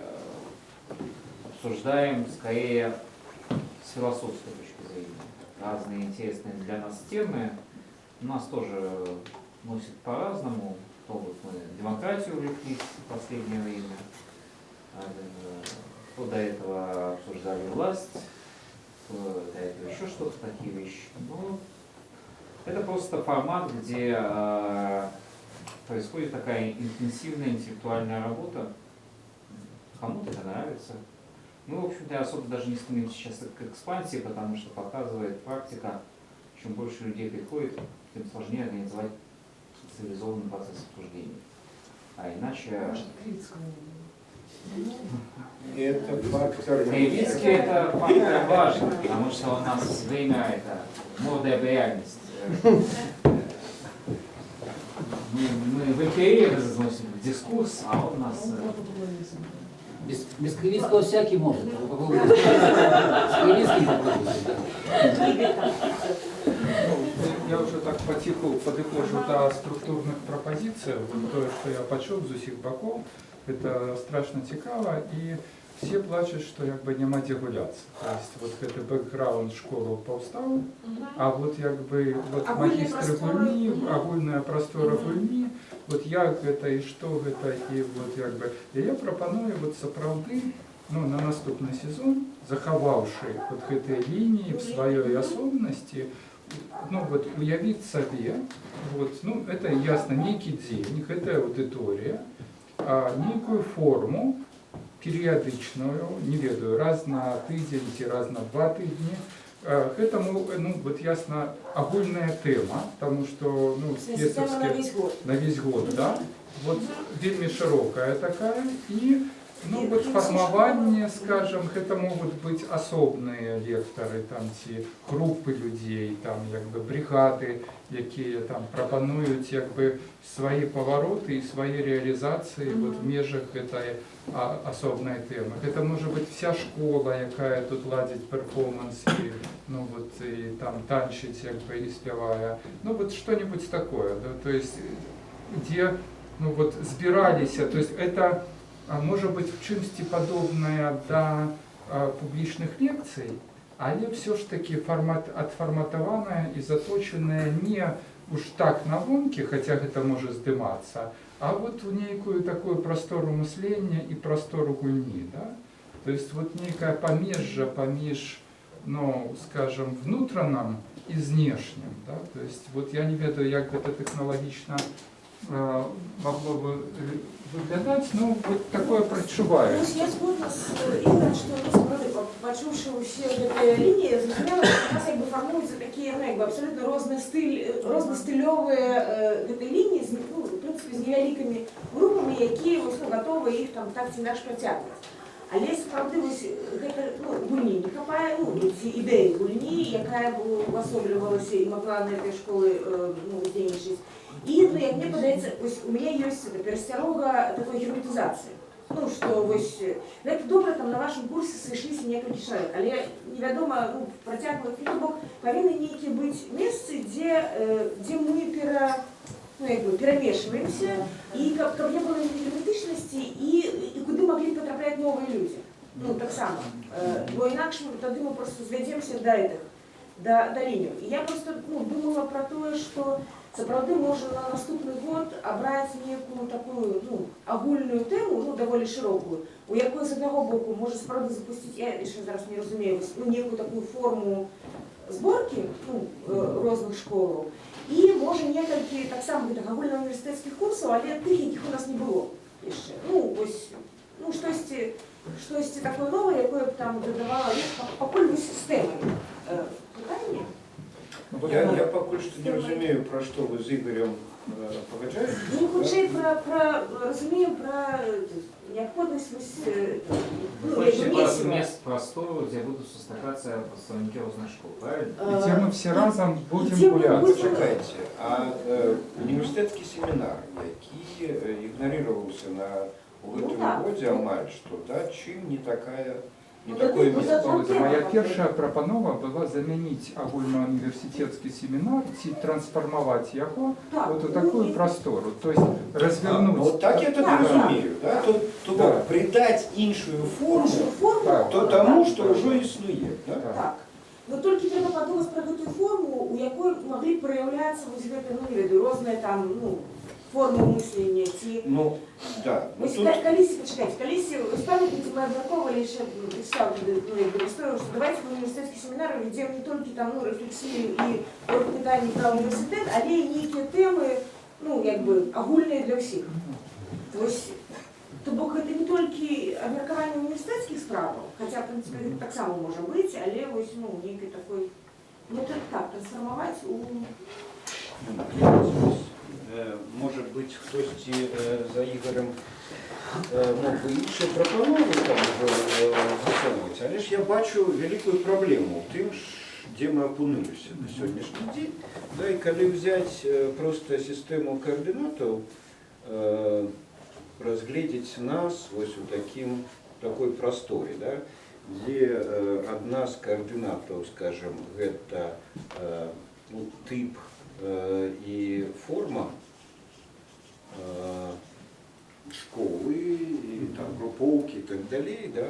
обсуждаем скорее с философской точки зрения разные интересные для нас темы. У нас тоже носит по-разному. То вот мы демократию увлеклись в последнее время, то до этого обсуждали власть, до этого еще что-то, такие вещи. Но это просто формат, где происходит такая интенсивная интеллектуальная работа. Кому-то это нравится. Мы, в общем-то, особо даже не стремимся сейчас к экспансии, потому что показывает практика, чем больше людей приходит, тем сложнее организовать цивилизованный процесс обсуждения. А иначе... Это фактор... Кривицкий это фактор важен, потому что у нас время это молодая реальность. Мы в империи заносим дискурс, а он у нас... Без Кривицкого всякий может. С Кривицким попробуйте. Я уже так потиху подытожу до структурных пропозиций. Вот то, что я почув з усіх боков, это страшно цікаво, і всі плачуть, що якби нема де гуляться. Тобто, вот это бэкграунд школи повстав, а вот якби вот магістры гульні, агульная простора гульні, вот як гэта і што гэта, і вот якби. І я прапаную вот сапраўды, ну, на наступны сезон, захаваўшы вот гэтыя лініі в сваёй асобнасці, ну, вот уявіць сабе, вот, ну, это ясно, нейкі дзень, гэта аўдыторыя, нейкую форму перыядычную, не ведаю, раз на тыдзень ці раз на 2 тыдні. Гэтаму, ну, вот ясно, агульная тэма, потому что, ну, на весь год, да, вот вельмі широкая такая, и, ну, вот формование, скажем, это могут быть особные лекторы, там, ці группы людей, там, якби, бригады, якія там прапануюць, якби, свои повороты и свои реализации вот в межах этой особной темы. Это может быть вся школа, якая тут ладить перформансы, ну вот и там танчить, якби, и спевая, ну вот что-нибудь такое, да, то есть где, ну вот збирались, то есть это может быть в чымсьці подобное до публичных лекций, але все ж таки отформатованное и заточенное не уж так на гонке, хотя это может здыматься, а вот в некую такую простору мышления и простору гульни, да? То есть вот некая помежжа помеж, ну, скажем, внутренним и внешним, да? То есть вот я не ведаю, як это технологично могло бы выглядать, ну, вот такое прочуваю. Я згодна з Ігорем, що насправді, почувши усі ці лінії, зрозуміло, що у нас якби формуються такі, ну, якби абсолютно рознастильові лінії, ну, в принципі, з невеликими групами, які ось, ну, готові їх там так ці наш протягувати. Але справді ось гэта, ну, гульні не хапає, ну, ці ідеї гульні, яка уособлювалася і могла на этой школі, ну, здійснитись. И, ну, як мне падаецца, у меня есть перасцярога такой героизации. Ну, что вось, ну, это добра, там на вашем курсе сышліся некалькі чалавек, але невядома, ну, працягваць, ну, бок павінны нейкія быць месцы, дзе мы перамешваемся, і каб не было герметычнасці, і куды маглі патрапляць новыя людзі. Ну, таксама. Бо інакш тады мы просто звядземся да лінію. І я просто, ну, думала про тое, што сапраўды можна на наступны год абраць некую такую, ну, агульную тэму, ну, даволі шырокую, у якой з аднаго боку можа сапраўды запусціць, я яшчэ зараз не разумею, ну, некую такую форму зборкі, ну, розных школаў, і можа некалькі таксама гэтых агульнауніверсітэцкіх курсаў, але тых, якіх у нас не было яшчэ. Ну, вось, ну, штосьці такое новае, якое б там дадавала, пакуль вось з тэмай. Пытанне? Я пакуль што не разумею, пра што вы з Ігорем пагаджаетесь. Ну, хутчэй разумеем пра неабходнасць мест простору, где будут состакаться представники разных школ, правильно? И где мы все разом будем гулять. Чакайце, а універсітэцкі семінар, які ігнарировался у гэтым годзе амаль што, да, чым не такая... Моя першая прапанова была замяніць агульнауніверсітэцкі семінар ці трансфармаваць яго вот у такую простору, то есть развернуть. Вот так я тогда разумею, да? То придать іншую форму тому, што ўжо існуе. Так. Но толькі трэба падумаць пра гэтую форму, у якой маглі праяўляцца вось гэта, ну, не ведаю, розныя там, ну, форму мислення, ці... Ну, да. Ось почекайте, колись, ось пам'ятаєте, ми обмірковували ще, історію, що давайте в університетські семінари ведемо не тільки там, ну, рефлексію і питання про університет, але й які теми, ну, якби, огульні для всіх. То бок це не тільки обміркування університетських справ, хоча, в принципі, так само може бути, але ось, ну, некий такий, ну, так, трансформувати у... Може бути, хтось за Ігорем мог би інше пропонувати там засовувати, але ж я бачу велику проблему в тим, де ми опинилися на сьогоднішній день. Да, і коли взяти просто систему координатів, разглядеть нас ось в такой просторе, да, где одна из координатов, скажем, это ну, тип и форма школы, и там групповки и так далее, да.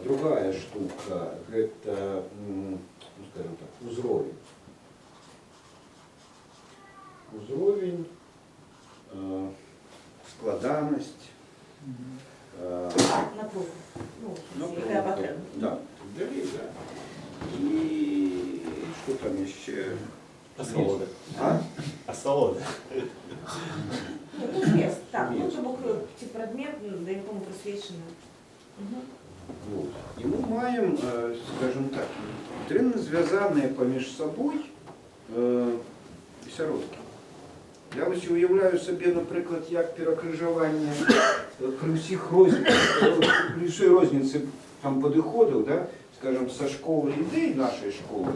Другая штука это, ну, скажем так, узровень. Узровень, складаність, напругу. Да, так далее, да. И что там еще? Асалода. А? Асалода. Ну, мест, так, ну, це був ці предмет, до якому присвячено. Вот. І ми маємо, скажімо так, тренно зв'язані поміж собою сиротки. Я ось уявляю собі, наприклад, як перекрижування при всій розниці там підходів, да, скажімо, со школи ідей нашої школи,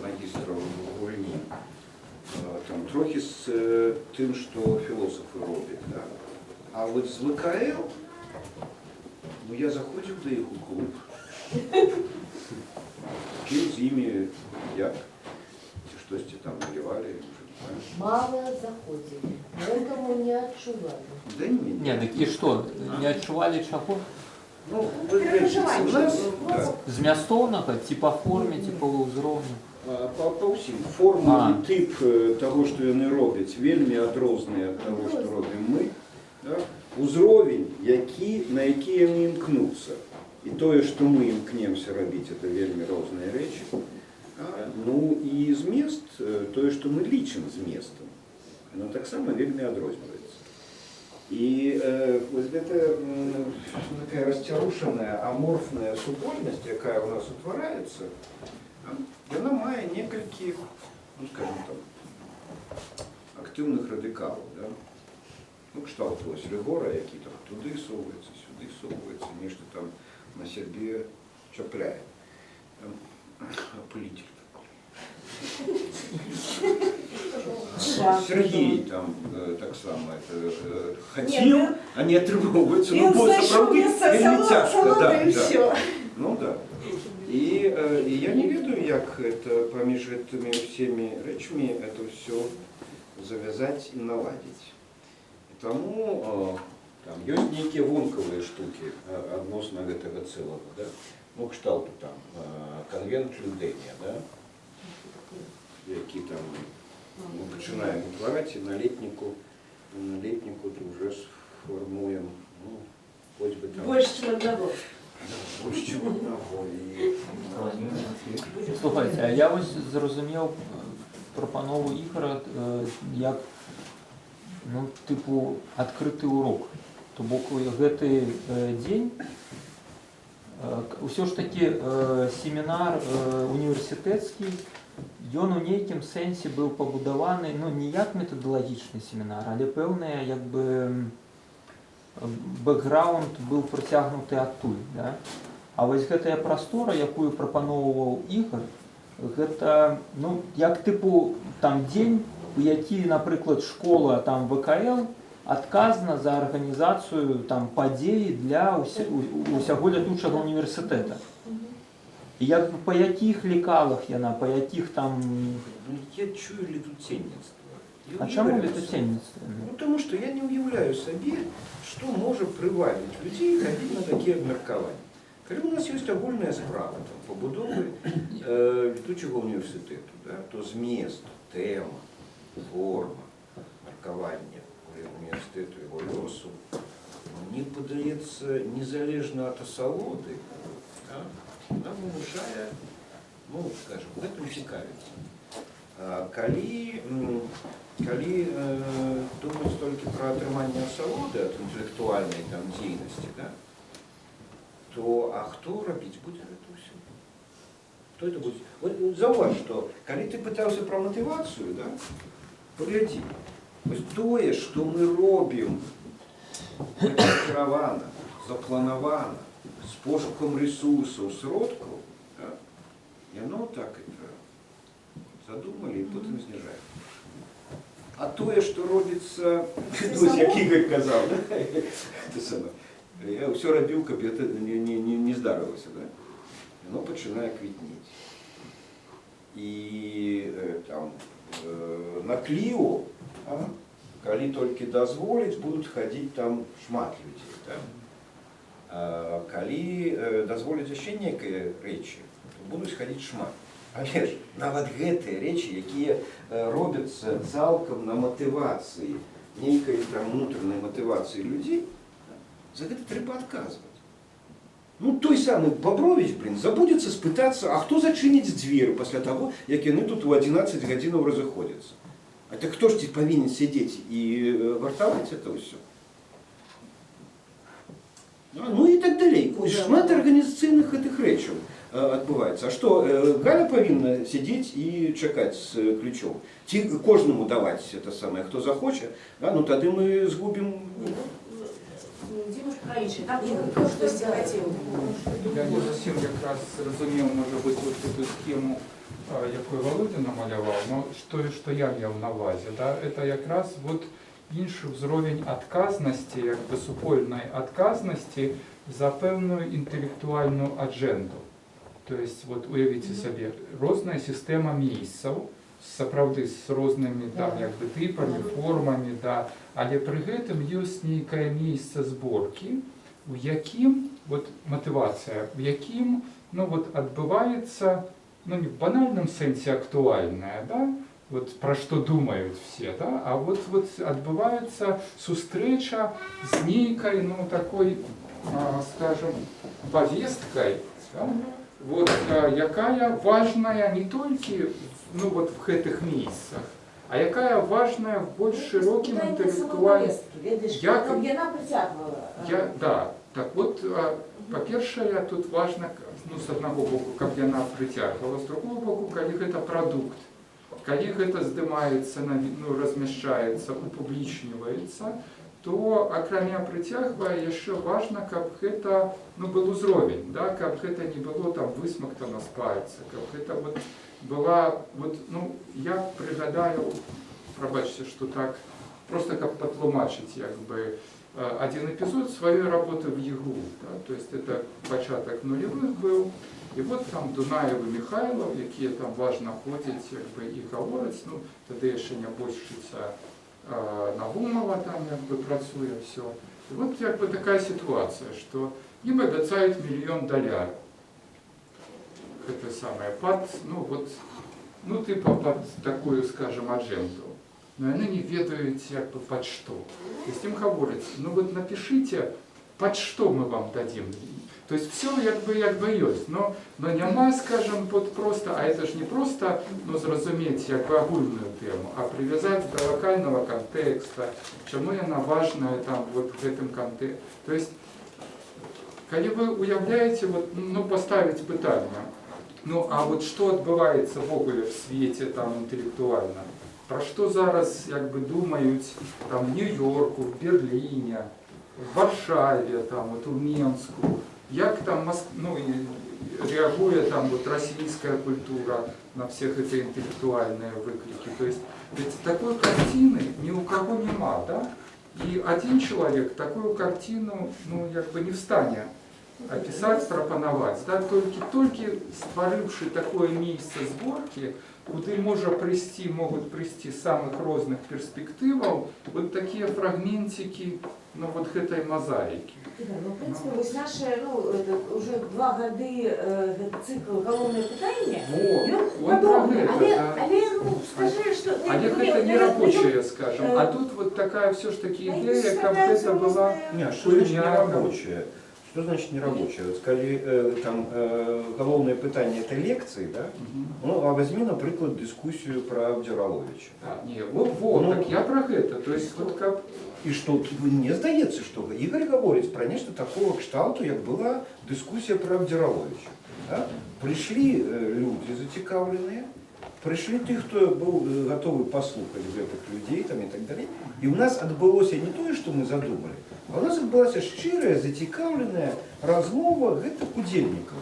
магістра Гульні, там, трохи з тим, що філософи роблять. Да. А от з ВКЛ, ну я заходив до їх у клуб, ким з ними, як, щось там малювали. Мало заходили, поэтому не отчували. Да нет. Не, так и что, не отчували чего? Ну, вы знаете, у нас... Да. Змястоўнага, ці па форме, ці па ўзроўню? Па ўсім. Форма і тип того, што яны робяць, вельмі адрозныя ад того, што робім мы. Да? Узровень, на які яны імкнуцца. І тое, што мы імкнемся рабіць, это вельмі розныя рэчы. Ну і змест, тое, што мы лічым зместам, оно таксама вельмі адрозніваецца. І вось гэта такая расцярушаная, аморфная супольнасць, якая ў нас утвараецца, яна мае некалькі, ну скажем там, актыўных радыкалаў. Да? Ну, кшталт вось Рыгора, які там туды соваецца, сюды соваецца, нешта там на сябе чапляе. Опылитель такой. Сергей там так само хотел, а не атрымоўваецца. Ну, бо сапраўды вельмі цяжка. Ну да. И я не ведаю, як это паміж гэтымі всеми рэчамі это все завязать и наладить. И тому там ёсць нейкія вонкавыя штуки адносна гэтага цэлага, да? Ну, кшталту там конвент Людения, да? Які там мы пачинаем утвараць, і на летніку то уже сформуем, ну, хоть бы там... Больше, чем одного. Больше, чем одного. Слухайте, а я ось зрозумів пропанову Ігора як, ну, типу, адкрыты урок. То бок гэты дзень ўсё ж таки семінар універсітэцкі, ён у нейкім сэнсе быў пабудаваны, ну, не як метадалагічны семінар, але пэўная, як бы, бэкграунд быў прыцягнуты адтуль. Да? А вось гэтая прастора, якую прапаноўваў Ігор, гэта, ну, як тыпу там дзень, у які, напрыклад, школа там ВКЛ адказна за арганізацыю там падзеі для ўсяго лятучага універсітэта. І як па якіх лекалах яна, па якіх там... Я чую летуценніцтва. А чаму летуценніцтва? Ну, тому що я не уявляю собі, що може привабіць людей рабіць на такі абмеркаванні. Калі у нас ёсць агульная справа пабудовы летучага універсітэту, да, то змест, тэма, форма, меркавання університету його льосу, мені подається незалежно від асалоди, нам вимушає, ну, скажем, гэтым цікавіцца. Калі думаць толькі пра атрыманне асалоды ад інтэлектуальнай там дзейнасці, да, то а хто рабіць будзе гэта ўсё? Хто это будзе? Вот заўваж, што калі ты пытаўся пра матывацыю, да, паглядзі, вось тое, што мы робім накіравана, запланавана, з пошукам рэсурсаў, сродкаў, да, яно так это задумали і потым зніжаем. А тое, што робіцца, як Ігор казаў, я ўсё рабіў, каб гэта не здарылася, да? Яно пачынае квітнець. І там на Кліо, калі толькі дазволіць, будуць хадзіць там шмат людзей. Да? Калі дазволіць яшчэ нейкія рэчы, то будуць хадзіць шмат. Але ж нават гэтыя рэчы, якія робяцца цалкам на матывацыі, нейкай там унутранай матывацыі людзей, за гэта трэба адказваць. Ну, той самы Бабровіч, забудзецца спытацца, а хто зачыніць дзверы пасля таго, як яны тут у 11 гадзінаў разыходзяцца? А так хто ж ці павінен сядзець і вартаваць это ўсё? Ну і так далей. Шмат арганізацыйных гэтых рэчаў адбываецца. А што, Галя павінна сядзець і чакаць з ключом? Ці кожнаму даваць это самае, хто захоча? Ну тады мы згубім... Дімушка Раїча, там Ігор щось хотів. Я не зовсім якраз зрозумів, може бути, цю схему, яку Володя намалював, но що я мав на увазі, да? Це якраз от інший узровень відказності, якби супольної відказності за певну інтелектуальну адженду. Тобто, от уявіть собі, різна система місців, сапраўды з рознымі там якби типами, формами, да, але при гэтым ёсць нейкае месца зборкі, у якім вот матывацыя, у якім ну вот адбываецца, ну не в банальным сэнсе актуальная, да, вот пра што думаюць все, да, а вот адбываецца сустрэча з нейкай, ну такой, скажем, повесткой, да, вот, якая важная не толькі ну вот в гэтых месяцах, а якая важная в больш широким интеллектуальным... Да, так вот, по-першае, тут важно, ну, с одного боку, каб яна прыцягвала, з другого боку, калі гэта прадукт, калі гэта здымаецца, ну, размяшчаецца, упублічніваецца, то акрамя прыцягвае яшчэ важна, каб гэта ну, был узровень, да, каб гэта не было там высмактана з пальца, каб гэта вот была, вот, ну, я пригадаю, пробачьте, что так, просто как потлумачить, як бы, один эпизод своей работы в ЕГУ, да, то есть это початок нулевых был, и вот там Дунаев и Михайлов, якія там важно ходить, як бы, и говорить, ну, тогда еще небольшица Нагумова там, як бы, працує все. И вот, як бы, такая ситуация, что им обещают $1 миллион. Это самое, под, ну вот, ну типа под такую, скажем, адженду. Но они не ведают, как бы, под что. То есть им говорят, ну вот напишите, под что мы вам дадим. То есть все как бы есть, но нема, скажем, вот просто, а это же не просто, ну, зразуметь, как бы огульную тему, а привязать до локального контекста, чему она важная там вот в этом контексте. То есть, когда вы уявляете, вот, ну, поставить питание, ну, а вот что адбываецца ввогуле в свете там интеллектуально? Про что зараз, як бы, думают там в Нью-Йорку, в Берлине, в Варшаве, там, вот, в Минску, як там, ну, реагует там вот российская культура на всех эти интеллектуальные выклики. То есть, ведь такой картины ни у кого нема, да? И один человек такую картину, ну, як бы не встане описать, пропановать, да, толькі створивши такое место сборки, куды могут прийти самых разных перспективов, вот такие фрагментики ну вот гэтай мозаики. Игорь, ну, в принципе, вось наше, ну, это уже 2 гады цикл «Галоўнае пытанне». Вот про это, Але, ну, скажи, что... Але это не рабочая, скажем, а тут вот такая все ж таки идея, как это была... Не, что значит не рабочая? Что значит не рабочая? Вот сказали, там, головное питание это лекции, да? Ну, а возьми, например, дискуссию про Абдираловича. Не, вот, так я про это, то есть вот как... І що мені здається, що Ігор говорить про нечто такого кшталту, як була дискусія про Абдираловича. Да? Прийшли люди зацікавлені, прийшли ті, хто був готовий послухати цих людей там, і так далі. І у нас відбулося не те, що ми задумали, а у нас відбулася щира, зацікавлена розмова гэтых удельників.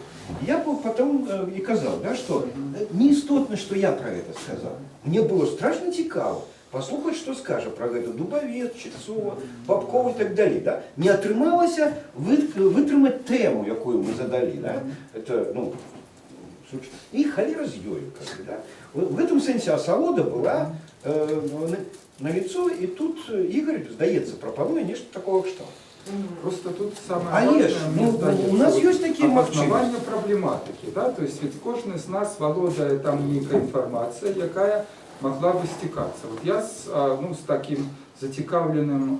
Я потім і казав, да, що не істотно, що я про це сказав. Мені було страшно цікаво послухати, що скаже про це Дубовець, Чельцова, Бабкова і так далі. Да? Не отрималося витримати тему, яку ми задали. Да? Это, ну, и холера с ёю. Да? В этом сенсе осолода была на лицо, и тут Игорь, здається, пропонує нечто такого кшталту. Просто тут самое важное, у нас есть такие обоснования проблематики, да, то есть ведь кожен з нас володає там некая інформація, яка могла бы стекаться. Вот я с таким зацікавленным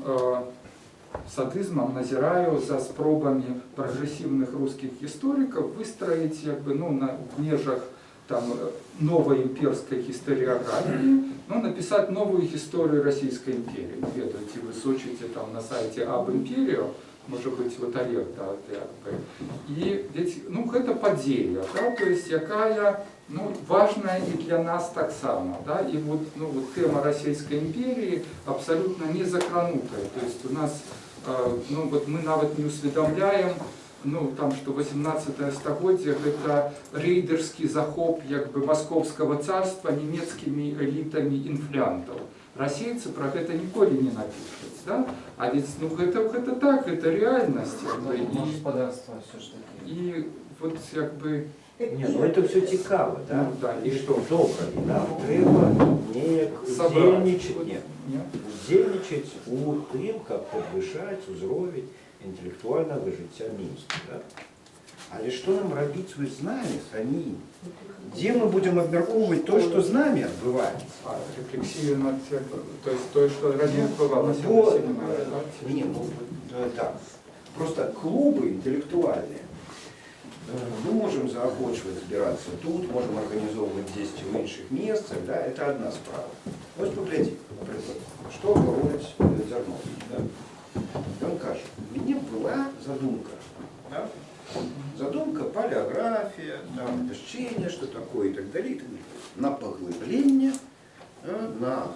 садизмом назираю за спробами прогрессивных русских историков выстроить на межах там, новой имперской историографии, написать новую историю Российской империи. Ведаете, вы сочите там на сайте об империи, может быть, вот Олег, да, и ведь, это подзелье, да, то есть якая, важная и для нас так само, да, и вот, тема Российской империи абсолютно не закранутая, то есть у нас, мы навіть не усведомляем, там, что 18 століття это рейдерский захоп Московского царства немецкими элитами инфлянтов. Российцы про это ніколи не напишут, да? А ведь, это так, это реальность. Господарство все ж таки. И вот Ні, це все цікаво, да? І що? Добре, нам треба удзельничать у тим, як підвищати узровень інтелектуального життя Мінська. Да? Але що нам робити з нами самі? Де ми будемо обмірковувати те, що з нами відбувається? Рефлексию над тем, то есть то, что ранее бывало. Так. Просто клубы интеллектуальные. Мы можем заохочивать збиратися тут, можем организовывать здесь в інших місцях, да? Это одна справа. Ось поглядіть, наприклад, що говорить Зернович. Да? Він каже, у мене була задумка. Да? Задумка, палеография, обещание, что такое и так далее, на поглубление, на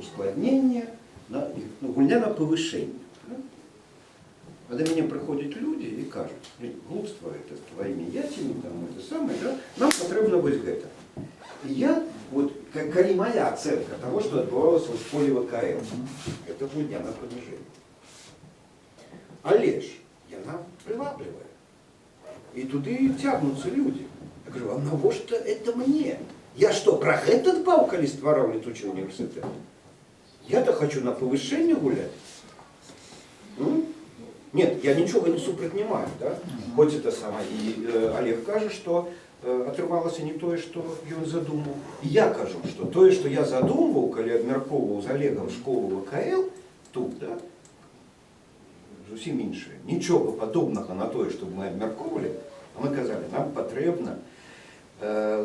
ускладнение, гульня на повышение. А до меня приходят люди и кажут, глупство это с твоими яйцами, там это самое, да? Нам потребно вот это. И я, вот, как моя оценка того, что отбывалось в школе ВКЛ, это гульня на понижение. Але ж, она привабливая. И туда тягнутся люди. Я говорю, а навошта это мне? Я что, про этот палка створа в летучий университет? Я-то хочу на повышение гулять. Нет, я ничего не супротнимаю, да? Хоть это самое. И Олег каже, что отрывалось не то, что он задумал. И я кажу, что то, что я задумывал, когда обмерковывал с Олегом школу ВКЛ, тут, да, зовсім інше. Нічого подобного на те, щоб ми обмірковували, а ми казали, нам потрібна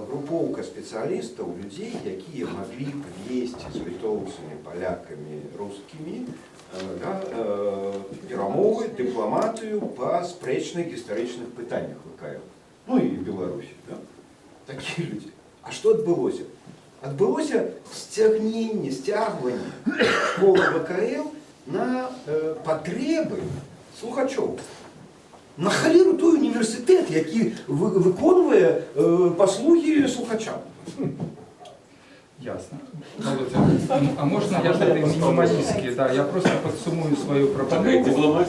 груповка спеціалістів, людей, які могли б вести з литовцями, поляками, русскими перемови, дипломатію по спречних історичних питаннях ВКЛ. Ну і в Білорусі. Да? Такі люди. А що відбулося? Відбулося стягування школи ВКЛ на потреби слухачів. На халеру той університет, який виконує послуги слухачам. Ясно. Володя, а можно я тогда минималистски, да, я просто подсумую свою пропанову.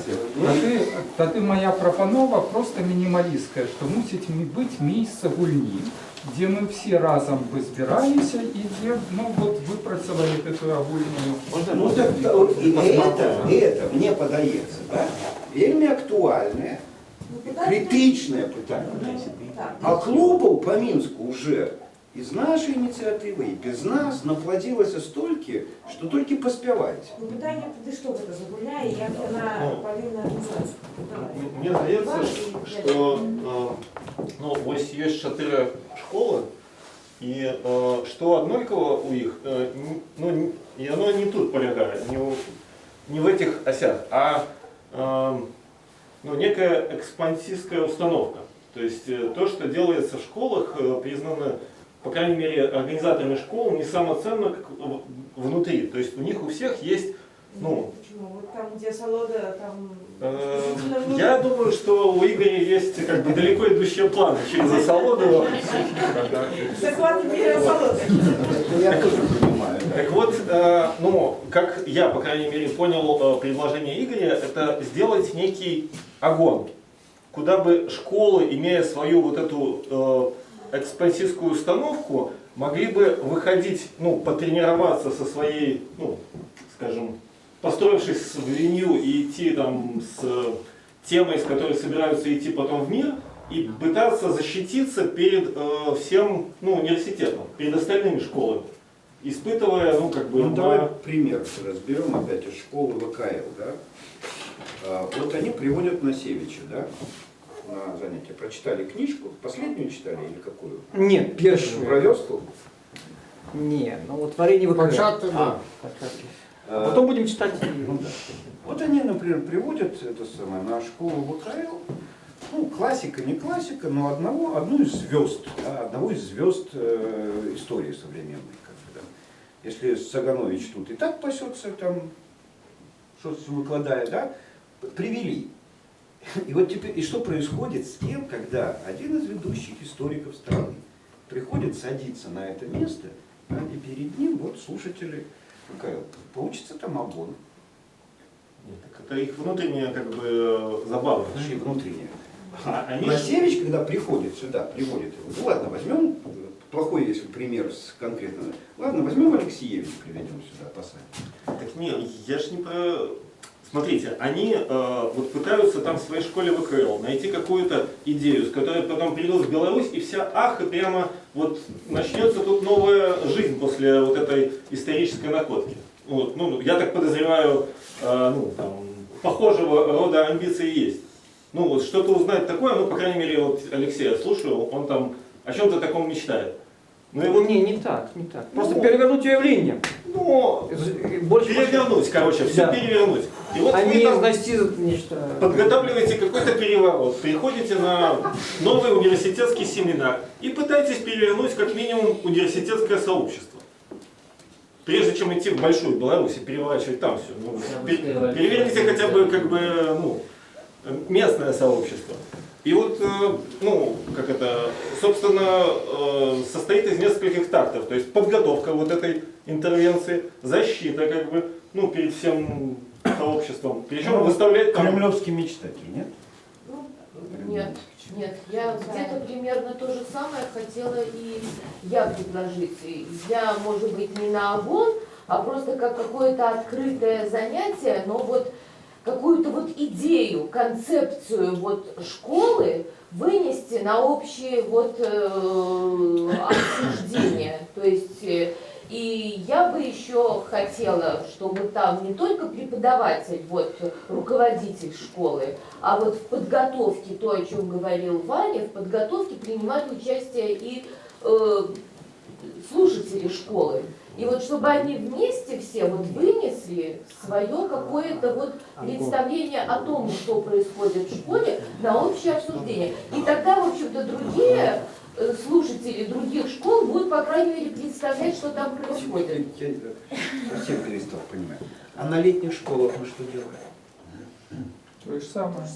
Тады моя пропанова просто минималистская, что мусить быть місце гульні, где мы все разом бы збиралися и где, ну, вот выпрацевали эту агульную... Ну, так, это мне подается, да, вельми актуальное, критичное питание. А клубов по Минску уже из нашей инициативы и без нас наплодилось столько, что только поспевать. Ну, питание, ты что это загуляй, я на повинна организация. Мне здається, що ну, ось є 4 школи, і що однолького у їх, ну, і оно не тут полягає, не в этих осях, а ну, некая экспансистская установка. То есть то, что делается в школах, признано, по крайней мере, организаторами школ не самоценно как внутри. То есть у них у всех есть, ну... Почему? Вот там, где Солода, там... Я думаю, что у Игоря есть как бы далеко идущие планы через Солоду. Захват мира Солоды. Я тоже понимаю. Так вот, ну, как я, по крайней мере, понял предложение Игоря, это сделать некий огонь, куда бы школы, имея свою вот эту экспансистскую установку, могли бы выходить, ну, потренироваться со своей, ну, скажем, построившись в линию и идти там с темой, с которой собираются идти потом в мир, и пытаться защититься перед всем, ну, университетом, перед остальными школами, испытывая, ну, как бы... Ну, давай пример разберем опять из школы ВКЛ, да. Вот они приводят Насевича, да, на занятия. Прочитали книжку, последнюю читали или какую? Нет, первую. Про Вёсту? Не, ну вот творение Початок, да. Потом будем читать. Ну, да. Вот они, например, приводят это самое на школу ВКЛ, ну, классика, не классика, но одну из звезд, да, одного из звезд истории современной. Как бы, да. Если Саганович тут и так пасется, там, что-то выкладает, да, привели. И вот теперь, и что происходит с тем, когда один из ведущих историков страны приходит садиться на это место, да, и перед ним вот слушатели ВКЛ. Получится там огонь. Нет, так это их внутренняя, как бы, забава. Даже и внутренняя. Они... Насевич, когда приходит сюда, приводит его, ну ладно, возьмем, плохой если пример конкретно, ладно, возьмем Алексеевич, приведем сюда, посадим. Так нет, я ж не про... Смотрите, они вот пытаются там в своей школе ВКЛ найти какую-то идею, с которой потом придут в Беларусь, и вся ах, и прямо вот начнется тут новая жизнь после вот этой исторической находки. Вот, ну, я так подозреваю, ну, там, похожего рода амбиции есть. Ну, вот что-то узнать такое, ну, по крайней мере, вот Алексея слушаю, он там о чем-то таком мечтает. Ну, и вот... Не так. Просто перевернуть явление. Ну, перевернуть, короче, все да. Перевернуть. И вот они вы там нечто... подготавливаете какой-то переворот, приходите на новый университетский семинар и пытаетесь перевернуть как минимум университетское сообщество. Прежде чем идти в большую Беларусь и переворачивать там все. Ну, переверните хотя бы, как бы, ну, местное сообщество. И вот, ну, как это, собственно, состоит из нескольких тактов. То есть подготовка вот этой интервенции, защита, как бы, ну, перед всем сообществом. Причем выставлять там... Кремлевский мечтатель, нет? Нет, я где-то примерно то же самое хотела и я предложить. Я, может быть, не на огонь, а просто как какое-то открытое занятие, но вот какую-то вот идею, концепцию вот школы вынести на общее вот обсуждение. То есть и я бы еще хотела, чтобы там не только преподаватель, вот руководитель школы, а вот в подготовке, то, о чем говорил Ваня, в подготовке принимали участие и слушатели школы. И вот чтобы они вместе все вот вынесли свое какое-то вот представление о том, что происходит в школе, на общее обсуждение. И тогда, в общем-то, другие слушатели других школ будут, по крайней мере, представлять, что там происходит. Я совсем перестал понимать. А на летних школах мы что делаем? То же самое.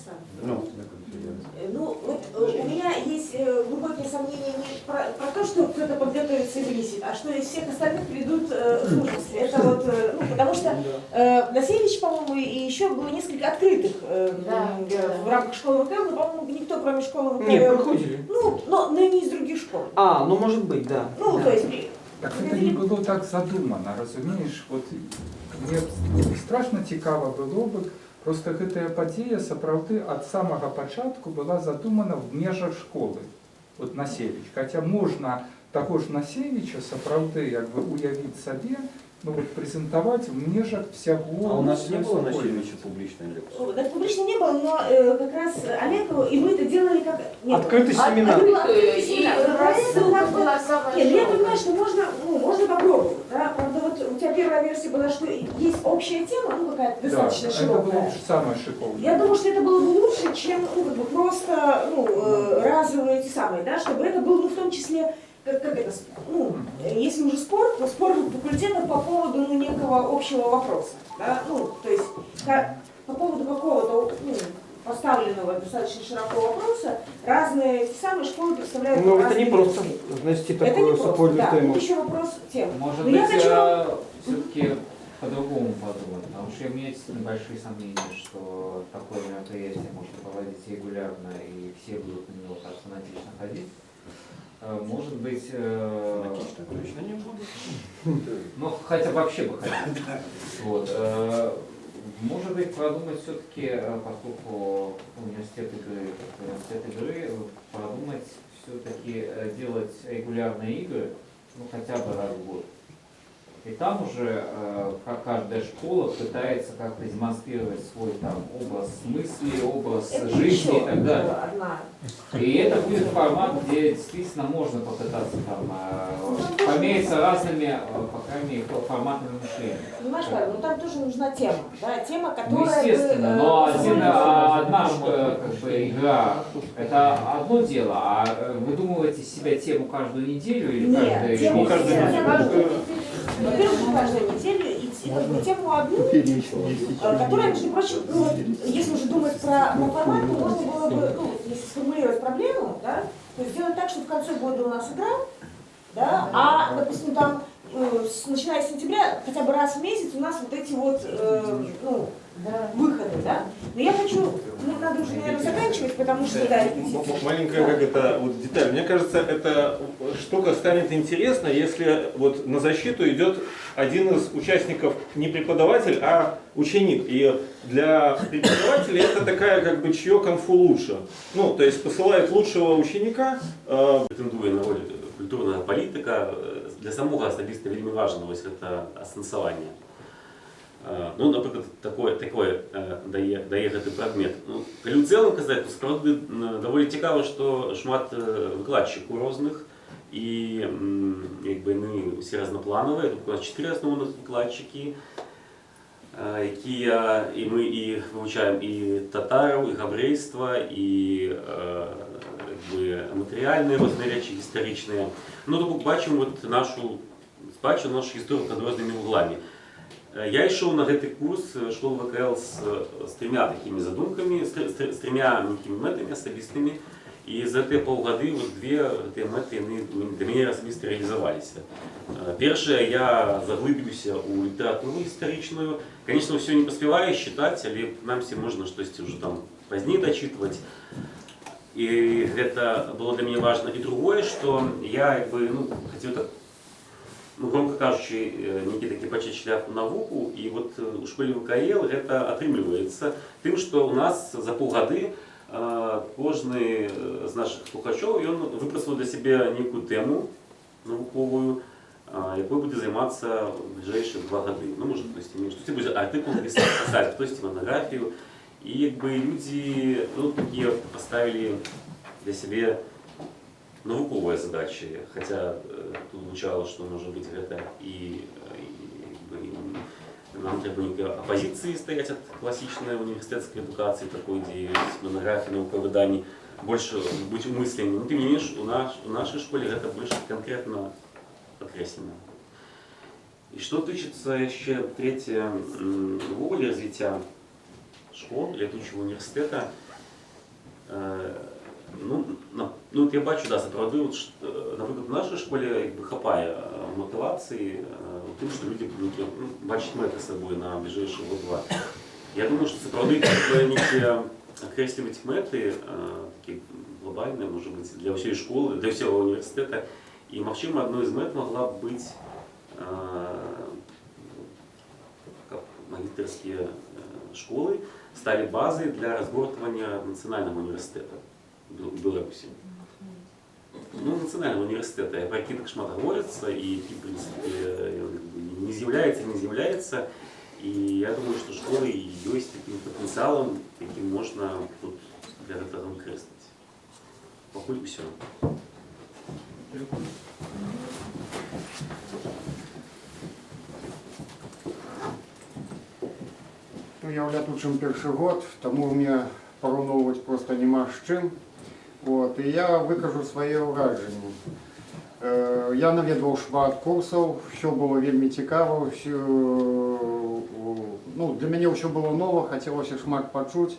Ну, вот у меня есть глубокие сомнения не про то, что кто-то подготовится и вынесет, а что из всех остальных придут слушатели. Это вот, ну, потому что на Севич, по-моему, и еще было несколько открытых в рамках школы ВКЛ, но, по-моему, никто, кроме школы ВКЛ... Нет, приходили. Ну, но не из других школ. А, ну может быть, да. Ну, то есть... Так это не було так задумано, розумієш? От мне страшно цікаво було б, просто гэтая падзея сапраўды ад самага пачатку была задумана в межах школы, от Насевіч. Хаця можна таго ж Насевіча сапраўды як бы уявіць сабе, ну вот презентовать в межах всего. А у нас не было Насевича публичной лекции? Да, публично не было, но как раз Олег, и мы это делали как... Открытый семинар. Открытый семинар. Нет, я понимаю, что можно попробовать. Да? Правда, вот у тебя первая версия была, что есть общая тема, ну какая-то достаточно широкая. Это было самое шиковое. Я думаю, что это было бы лучше, чем просто разовые эти самые, да, чтобы это было в том числе... Как это, если уже спор, то спор факультета по поводу некого общего вопроса. Да? То есть по поводу какого-то поставленного достаточно широкого вопроса разные самые школы представляют. Ну это не просто внести такую сапожную тему. Это еще вопрос темы. Может быть, все-таки по-другому подумать, потому что у меня есть небольшие сомнения, что такое мероприятие можно проводить регулярно и все будут на него так фанатично ходить. Может быть, точно не буду. Ну, хотя вообще бы хотел. Вот. Может быть, продумать все-таки, поскольку университет игры, продумать все-таки делать регулярные игры, ну хотя бы раз в год. И там уже каждая школа пытается как-то демонстрировать свой там образ мысли, образ жизни и так далее. И это будет формат, где действительно можно попытаться там помериться разными, по крайней мере, форматами мышления. Понимаешь, Павел, ну там тоже нужна тема, да, тема, которая... Ну, естественно, но одна как бы игра, это одно дело, а выдумываете себе тему каждую неделю или каждую неделю? Во-первых, каждую неделю и тему одну, которая, между прочим, если уже думать про формат, то можно было бы, если сформулировать проблему, да, то сделать так, что в конце года у нас игра, да, а, допустим, там, начиная с сентября, хотя бы раз в месяц у нас вот эти вот, выходы, да. Но я хочу, надо уже, наверное, заканчивать, потому что, да, маленькая деталь. Мне кажется, эта штука станет интересна, если вот на защиту идет один из участников не преподаватель, а ученик. И для преподавателя это такая чье конфу лучше. Ну, то есть посылают лучшего ученика. Претендує на роль культурна політика. Для самого особисто вельми важливо ось це асенсування. Ну, наприклад, такое дає гэты прадмет. Ну, калі ў цэлым казаць, то справді даволі цікава, што шмат выкладчыкаў розных і яны ўсе разнапланавыя. Тут у нас 4 асноўных выкладчыкі, якія і мы і вывучаем і татараў, і габрэйства, і матэрыяльныя розныя рэчы гістарычныя. Ну, тут бачым нашу спадчыну, нашу гісторыю пад рознымі вугламі. Я ішоў на гэты курс школы ВКЛ з 3 такімі задумкамі, з 3 нейкімі мэтамі асабістымі. І за тыя паўгады две гэтыя мэты для мяне асабіста рэалізаваліся. Першае, я заглыбіўся ў літаратуру гістарычную. Конечно, ўсё не паспяваю чытаць, але прынамсі можна штосьці ўжо там пазней дачытваць. І гэта было для мяне важна. І другое, што я хацеў так, громко кажучи, нейкі такі пачаць шлях у навуку, і вот у школе ВКЛ гэта атрымліваецца тым, што у нас за паўгады кожны з нашых слухачоў ён выпрацаваў для сябе нейкую тэму навуковую, якой будзе займацца бліжэйшыя 2 гады. Ну, можа, хтосьці будзе артыкул пісаць, хтосьці монографію. І людзі такія паставілі для сябе навуковыя задачи, хотя тут звучало, что может быть это и нам трэба нейкай апозіцыі стаяць ад класічнай універсітэцкай адукацыі, такой, дзе ёсць монографіі, навуковыя выданні, больше быць умысленнем. Ну, тым не менш, у нашай школе гэта больш конкретно падкрэслена. І што тычыцца яшчэ трэцяе увогуле развіцця школ, летучего універсітэта, ну, я бачу, да, сапраўды, напрыклад, в нашай школе хапае мотивацыі у тым, што людзі бачить мети собою на ближайший год-два. Я думаю, що це проводить окреслювати мети, такі глобальні, може бути, для всієї школи, для всього університету. І, можливо, одною з мет могла б бути магистерские школы стали базой для разгортывания национального университета в Беларуси. Ну, национального университета, про які так шмат говориться, і в принципі, не з'являється. І я думаю, що школи є таким потенціалом, яким можна тут для цього використати. Поки все. Ну, я тут перший год, тому мені порівнювати просто нема з чим. От, і я викажу своє враження. Я навідував шмат курсів, все було вельми цікаво, все, ну, для мене все було ново, хотілося шмат почути.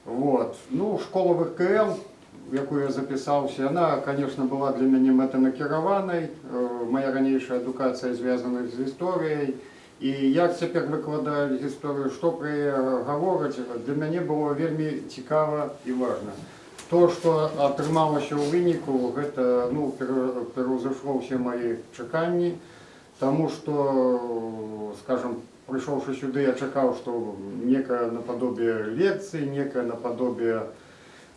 Вот. Ну, школа ВКЛ, в яку я записався, вона, звісно, була для мене метанакерованою. Моя раніша едукація зв'язана з історією. І як тепер викладають історію, що про її говорять, для мене було вельми цікаво і важливо. То, що отрималося у виніку, це, ну, перевзошло всі мої чекання, тому що, скажімо, прийшовши сюди, я чекав, що некое наподобие лекції, некое наподобие,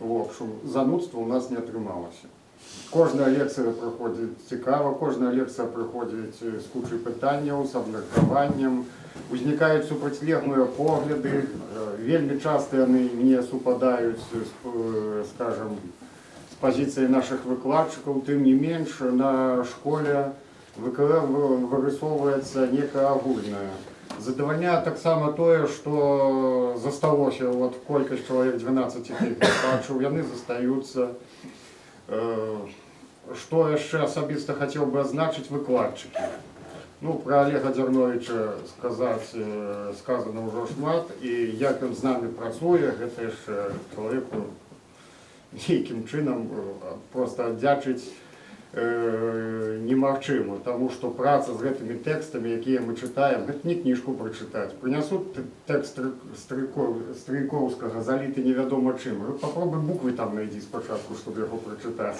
в общем, занудства у нас не отрималося. Кожна лекція проходить цікаво, кожна лекція проходить з кучою питань, з обміркуванням, виникають супротилежні погляди, вельми часто вони не супадають, скажімо, з позиції наших викладчиків, тим не менше на школі ВКЛ вирисовується некое огульне. Задовольняє так само те, що засталося, от кількість чоловік 12 бачив, вони зостаються. Що я ще особисто хотів би означити, викладчики. Ну, про Олега Дерновича сказано вже шмат, і як він з нами працює, це ж чоловіку яким чином просто віддячити немагчимо, тому що праця з цими текстами, які ми читаємо, це не книжку прочитати. Принесуть текст Стрийковського, залитий невідомо чим. Попробуй букви там знайти спочатку, щоб його прочитати.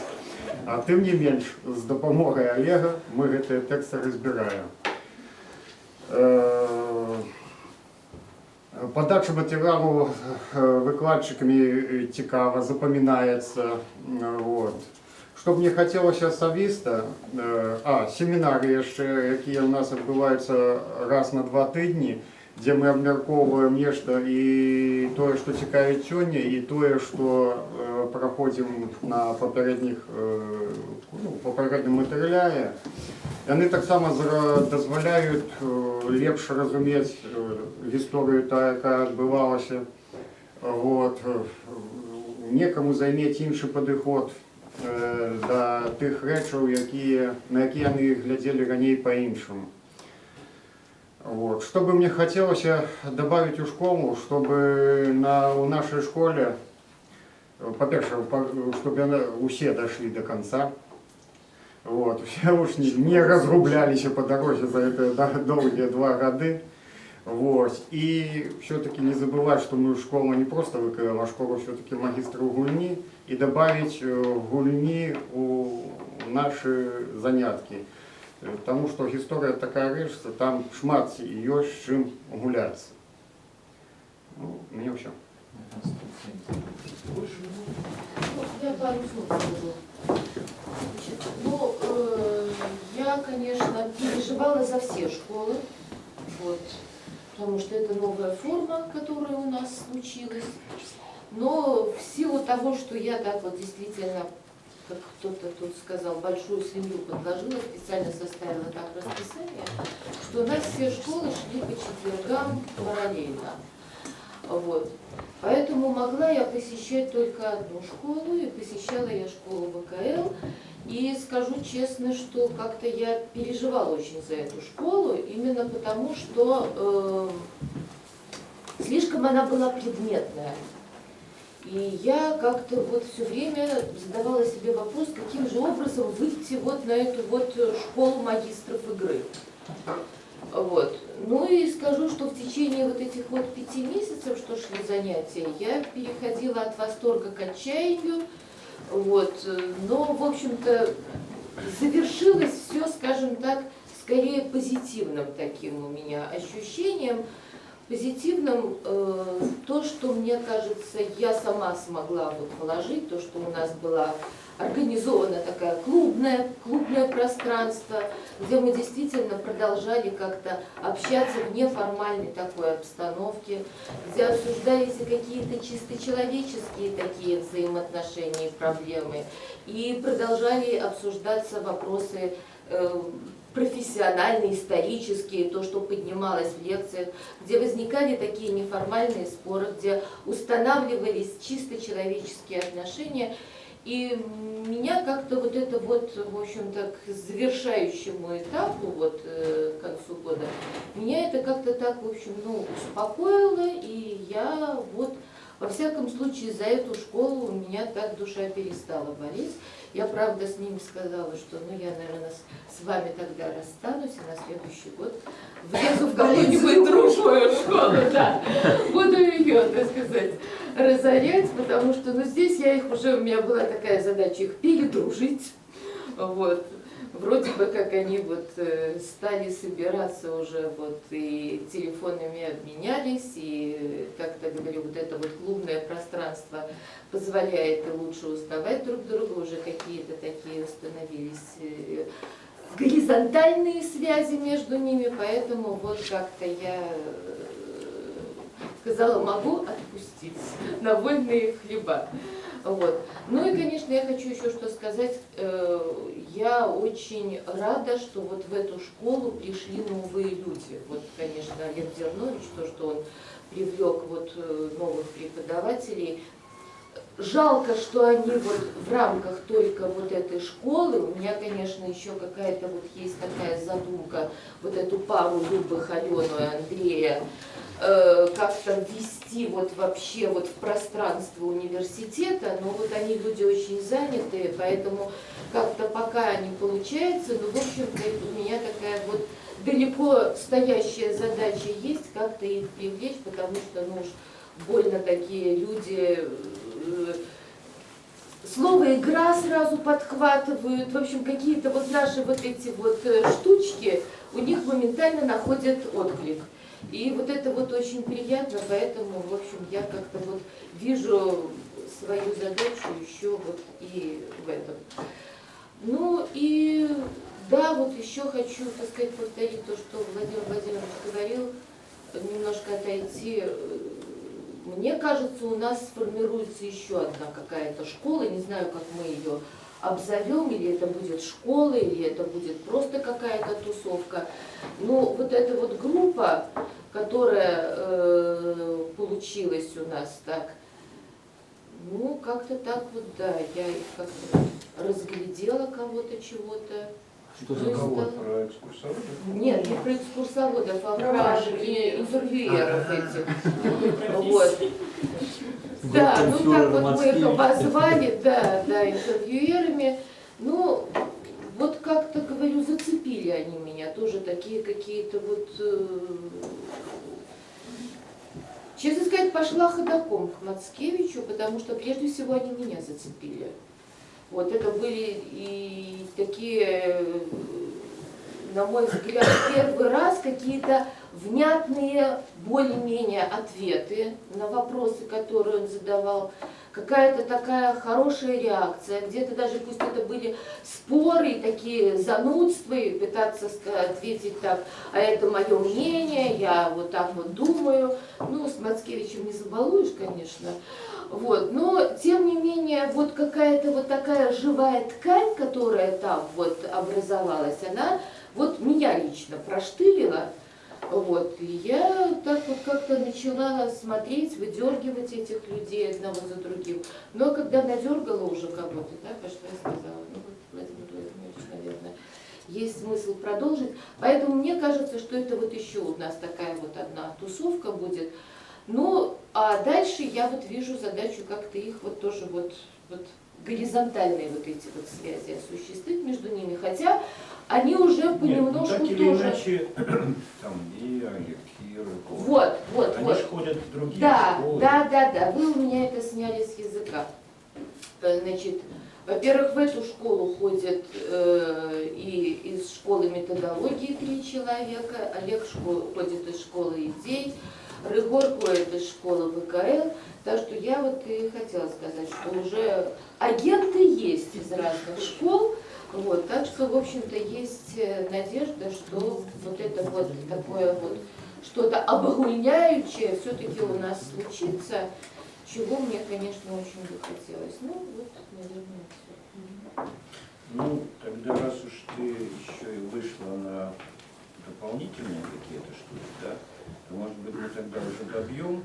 А тим не менш, з допомогою Олега ми ці тексти розбираємо. Подача матеріалу викладчиками цікаво, запам'ятається. Вот. Що мені хотілося особисто, семінари ще, які у нас відбуваються раз на 2 тижні, де ми обмірковуємо нечто і те, що цікавить сьогодні, і те, що проходимо на попередньому матеріалі. Вони так само дозволяють ліпше розуміти історію, яка відбувалася. Некому зайняти інший підхід до тих речей, на які вони глядели раніше по-іншому. Что бы мне хотелось добавить у школу, чтобы у нашей школе, по-перше, чтобы все дошли до конца, вот, все уж не разрублялись по дороге за это долгие 2 года. Вот. И все-таки не забывать, что мы школа не просто ВКЛ, а школа все-таки магистра гульни, и добавить гульни у наши занятки. Потому что история такая речь, что там шмат ее с чем гуляться. Ну, у меня все. Я пару слов скажу. Ну, я, конечно, переживала за все школы, вот, потому что это новая форма, которая у нас случилась. Но в силу того, что я так вот действительно, как кто-то тут сказал, большую семью подложила, специально составила так расписание, что у нас все школы шли по четвергам параллельно. Вот. Поэтому могла я посещать только одну школу, и посещала я школу ВКЛ. И скажу честно, что как-то я переживала очень за эту школу, именно потому что слишком она была предметная. И я как-то вот все время задавала себе вопрос, каким же образом выйти вот на эту вот школу магистров игры. Вот. Ну и скажу, что в течение вот этих вот 5 месяцев, что шли занятия, я переходила от восторга к отчаянию. Вот. Но, в общем-то, завершилось все, скажем так, скорее позитивным таким у меня ощущением. Позитивным то, что, мне кажется, я сама смогла вот положить, то, что у нас была организована такая клубное пространство, где мы действительно продолжали как-то общаться в неформальной такой обстановке, где обсуждались и какие-то чисто человеческие такие взаимоотношения и проблемы, и продолжали обсуждаться вопросы профессиональные, исторические, то, что поднималось в лекциях, где возникали такие неформальные споры, где устанавливались чисто человеческие отношения. И меня как-то вот это вот, в общем-то, к завершающему этапу, вот к концу года, меня это как-то так, в общем, ну, успокоило, и я вот, во всяком случае, за эту школу у меня так душа перестала болеть. Я, правда, с ними сказала, что, ну, я, наверное, с вами тогда расстанусь, и на следующий год влезу в какую-нибудь другую школу, да, буду ее, так сказать, разорять, потому что, ну, здесь я их уже, у меня была такая задача их передружить, вот. Вроде бы как они вот стали собираться уже вот и телефонами обменялись, и как-то говорю, вот это вот клубное пространство позволяет лучше узнавать друг друга, уже какие-то такие установились горизонтальные связи между ними, поэтому вот как-то я сказала, могу отпустить на вольные хлеба. Вот. Ну и, конечно, я хочу еще что сказать. Я очень рада, что вот в эту школу пришли новые люди. Вот, конечно, Олег Дернович, то, что он привлек вот новых преподавателей. Жалко, что они вот в рамках только вот этой школы, у меня, конечно, еще какая-то вот есть такая задумка, вот эту пару Любых, Алену и Андрея, как-то ввести вот вообще вот в пространство университета, но вот они люди очень занятые, поэтому как-то пока не получается, но в общем-то у меня такая вот далеко стоящая задача есть, как-то их привлечь, потому что, ну уж больно такие люди, слово «игра» сразу подхватывают, в общем, какие-то вот наши вот эти вот штучки у них моментально находят отклик. И вот это вот очень приятно, поэтому, в общем, я как-то вот вижу свою задачу еще вот и в этом. Ну и да, вот еще хочу, так сказать, повторить то, что Владимир Владимирович говорил, немножко отойти. Мне кажется, у нас сформируется еще одна какая-то школа, не знаю, как мы ее обзовем, или это будет школа, или это будет просто какая-то тусовка. Но вот эта вот группа, которая получилась у нас так, ну, как-то так вот, да, я их как-то разглядела кого-то, чего-то. Что за кого? Про экскурсоводов? Нет, не про экскурсоводов, а про интервьюеров этих. Вот. Да, ну так вот мы их обозвали, да, интервьюерами. Ну, вот как-то, говорю, зацепили они меня, тоже такие какие-то вот... Честно сказать, пошла ходоком к Мацкевичу, потому что прежде всего они меня зацепили. Вот это были и такие, на мой взгляд, первый раз какие-то внятные, более-менее ответы на вопросы, которые он задавал. Какая-то такая хорошая реакция, где-то даже пусть это были споры, такие занудства, и пытаться ответить так, а это мое мнение, я вот так вот думаю. Ну, с Мацкевичем не забалуешь, конечно. Вот. Но, тем не менее, вот какая-то вот такая живая ткань, которая там вот образовалась, она вот меня лично проштырила. Вот. И я так вот как-то начала смотреть, выдергивать этих людей одного за другим. Но когда надергала уже кого-то, да, пошла и сказала, ну вот, Владимир Владимирович, наверное, есть смысл продолжить. Поэтому мне кажется, что это вот еще у нас такая вот одна тусовка будет. Ну, а дальше я вот вижу задачу как-то их вот тоже вот горизонтальные вот эти вот связи осуществить между ними, хотя они уже понемножку так или тоже... иначе, там и Олег, и Рыков. Вот. Они же ходят в другие школы. Да, вы у меня это сняли с языка. Значит, во-первых, в эту школу ходят и из школы методологии 3 человека, Олег ходит из школы идей, Рыгор ходит из школы ВКЛ. Так что я вот и хотела сказать, что уже агенты есть из разных школ, вот, так что, в общем-то, есть надежда, что вот это вот такое вот что-то обогульняющее все-таки у нас случится, чего мне, конечно, очень бы хотелось. Ну, вот, наверное, все. Ну, тогда раз уж ты еще и вышла на дополнительные какие-то штуки, да, то, может быть, мы тогда уже добьем,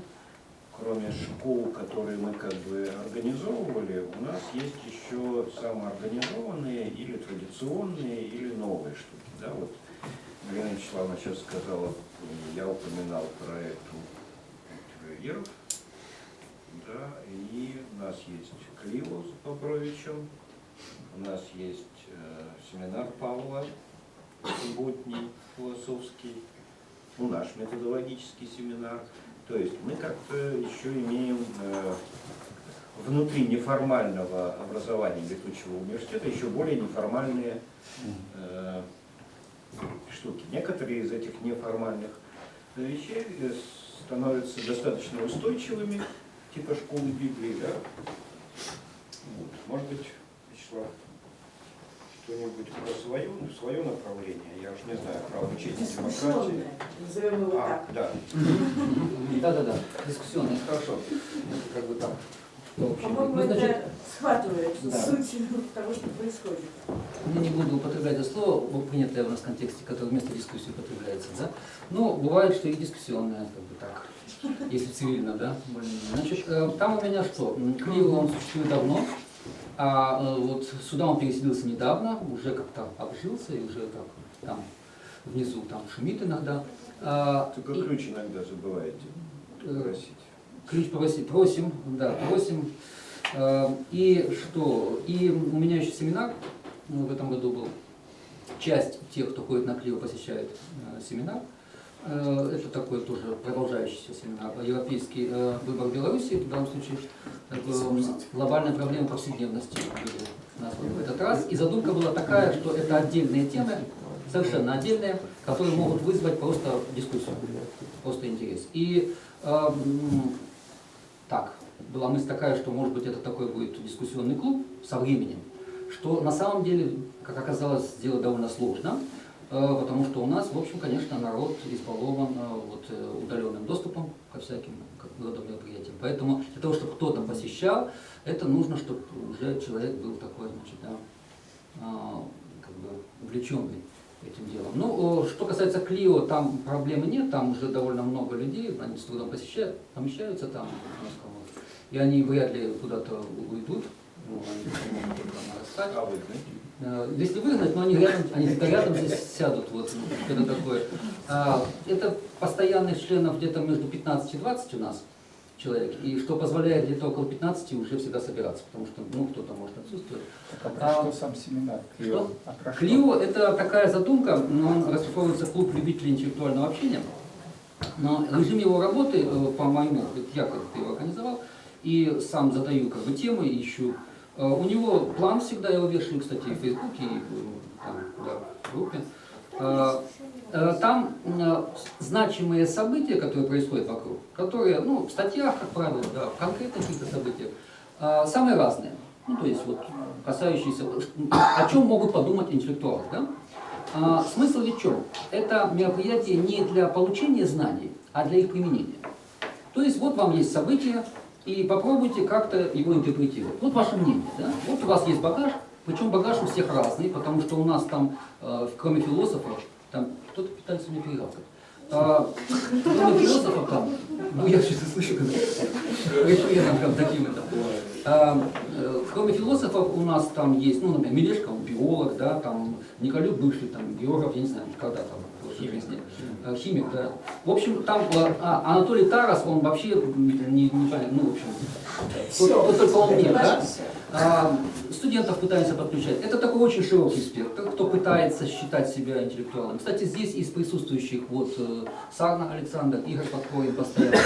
кроме школ, которые мы как бы организовывали, у нас есть еще самоорганизованные или традиционные, или новые штуки. Да? Вот Галина Вячеславовна сейчас сказала, я упоминал проект Веров, да, и у нас есть Клио с Бобровичем, у нас есть семинар Павла субботний, философский, наш методологический семинар. То есть мы как-то еще имеем внутри неформального образования летучего университета еще более неформальные штуки. Некоторые из этих неформальных вещей становятся достаточно устойчивыми, типа школы Библии, да? Вот. Может быть, Вячеслав, что-нибудь про свое направление, я уж не знаю, про обучение демократии. Назовем его так. Да. Да, дискуссионная, хорошо. Это как бы так. По-моему, это схватывает да. суть того, что происходит. Я не буду употреблять это слово, принятое у нас в контексте, которое вместо дискуссии употребляется, да? Но бывает, что и дискуссионная, как бы так, если цивильно, да? Значит, там у меня что? Клио, он существует давно. А вот сюда он переселился недавно, уже как-то обжился и уже так там внизу там шумит иногда. Только ключ иногда забываете просить. Ключ просим. И что? И у меня еще семинар в этом году был. Часть тех, кто ходит на Клио, посещает семинар. Это такой тоже продолжающийся семинар. Европейский выбор Беларуси, в данном случае глобальная проблема повседневности названа в этот раз. И задумка была такая, что это отдельные темы, совершенно отдельные, которые могут вызвать просто дискуссию, просто интерес. И так, была мысль такая, что может быть это такой будет дискуссионный клуб со временем, что на самом деле, как оказалось, сделать довольно сложно. Потому что у нас, в общем, конечно, народ избалован удаленным доступом ко всяким родам мероприятиям. Поэтому для того, чтобы кто-то посещал, это нужно, чтобы уже человек был такой, значит, да, как бы увлеченный этим делом. Ну, что касается Клио, там проблемы нет, там уже довольно много людей, они с трудом помещаются там, и они вряд ли куда-то уйдут. Если выгнать, но они где-то рядом здесь сядут, вот что-то такое. Это постоянных членов где-то между 15 и 20 у нас человек, и что позволяет где-то около 15 уже всегда собираться, потому что кто-то может отсутствовать. Что сам семинар? Клио? Клио — это такая задумка, но он расшифровывается клуб любителей интеллектуального общения. Но режим его работы, по-моему, я как-то его организовал, и сам задаю как бы темы, ищу. У него план всегда, я его вешаю, кстати, и в Фейсбуке, и в группе. Там значимые события, которые происходят вокруг, которые, в статьях, как правило, да, в конкретных каких-то событиях, самые разные. То есть касающиеся, о чем могут подумать интеллектуалы. Да? Смысл ведь в чем? Это мероприятие не для получения знаний, а для их применения. То есть вот вам есть событие, и попробуйте как-то его интерпретировать. Вот ваше мнение. Да? Вот у вас есть багаж, причем багаж у всех разный, потому что у нас там, кроме философов, там кто-то пытается мне перегавкать. Кроме философов там, я сейчас слышу, кроме философов у нас там есть, например, Мелешко, он биолог, да, там Николюк бывший там географ, я не знаю, когда там, Химик, да. В общем, там Анатолий Тарас, он вообще не понятно, ну, в общем, только он нет, да? Студентов пытаемся подключать. Это такой очень широкий спектр, кто пытается считать себя интеллектуалом. Кстати, здесь из присутствующих вот Сарна Александр, Игорь Подкорин постоянно,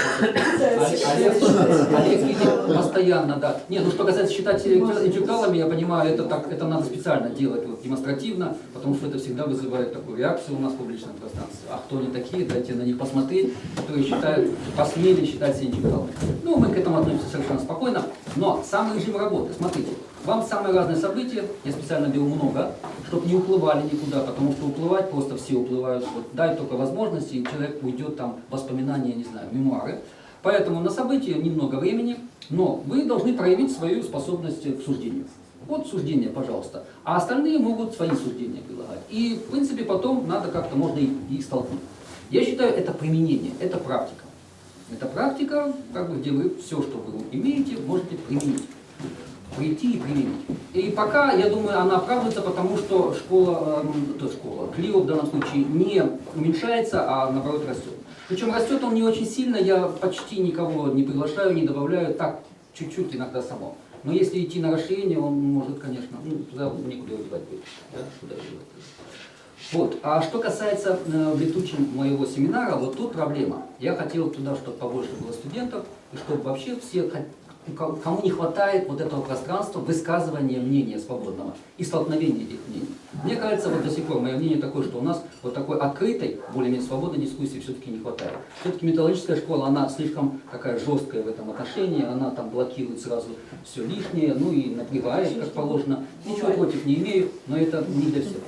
Олег Видин постоянно, да. Нет, ну что касается считать интеллектуалами, я понимаю, это надо специально делать вот, демонстративно, потому что это всегда вызывает такую реакцию у нас в публичном пространстве. А кто они такие, дайте на них посмотреть, которые считают, посмели считать себя интеллектуалами. Ну, мы к этому относимся совершенно спокойно, но сам режим работы, смотрите, вам самые разные события, я специально беру много, чтобы не уплывали никуда, потому что уплывать просто все уплывают. Вот, дай только возможности, и человек уйдет там воспоминания, не знаю, мемуары. Поэтому на события немного времени, но вы должны проявить свою способность к суждению. Вот суждение, пожалуйста. А остальные могут свои суждения предлагать. И, в принципе, потом надо как-то, можно их столкнуть. Я считаю, это применение, это практика. Это практика, как бы, где вы все, что вы имеете, можете применить. Прийти и применить. И пока, я думаю, она оправдывается, потому что школа, Клио в данном случае не уменьшается, а наоборот растет. Причем растет он не очень сильно, я почти никого не приглашаю, не добавляю, так чуть-чуть иногда само. Но если идти на расширение, он может, конечно, ну, туда некуда его девать будет. Да? Куда его девать? Вот. А что касается в летучем моего семинара, вот тут проблема. Я хотел туда, чтобы побольше было студентов, и чтобы вообще все, кому не хватает вот этого пространства высказывания мнения свободного и столкновения этих мнений. Мне кажется, вот до сих пор мое мнение такое, что у нас вот такой открытой, более-менее свободной дискуссии все-таки не хватает. Все-таки методологическая школа, она слишком такая жесткая в этом отношении, она там блокирует сразу все лишнее, ну и напрягает, как положено. Ничего против не имею, но это не для всех.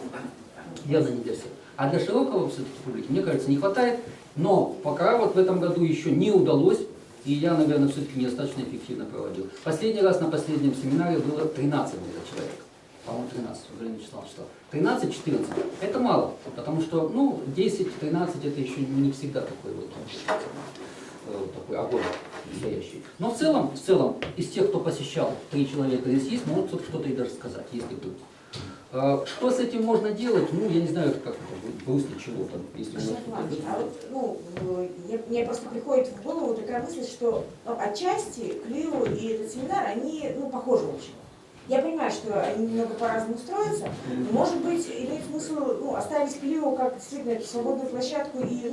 Явно не для всех. А для широкого все-таки публики, мне кажется, не хватает, но пока вот в этом году еще не удалось. И я, наверное, все-таки недостаточно эффективно проводил. Последний раз на последнем семинаре было 13 человек. По-моему, 13, уже не читал, что. 13-14. Это мало, потому что, ну, 10-13 это еще не всегда такой вот такой огонь настоящий. Но в целом, из тех, кто посещал, 3 человека здесь есть, могут что-то и даже сказать, если вдруг. Что с этим можно делать? Ну, я не знаю, как это будет, в русле чего-то. Если мне просто приходит в голову такая мысль, что отчасти Клио и этот семинар, они похожи очень. Я понимаю, что они немного по-разному строятся, но, может быть, имеет смысл оставить Клио как действительно эту свободную площадку и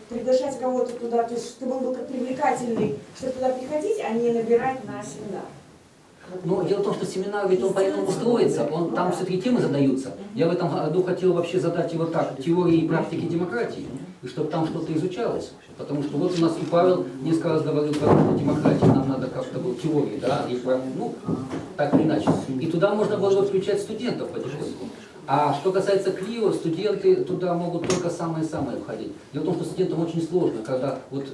приглашать кого-то туда, то есть чтобы он был как привлекательный, чтобы туда приходить, а не набирать на семинар. Но дело в том, что семинар ведь он поэтому строится, там все-таки темы задаются. Я в этом году хотел вообще задать его так, теории и практики демократии, и чтобы там что-то изучалось. Потому что вот у нас и Павел несколько раз говорил про демократию, нам надо как-то было теории, да, и так или иначе. И туда можно было включать студентов потихоньку. А что касается Клио, студенты туда могут только самые-самые входить. Дело в том, что студентам очень сложно, когда вот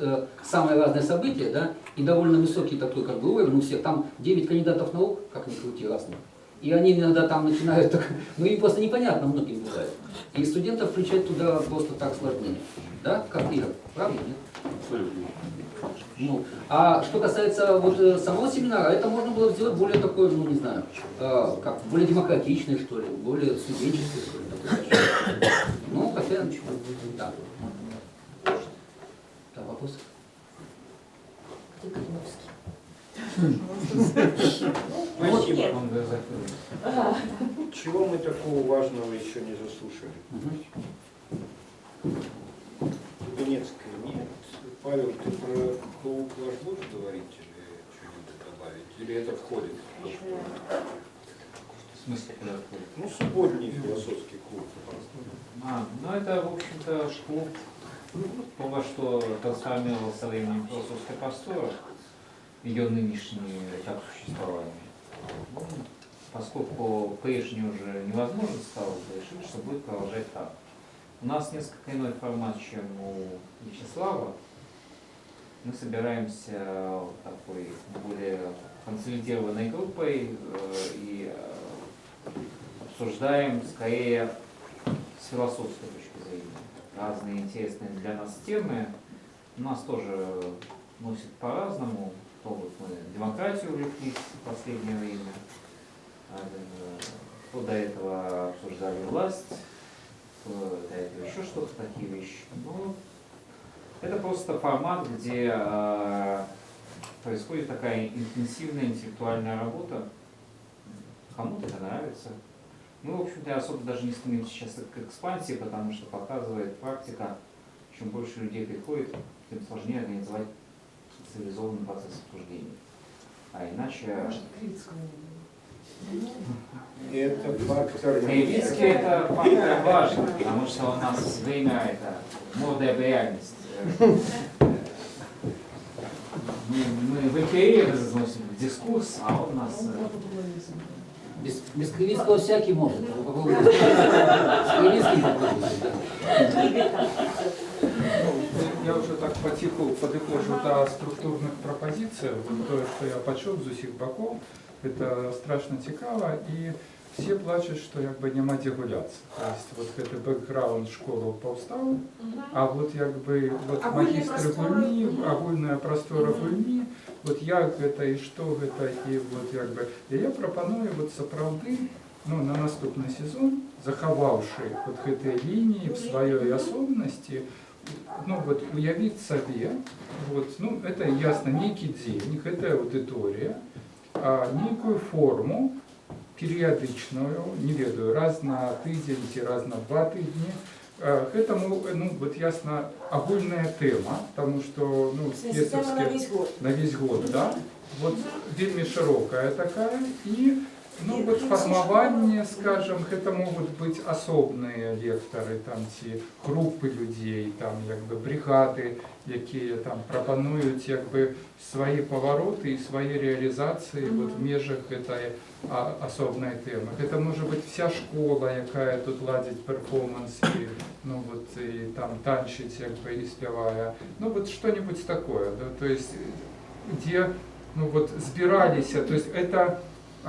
самые разные события, да, и довольно высокий такой как бы уровень у всех, там 9 кандидатов наук, как ни крути, разных. И они иногда там начинают, ну им просто непонятно многим бывает. И студентов включать туда просто так сложнее. Да, как Игорь, правда, нет? Абсолютно. Ну, а что касается вот самого семинара, это можно было сделать более такой, ну не знаю, как более демократичный, что ли, более студенческий, что ли, такой. Ну, хотя ничего. Да. Да, вопрос? Спасибо вам за закрытие. Чего мы такого важного еще не заслушали? Донецкая нет. Павел, ты про клуб ваш будешь говорить или что-нибудь добавить? Или это входит? В смысле, куда входит? Ну, субботний философский клуб. Ну это, в общем-то, клуб, во что трансформировалась со временем философская простора, ее нынешний этап существования. Ну, поскольку прежний уже невозможно стало, решили, что будет продолжать так. У нас несколько иной формат, чем у Вячеслава. Мы собираемся такой более консолидированной группой и обсуждаем скорее с философской точки зрения разные интересные для нас темы. У нас тоже носит по-разному. То вот мы демократию увлеклись в последнее время, то до этого обсуждали власть, до этого еще что-то, такие вещи. Ну, это просто формат, где происходит такая интенсивная интеллектуальная работа. Кому-то это нравится. Мы, в общем-то, особо даже не стремимся сейчас к экспансии, потому что показывает практика, чем больше людей приходит, тем сложнее организовать цивилизованный процесс обсуждения. А иначе... Это фактор... Кривицкий это фактор важен, потому что у нас время это молодая реальность. Мы в империи заносим дискурс, а он у нас... Без Кривицкого всякий может. С Кривицким попробуйте. Я уже так потиху подытожу до структурных пропозиций. Вот то, что я почув з усіх боков, это страшно цікаво, і всі плачуть, що якби нема де гуляться. Тобто вот это бэкграунд школи повстав, а вот якби вот магістры гульні, агульная простора гульні, вот як гэта і што гэта, і вот якби. І я прапаную вот сапраўды, ну, на наступны сезон, захаваўшы вот гэтыя лініі в сваёй асобнасці, ну вот уявіць сабе, вот, ну это ясно, нейкі дзельнік, гэта аўдыторыя, нейкую форму перыядычную, не ведаю, раз на тыдзень ці раз на 2 тыдні. Гэтаму, ну, вот ясно, агульная тэма, потому что, ну, на весь год, да, вот вельмі широкая такая, и, ну, вот формование, скажем, это могут быть особные лекторы, там, ці группы людей, там, якби, бригады, якія там прапануюць, якби, свои повороты и свои реализации вот в межах этой особной темы. Это может быть вся школа, якая тут ладить перформансы, ну вот и там танчить, якби, и спевая, ну вот что-нибудь такое, да, то есть где, ну вот збирались, то есть это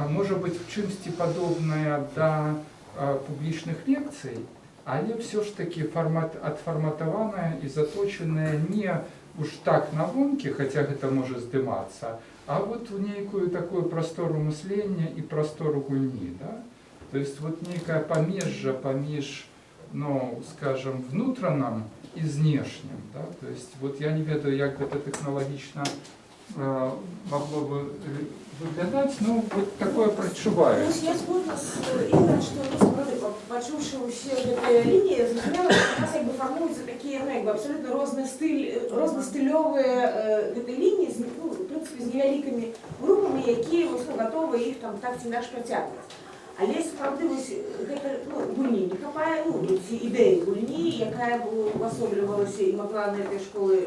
может быть в чымсьці подобное до публічных лекций, але все ж таки отформатованное и заточенное не уж так на вонке, хотя это может здыматься, а вот в некую такую простору мысления и простору гульни, да? То есть вот некая помежжа помеж, ну, скажем, внутренним и внешним, да? То есть вот я не ведаю, як это технологично могло бы выглядать, ну, вот такое прочуваю. Я згодна з Ігорем, що насправді, почувши усі ці лінії, зрозуміло, що у нас якби формуються такі, ну, якби абсолютно різностильові лінії, ну, в принципі, з невеликими групами, які ось, ну, готові їх там так ці наш протягувати. Але справді ось гэта, ну, гульні не хапає, ну, ці ідеї гульні, яка уособлювалася і могла на этой школі,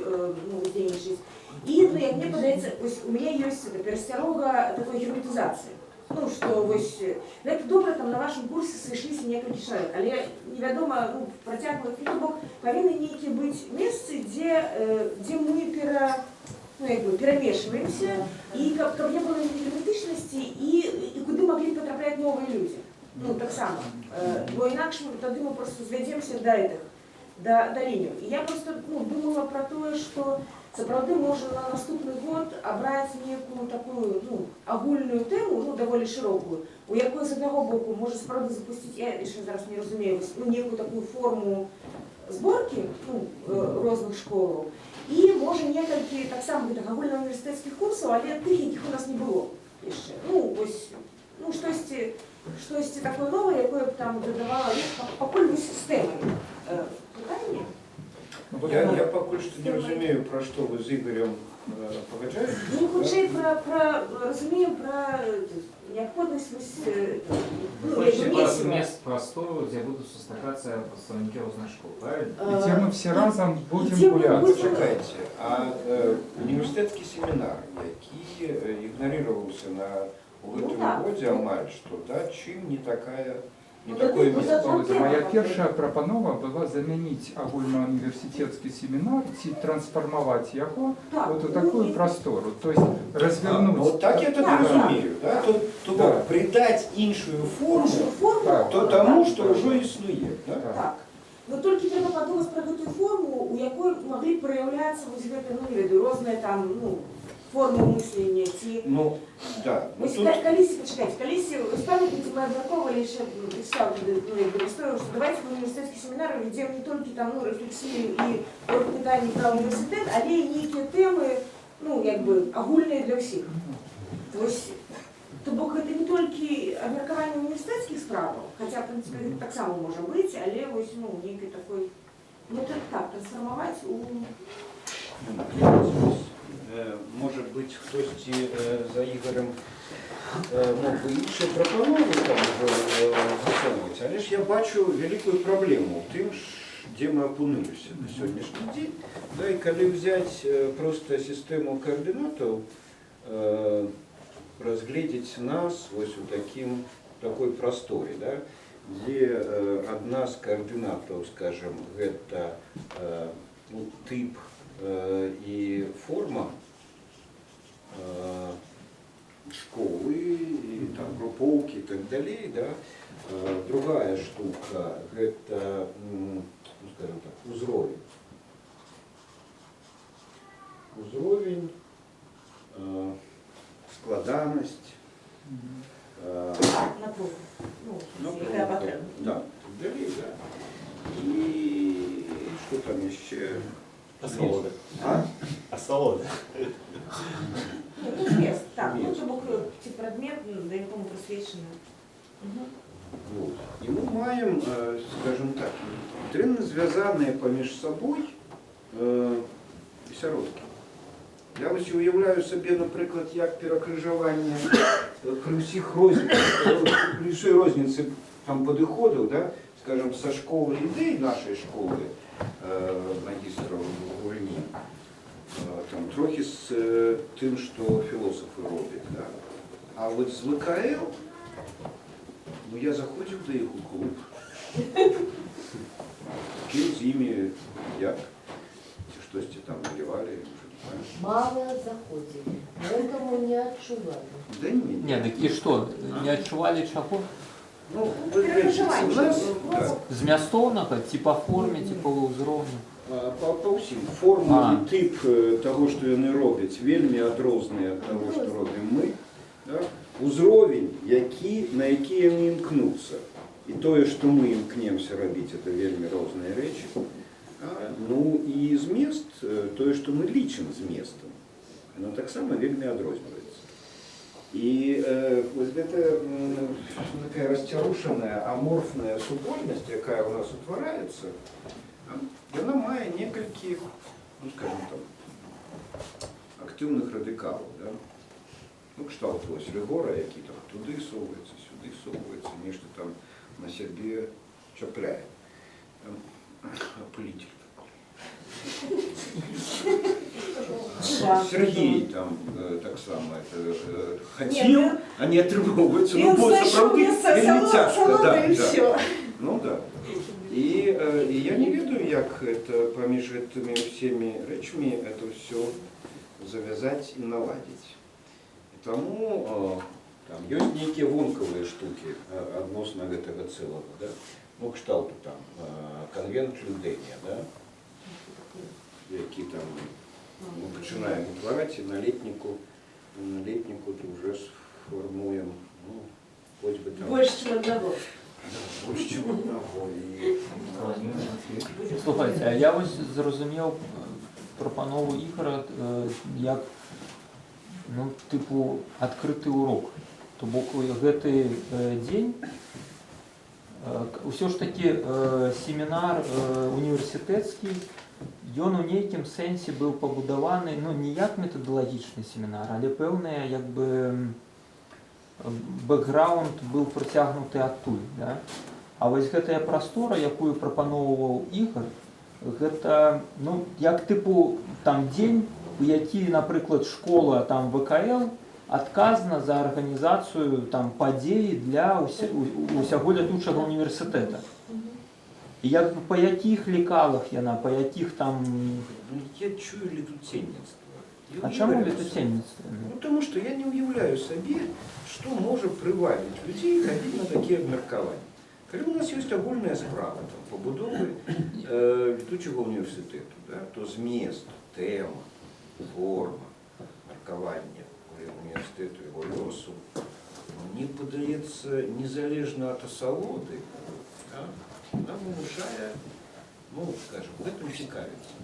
ну, здійснитись. И, ну, як мне падаецца, у меня есть перасцярога такой героизации. Ну, что ось, ну, это добра, там на вашем курсе сышліся некалькі чалавек, але невядома, ну, працягваць, ну, бок павінны нейкія быць месцы, дзе мы перамешваемся, і каб не было герметычнасці, і куды маглі патрапляць новыя людзі. Ну, таксама. Бо інакш тады мы просто звядземся да лінію. І я просто, ну, думала про тое, што сапраўды можна на наступны год абраць некую такую, ну, агульную тэму, ну, даволі шырокую, у якой з аднаго боку можа сапраўды запусціць, я яшчэ зараз не разумею, ну, некую такую форму зборкі, ну, розных школаў, і можа некалькі таксама гэтых агульнауніверсітэцкіх курсаў, але тых, якіх у нас не было яшчэ. Ну, вось, ну, штосьці такое новае, якое б там дадавала, пакуль вось з тэмай. Пытанне? Я пакуль што не разумею, пра што вы з Ігорем пагаджаетесь. Ну, хутчэй разумеем пра неабходнасць мест простору, где будут состакаться представники разных школ, правильно? И где мы все разом будем гулять. Чакайте, а універсітэцкі семінар, які ігнарировался у гэтым годзе амаль што, да, чым не такое место? Моя першая прапанова была замяніць агульнауніверсітэцкі семінар ці трансфармаваць яго вот у такую простору, то есть развернуть. Вот так я тогда разумею, да? То придать іншую форму тому, что уже існує. Так. Но толькі трэба падумаць пра гэтую форму, у якой маглі праяўляцца вось гэта, ну, не ведаю, розныя там, ну, форму мислення, ці... Ну, да. Ось почекайте, колись, ось пам'ятаєте, ми обмірковували ще, представте, ну, якби історію, що давайте в університетські семінари ведемо не тільки там, ну, рефлексію і питання про університет, але й які теми, ну, якби, огульні для всіх. Ось, то бок це не тільки обміркування університетських справ, хоча, в принципі, так само може бути, але ось, ну, некий такий, ну, так, трансформувати у... Може бути, хтось за Ігорем мог би інші пропанови там засовувати, але ж я бачу велику проблему в тим, де ми опинилися на сьогоднішній день. Да, і коли взяти просто систему координатів, розглядіти нас ось у такій просторі, да, де одна з координатів, скажімо, це ну, тип и форма школы, и там групповки и так далее, да. Другая штука – это, ну, скажем так, узровень. Узровень, складаність, напруга, да, так далее, да. И что там еще? Асфалоды. А? Асфалоды. Ну, мест, так, ну, чтобы ці предмет, до якому присвячено. Вот. І ми маємо, скажімо так, тренно зв'язані поміж собою сиротки. Я ось уявляю собі, наприклад, як перекрижування при всій розниці там підходів, да, скажімо, со школи ідей нашої школи, магістра Гульні, там, трохи з тим, що філософи роблять. Да. А от з ВКЛ, ну я заходив до їх у клуб. Ким з ними, як? Щось там малювали, Мало заходили, поэтому не отчували. Да нет. Нет, так и что, не отчували чего? Ну, вы знаете, у нас... Да. Змястоўнага, ці па форме, ці па ўзроўню? Па ўсім. Форма і тип того, што яны робяць, вельмі адрозныя ад того, што робім мы. Да? Узровень, на які яны імкнуцца. І тое, што мы імкнемся рабіць, это вельмі розныя рэчы. Ну і змест, тое, што мы лічым зместам, оно таксама вельмі адрозніваецца. І вось гэта такая расцярушаная, аморфная супольнасць, якая ў нас утвараецца, яна мае некалькі, ну скажем там, актыўных радыкалаў. Да? Ну, кшталт вось Рыгора, які там туды соваецца, сюды соваецца, нешта там на сябе чапляе. Опылитель. Сергей там так само хотел, а не атрымоўваецца. Ну, бо сапраўды вельмі цяжка. Ну да. І я не ведаю, як это паміж гэтымі ўсімі рэчамі это все завязаць і наладзіць. І таму там ёсць нейкія вонкавыя штукі адносна гэтага цэлага, да? Ну, кшталту там конвент Людэнія, да? Які там мы пачынаем утвараць, і на летніку то уже сформуем, ну, хоць бы там... Больше, чем одного. Больше, чем одного. Слухайте, а я ось зрозумів пропанову Ігора як, ну, типу, адкрыты урок. То бок гэты дзень ўсё ж таки семінар універсітэцкі, ён у нейкім сэнсе быў пабудаваны, ну, не як метадалагічны семінар, але пэўная, як бы, бэкграунд быў прыцягнуты адтуль, да? А вось гэтая прастора, якую прапаноўваў Ігор, гэта, ну, як тыпу там дзень, у які, напрыклад, школа там ВКЛ адказна за арганізацыю там падзеі для ўсяго лятучага універсітэта. І як па якіх лекалах яна, па якіх там... Я чую летуценніцтва. А чаму летуценніцтва? Ну, тому що я не уявляю собі, що може привабіць людей рабіць на такі абмеркаванні. Калі у нас ёсць агульная справа пабудовы летучага універсітэту, да, то змест, тэма, форма, міркування університету, його льосу, мені подається, незалежно від асалоди, нам вимушає, ну, скажімо, в этом цікавиться.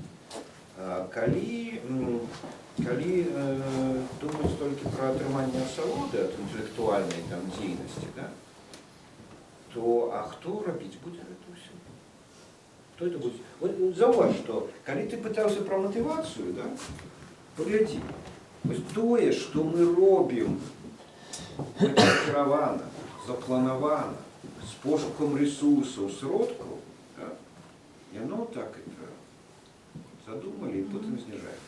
Калі думаць толькі пра атрыманне асалоды ад інтэлектуальнай там дзейнасці, да, то а хто рабіць будзе гэта ўсё? Хто это будзе? Вот заўваж, што калі ты пытаўся пра матывацыю, да, паглядзі, вось тое, што мы робім накіравана, запланавана, з пошукам рэсурсаў, сродкаў, да, яно так это задумали і потым зніжаем.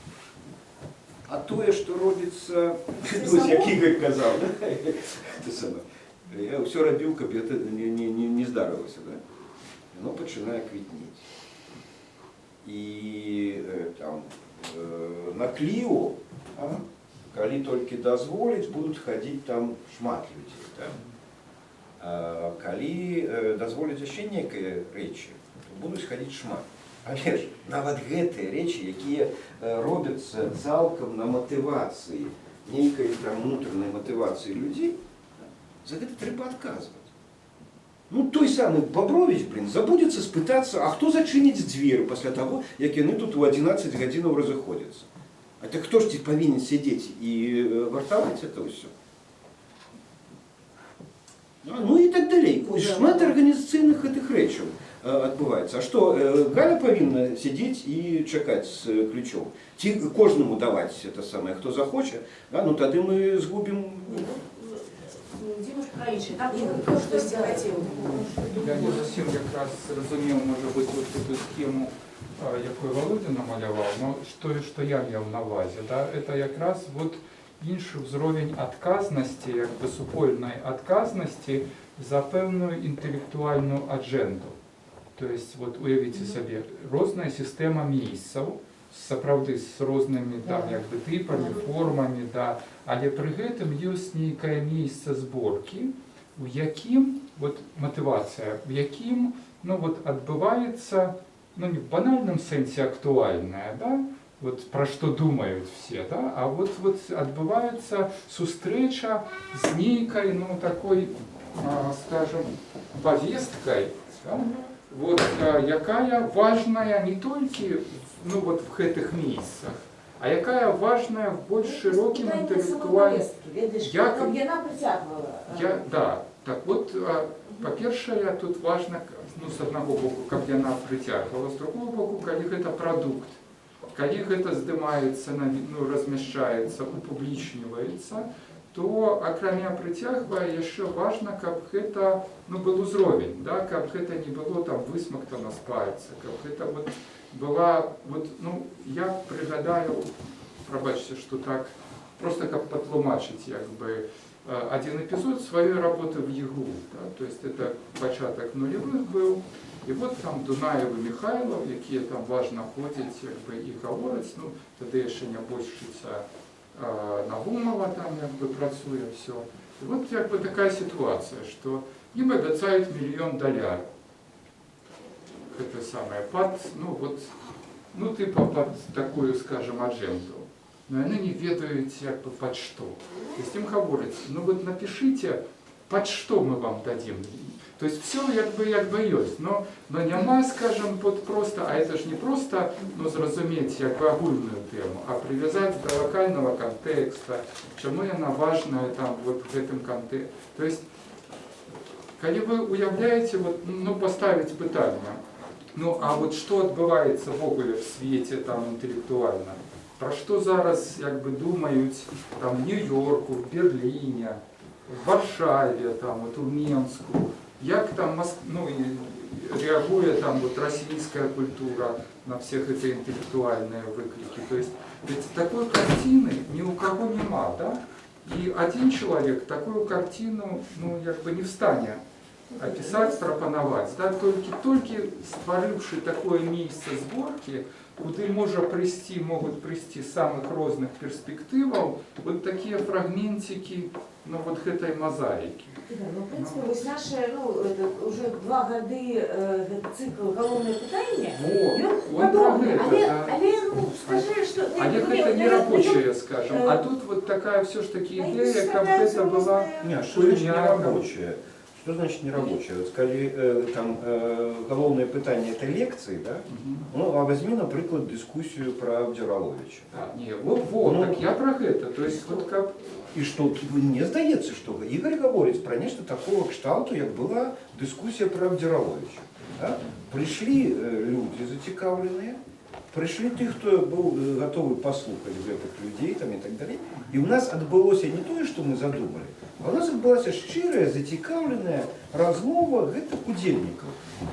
А тое, што робіцца, як Ігор казаў, я ўсё рабіў, каб гэта не здарылася, да? Яно пачынае квітнець. І там на Кліо, калі толькі дазволіць, будуць хадзіць там шмат людзей. Да? Калі дазволіць яшчэ нейкія рэчы, то будуць хадзіць шмат. Але ж нават гэтыя рэчы, якія робяцца цалкам на матывацыі, нейкай там унутранай матывацыі людзей, за гэта трэба адказваць. Ну, той самы Бабрович, забудзецца спытацца, а хто зачыніць дзверы пасля таго, як яны тут у 11 гадзінаў разыходзяцца? А так хто ж ці павінен сядзець і вартаваць это ўсё? Ну і так далей. Шмат арганізацыйных гэтых рэчаў адбываецца. А што, Галя павінна сядзець і чакаць з ключом? Ці кожнаму даваць это самае, хто захоча? Ну тады мы згубім... Дімушка Раїча, там Ігор щось хотів. Я не зовсім якраз зрозумів, може бути, ту схему, яку Володя намалював, але що я мав на увазі, да? Це якраз от інший узровень відказності, якби супольної відказності за певну інтелектуальну адженду. Тобто, от уявіть собі, різна система місців, сапраўды з рознымі там якби типами, формами, да, але при гэтым ёсць нейкае месца зборкі, у якім вот матывацыя, в якім ну вот адбываецца, ну не в банальным сэнсе актуальная, да, вот пра што думаюць все, да, а вот адбываецца сустрэча з нейкай, ну такой, скажем, повесткой, да, вот, якая важная не толькі ну вот в гэтых месяцах, а якая важная в больш широким интеллектуальным... Да, так вот, по-перше, тут важно, ну, с одного боку, каб яна притягивала, с другого боку, калі гэта продукт, калі гэта здымаецца, ну, размяшчаецца, упублічніваецца, то акрамя прыцягвае яшчэ важна, каб гэта ну, был узровень, да, каб гэта не было там высмактана з пальца, каб гэта вот была, вот, ну, я пригадаю, пробачьте, что так, просто как потлумачить, як бы, один эпизод своей работы в ЕГУ, да, то есть это початок нулевых был, и вот там Дунаев и Михайлов, якія там важно ходить, як бы, и говорить, ну, тогда еще нябожчыца Нагумова там, як бы, працуе все. И вот, як бы, такая ситуация, что им обещают $1 миллион. Это самое, под, ну вот, ну типа под такую, скажем, адженду. Но они не ведают, как бы, под что. То есть им говорят, ну вот напишите, под что мы вам дадим. То есть все как бы есть, но нема, скажем, под просто, а это же не просто, ну, зразуметь, как бы агульную тему, а привязать до локального контекста, чему она важная там вот в этом контексте. То есть, когда вы уявляете, вот, ну, поставить питание, ну, а вот что адбываецца ввогуле в свете там интеллектуально? Про что зараз, як бы, думают там в Нью-Йорку, в Берлине, в Варшаве, там, вот, в Минску, як там ну, реагует там вот российская культура на всех эти интеллектуальные выклики. То есть ведь такой картины ни у кого нема, да? И один человек такую картину, ну, як бы не встане описать, пропановать, да? Только створивший такое место сборки, куда могут прийти самых разных перспективов, вот такие фрагментики ну вот гэтай мозаики. Ігор, ну, в принципе, вось наше, ну, это уже 2 гады цикл «Галоўнае пытанне». Вот про это, Але, ну, скажи, что... Олег, это не рабочая, скажем, а тут вот такая все ж таки идея, как это была... Нет, что значит не рабочая? Что значит не рабочая? Вот сказали, там, головное питание это лекции, да? Ну, а возьми, например, дискуссию про Абдираловича. А, не, вот, так я про это, то есть вот как... І що мені здається, що Ігор говорить про нечто такого кшталту, як була дискусія про Абдираловича. Да? Прийшли люди зацікавлені, прийшли ті, хто був готовий послухати гэтых людей там, і так далі. І у нас відбулося не те, що ми задумали, а у нас відбулася щира, зацікавлена розмова гэтых удельників.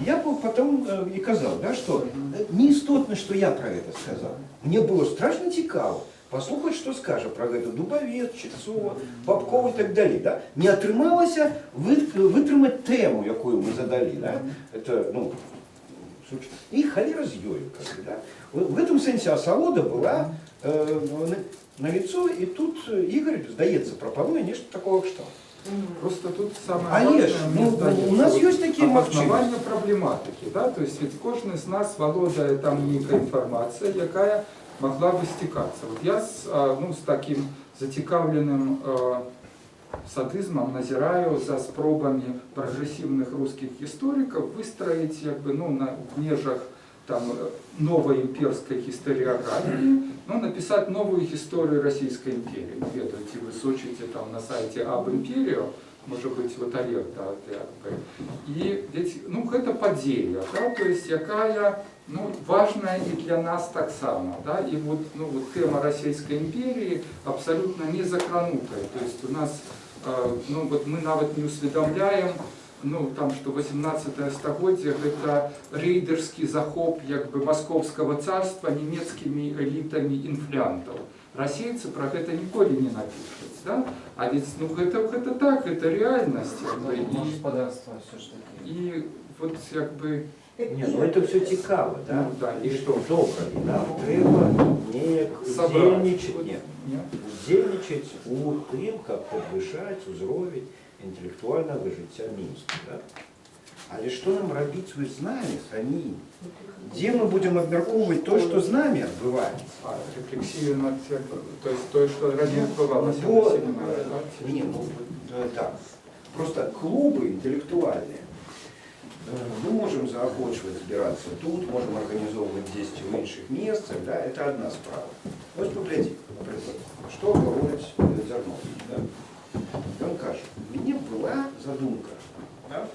Я потім і казав, да, що не істотно, що я про це сказав. Мені було страшно цікаво послухати, що скаже про це Дубовець, Чельцова, Бабкова і так далі. Да? Не отрималося витримати тему, яку ми задали. Да? Это, ну, и холера с ёю. Да? В этом сенсе осолода была налицо, и тут Игорь, здається, пропонує нечто такого кшталту. Просто тут самое Олеж, важное, у нас есть такие обоснование проблематики, да? То есть ведь кожен з нас володає там некая інформація, яка могла бы стекаться. Вот я с таким зацікавленным садизмом назираю за спробами прогрессивных русских историков выстроить на межах там, новой имперской историографии, написать новую историю Российской империи. Ведаете, вы сочите там на сайте об империю, может быть, вот Олег, да, и ведь, это подзелье, да, то есть якая важная и для нас так само, да, и вот, тема Российской империи абсолютно не закранутая, то есть у нас, мы навіть не усведомляем, там, что 18 століття это рейдерский захоп Московского царства немецкими элитами инфлянтов. Российцы про это ніколи не напишут, да? А ведь, это так, это реальность, господарство все ж таки. И вот Ні, це все цікаво, да? І що? Добре, нам треба удзельничать у тим, як підвищати уровень інтелектуального життя Мінська. Да? Але що нам робити з нами самі? Де ми будемо обмірковувати те, що з нами відбувається? Рефлексию над тем, то есть то, что ранее отбывалось. Так. Просто клубы интеллектуальные. Мы можем заохочивать збиратися тут, можем организовывать здесь в інших місцях, да? Это одна справа. Ось поглядіть, наприклад, що говорить Зернович. Да? Він каже, у мене була задумка. Да?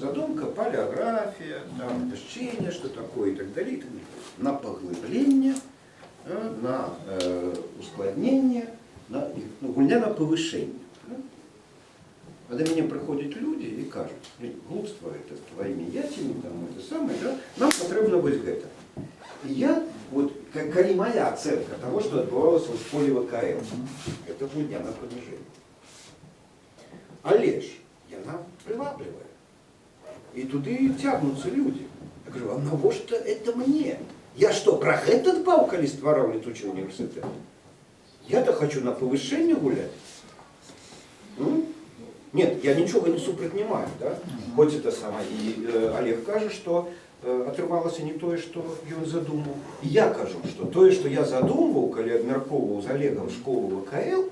Задумка, палеография, там, пещение, что такое и так далее, на поглубление, на ускладнение, гульня на повышение. А до меня приходят люди и кажут, глупство это с твоими яйцами, там, это самое, да? Нам потребно вот это. И я, вот, как моя оценка того, что отбывалось в школе ВКЛ, это гульня на понижение. Олеж, она привабливая. И туда тягнутся люди. Я говорю, а навошта это мне? Я что, про этот палка створа в летучий университет? Я-то хочу на повышение гулять. Нет, я ничего не супреднимаю, да? Хоть это самое. И Олег каже, что отрывалось не то, что он задумал. И я кажу, что то, что я задумывал, когда обмерковывал с Олегом школу ВКЛ,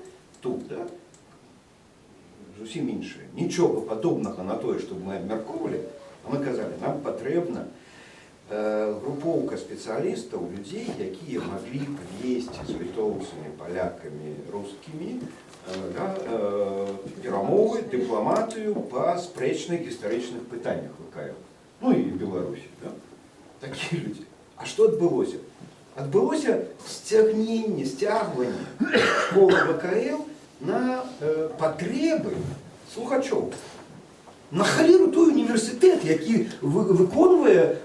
тут, да, зовсім інше. Нічого подобного на те, щоб ми обмірковували, а ми казали, нам потрібна груповка спеціалістів, людей, які могли б вести з литовцями, поляками, русскими перемови, дипломатію по спречних історичних питаннях ВКЛ. Ну і в Білорусі. Да? Такі люди. А що відбулося? Відбулося стягування школи ВКЛ на потреби слухачів. На халеру той університет, який виконує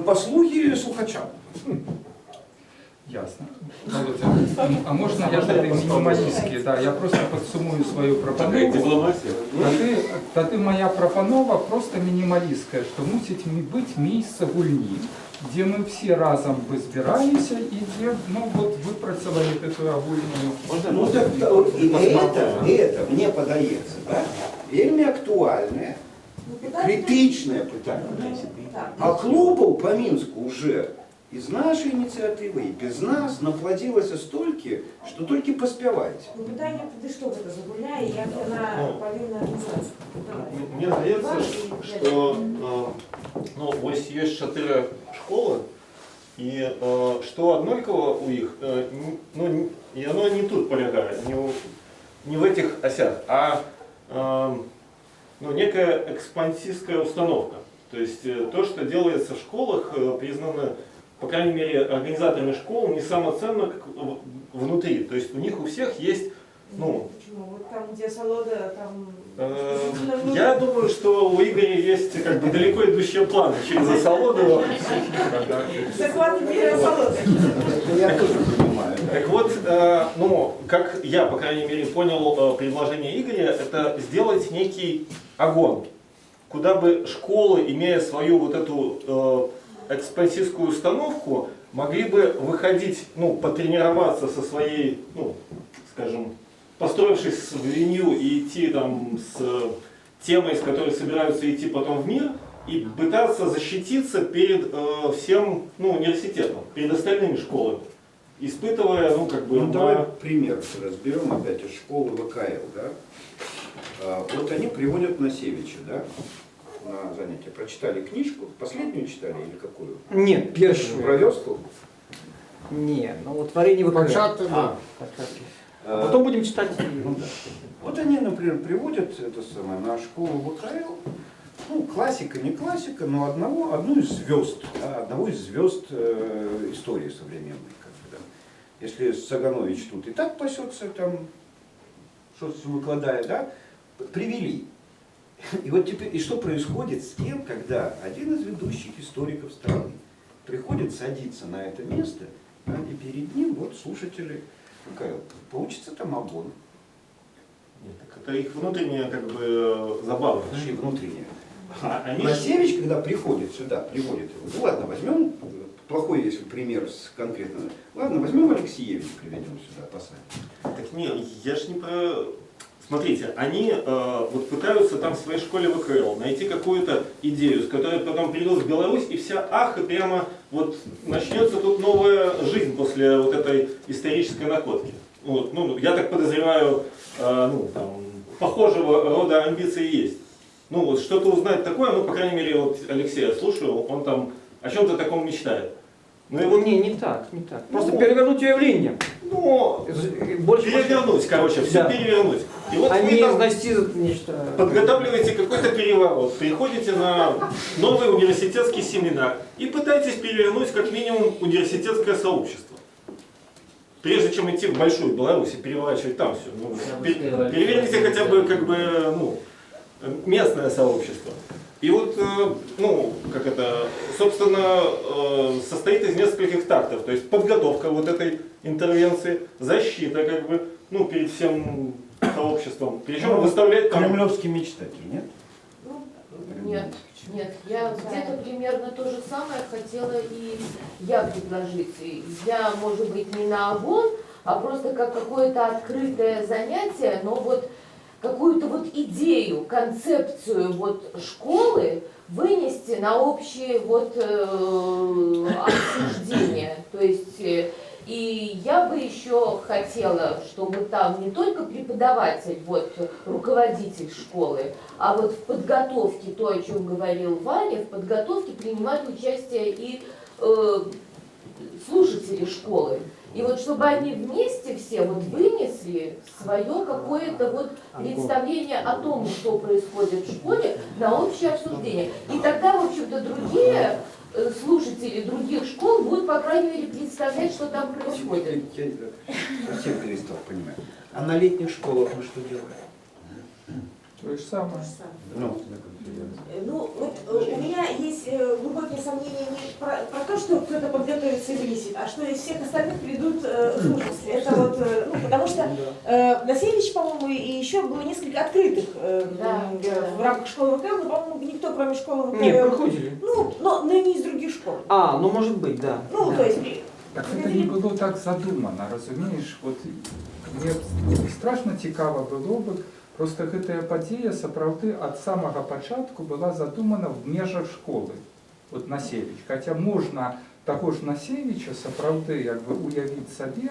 послуги слухачам. Ясно. А можно я тогда минималистски, да, я просто подсумую свою пропанову. Тады моя пропанова просто минималистская, что мусить быть місце гульні, где мы все разом бы збиралися и где, ну, вот выпрацевали эту агульную... Ну, так, это мне подается, да, вельми актуальное, критичное питание. А клубов по Минску уже из нашей инициативы и без нас наплодилось столько, что только поспевайте. Ну, питання, ти що це загуляє, як вона повинна організація? Мне здається, что ну, ось є 4 школи, і що однолького у їх, ну, і оно не тут полягає, не в этих осях, а ну, некая экспансистская установка. То есть то, что делается в школах, признано, по крайней мере, организаторами школ не самоценно как внутри. То есть у них у всех есть, ну... Почему? Вот там, где Солода, там... Я думаю, что у Игоря есть как бы далеко идущие планы через Солоду. Захват мира Солоды. Я тоже понимаю. Так вот, ну, как я, по крайней мере, понял предложение Игоря, это сделать некий огонь, куда бы школы, имея свою вот эту экспансистскую установку, могли бы выходить, ну, потренироваться со своей, ну, скажем, построившись в линию и идти там с темой, с которой собираются идти потом в мир, и пытаться защититься перед всем, ну, университетом, перед остальными школами, испытывая, ну, как бы... Ну, давай пример разберем опять из школы ВКЛ, да. Вот они приводят Насевича, да, на занятия. Прочитали книжку, последнюю читали или какую? Нет, первую. Про вёску? Не, ну вот творение Початок, да. А потом будем читать. Ну, да. Вот они, например, приводят это самое на школу ВКЛ. Ну, классика, не классика, но одну из звезд, да, одного из звезд истории современной. Как бы, да. Если Саганович тут и так пасется, там, что-то выкладает, да, привели. И вот теперь, и что происходит с тем, когда один из ведущих историков страны приходит садиться на это место, да, и перед ним вот слушатели ВКЛ. Получится там огонь. Нет, так это их внутренняя, как бы, забава. Подожди, внутренняя. Они... Насевич, когда приходит сюда, приводит его, ну ладно, возьмем, плохой если пример конкретно, ладно, возьмем Алексеевич, приведем сюда, посадим. Так нет, я ж не про... Смотрите, они вот пытаются там в своей школе ВКЛ найти какую-то идею, с которой потом придут в Беларусь, и вся ах, и прямо вот начнется тут новая жизнь после вот этой исторической находки. Вот, ну, я так подозреваю, ну, там, похожего рода амбиции есть. Ну, вот что-то узнать такое, ну, по крайней мере, вот Алексея слушаю, он там о чем-то таком мечтает. Ну, и вот... Не так. Просто перевернуть явление. Ну, перевернуть, короче, все да. Перевернуть. И вот они вы там нечто... подготавливаете какой-то переворот, приходите на новый университетский семинар и пытаетесь перевернуть как минимум университетское сообщество. Прежде чем идти в большую Беларусь и переворачивать там все. Ну, переверните хотя бы, как бы, ну, местное сообщество. И вот, ну, как это, собственно, состоит из нескольких тактов. То есть подготовка вот этой интервенции, защита, как бы, ну, перед всем сообществом. Причем выставлять там... Кремлевский мечтатель, нет? Нет, я где-то примерно то же самое хотела и я предложить. Я, может быть, не на огонь, а просто как какое-то открытое занятие, но вот какую-то вот идею, концепцию вот школы вынести на общее вот обсуждение. То есть и я бы еще хотела, чтобы там не только преподаватель, вот руководитель школы, а вот в подготовке, то, о чем говорил Ваня, в подготовке принимали участие и слушатели школы. И вот чтобы они вместе все вот вынесли свое какое-то вот представление о том, что происходит в школе, на общее обсуждение. И тогда, в общем-то, другие слушатели других школ будут, по крайней мере, представлять, что там происходит. Я совсем перестал понимать. А на летних школах мы что делаем? То же самое. Ну, вот у меня есть глубокие сомнения не про то, что кто-то подготовится и вынесет, а что из всех остальных придут слушатели. Это вот, ну, потому что на Севич, по-моему, и еще было несколько открытых в рамках школы ВК, но, по-моему, никто, кроме школы ВК... Нет, проходили. Ну, но не из других школ. А, ну может быть, да. Ну, то есть... Так это не було так задумано, розумієш? От мне страшно цікаво було б, просто гэтая падзея сапраўды ад самага пачатку была задумана в межах школы, от Насевіч. Хаця можна таго ж Насевіча сапраўды як бы уявіць сабе,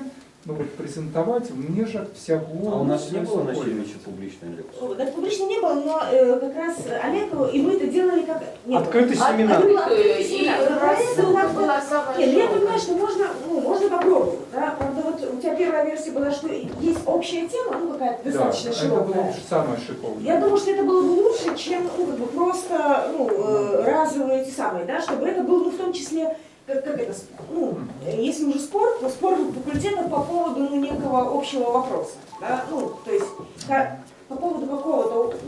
ну вот презентовать в межах всего. А у нас не было Насевича публичной лекции? Да, публично не было, но как раз Олег, и мы это делали как... Открытый семинар. Открытый семинар. Нет, я понимаю, что можно попробовать. Да? Правда, вот у тебя первая версия была, что есть общая тема, ну какая-то достаточно широкая. Это было самое шиковое. Я думаю, что это было бы лучше, чем просто разовые эти самые, да, чтобы это было в том числе... Как это, если уже спор, то спор факультета по поводу некого общего вопроса. Да? То есть по поводу какого-то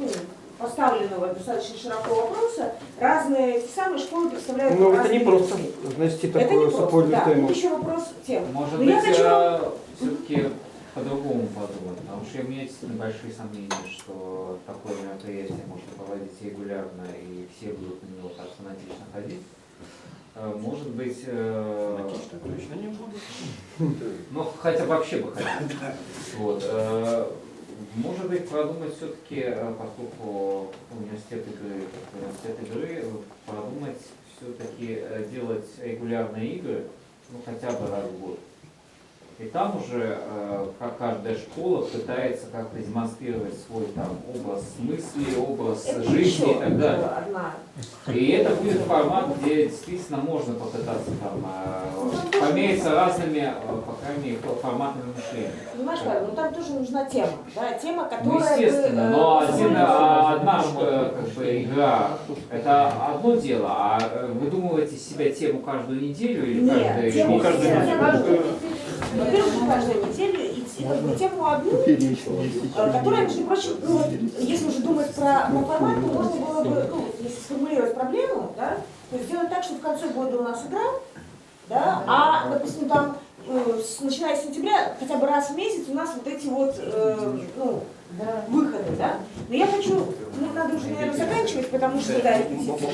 поставленного достаточно широкого вопроса разные эти самые школы представляют. Но это не просто внести такую сапожную тему. Это еще вопрос темы. Может быть, все-таки по-другому подумать, потому что у меня есть небольшие сомнения, что такое мероприятие можно проводить регулярно и все будут на него так фанатично ходить. Может быть, точно не буду. Ну, хотя вообще бы хотел. Вот. Может быть, продумать все-таки, поскольку университет игры, продумать все-таки делать регулярные игры, ну хотя бы раз в год. И там уже каждая школа пытается как-то демонстрировать свой там образ мысли, образ жизни и так далее. И это будет формат, где действительно можно попытаться там помериться разными, по крайней мере, форматами мышления. Понимаешь, Павел, там тоже нужна тема, да, тема, которая... Ну, естественно, но одна как бы игра, это одно дело, а выдумываете себе тему каждую неделю или каждую неделю? Во-первых, каждую неделю и тему одну, которая, между прочим, если уже думать про формат, то можно было бы, если сформулировать проблему, да, то сделать так, что в конце года у нас игра, да, а, допустим, там, начиная с сентября, хотя бы раз в месяц у нас вот эти вот, выходы, да. Но я хочу, надо уже, наверное, заканчивать, потому что, да,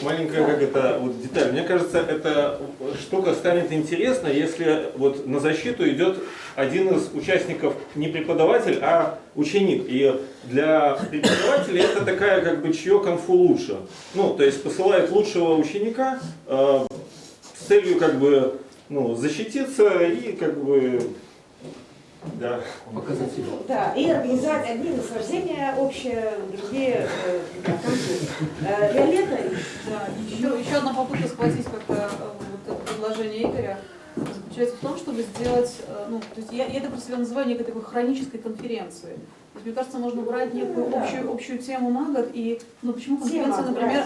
маленькая деталь. Мне кажется, эта штука станет интересна, если вот на защиту идет один из участников не преподаватель, а ученик. И для преподавателя это такая как бы чье конфу лучше. Ну, то есть посылает лучшего ученика с целью как бы защититься и как бы да. Да, и организовать одни наслаждения общее, другие конфликты. Виолетта? Да, еще одна попытка схватить как-то вот это предложение Игоря заключается в том, чтобы сделать, то есть я это про себя называю некой такой хронической конференцией. То есть, мне кажется, можно брать некую общую тему на год и, почему конференция, например,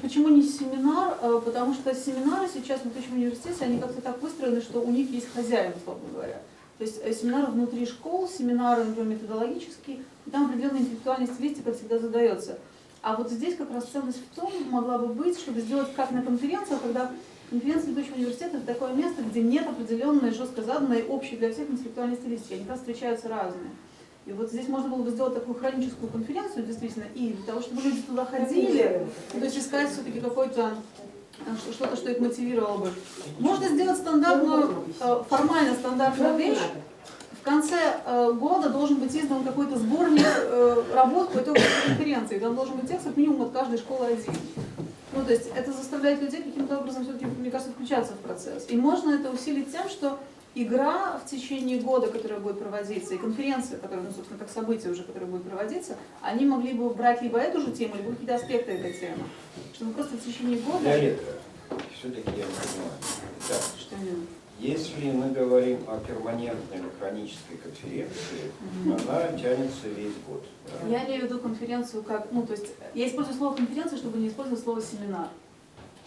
почему не семинар? Потому что семинары сейчас в нашем университете, они как-то так выстроены, что у них есть хозяин, условно говоря. То есть семинары внутри школ, семинары, например, методологические, и там определенная интеллектуальная стилистика всегда задается. А вот здесь как раз ценность в том могла бы быть, чтобы сделать как на конференциях, когда конференция ведущего университета — это такое место, где нет определенной, жестко заданной, общей для всех интеллектуальной стилистики, они как раз встречаются разные. И вот здесь можно было бы сделать такую хроническую конференцию, действительно, и для того, чтобы люди туда ходили, то есть искать все-таки какой-то что-то, что их мотивировало бы. Можно сделать стандартную, формально стандартную вещь. В конце года должен быть издан какой-то сборник работ по итогам конференции. Там должен быть текст как минимум от каждой школы один. То есть это заставляет людей каким-то образом все-таки, мне кажется, включаться в процесс. И можно это усилить тем, что игра в течение года, которая будет проводиться, и конференция, которая, собственно, как событие уже, которое будет проводиться, они могли бы брать либо эту же тему, либо какие-то аспекты этой темы. Чтобы просто в течение года... Все-таки я не понимаю. Так, что нет? Если мы говорим о перманентной или хронической конференции, она тянется весь год. Да? Я имею в виду конференцию как... то есть я использую слово конференция, чтобы не использовать слово семинар.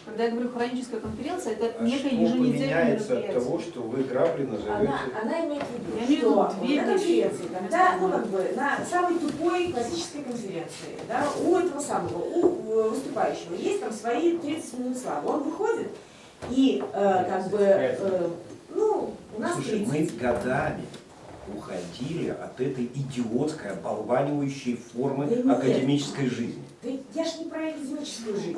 Когда я говорю хроническая конференция, это некое еженедельное мероприятие. От того, что вы грабли назовете... Она имеет в виду, что на конференции, когда, на самой тупой классической конференции, да, у этого самого, у выступающего есть там свои 30 минут славы. Он выходит и у нас... Слушай, мы годами уходили от этой идиотской, оболванивающей формы Да нет. академической жизни. Да я ж не про академическую жизнь.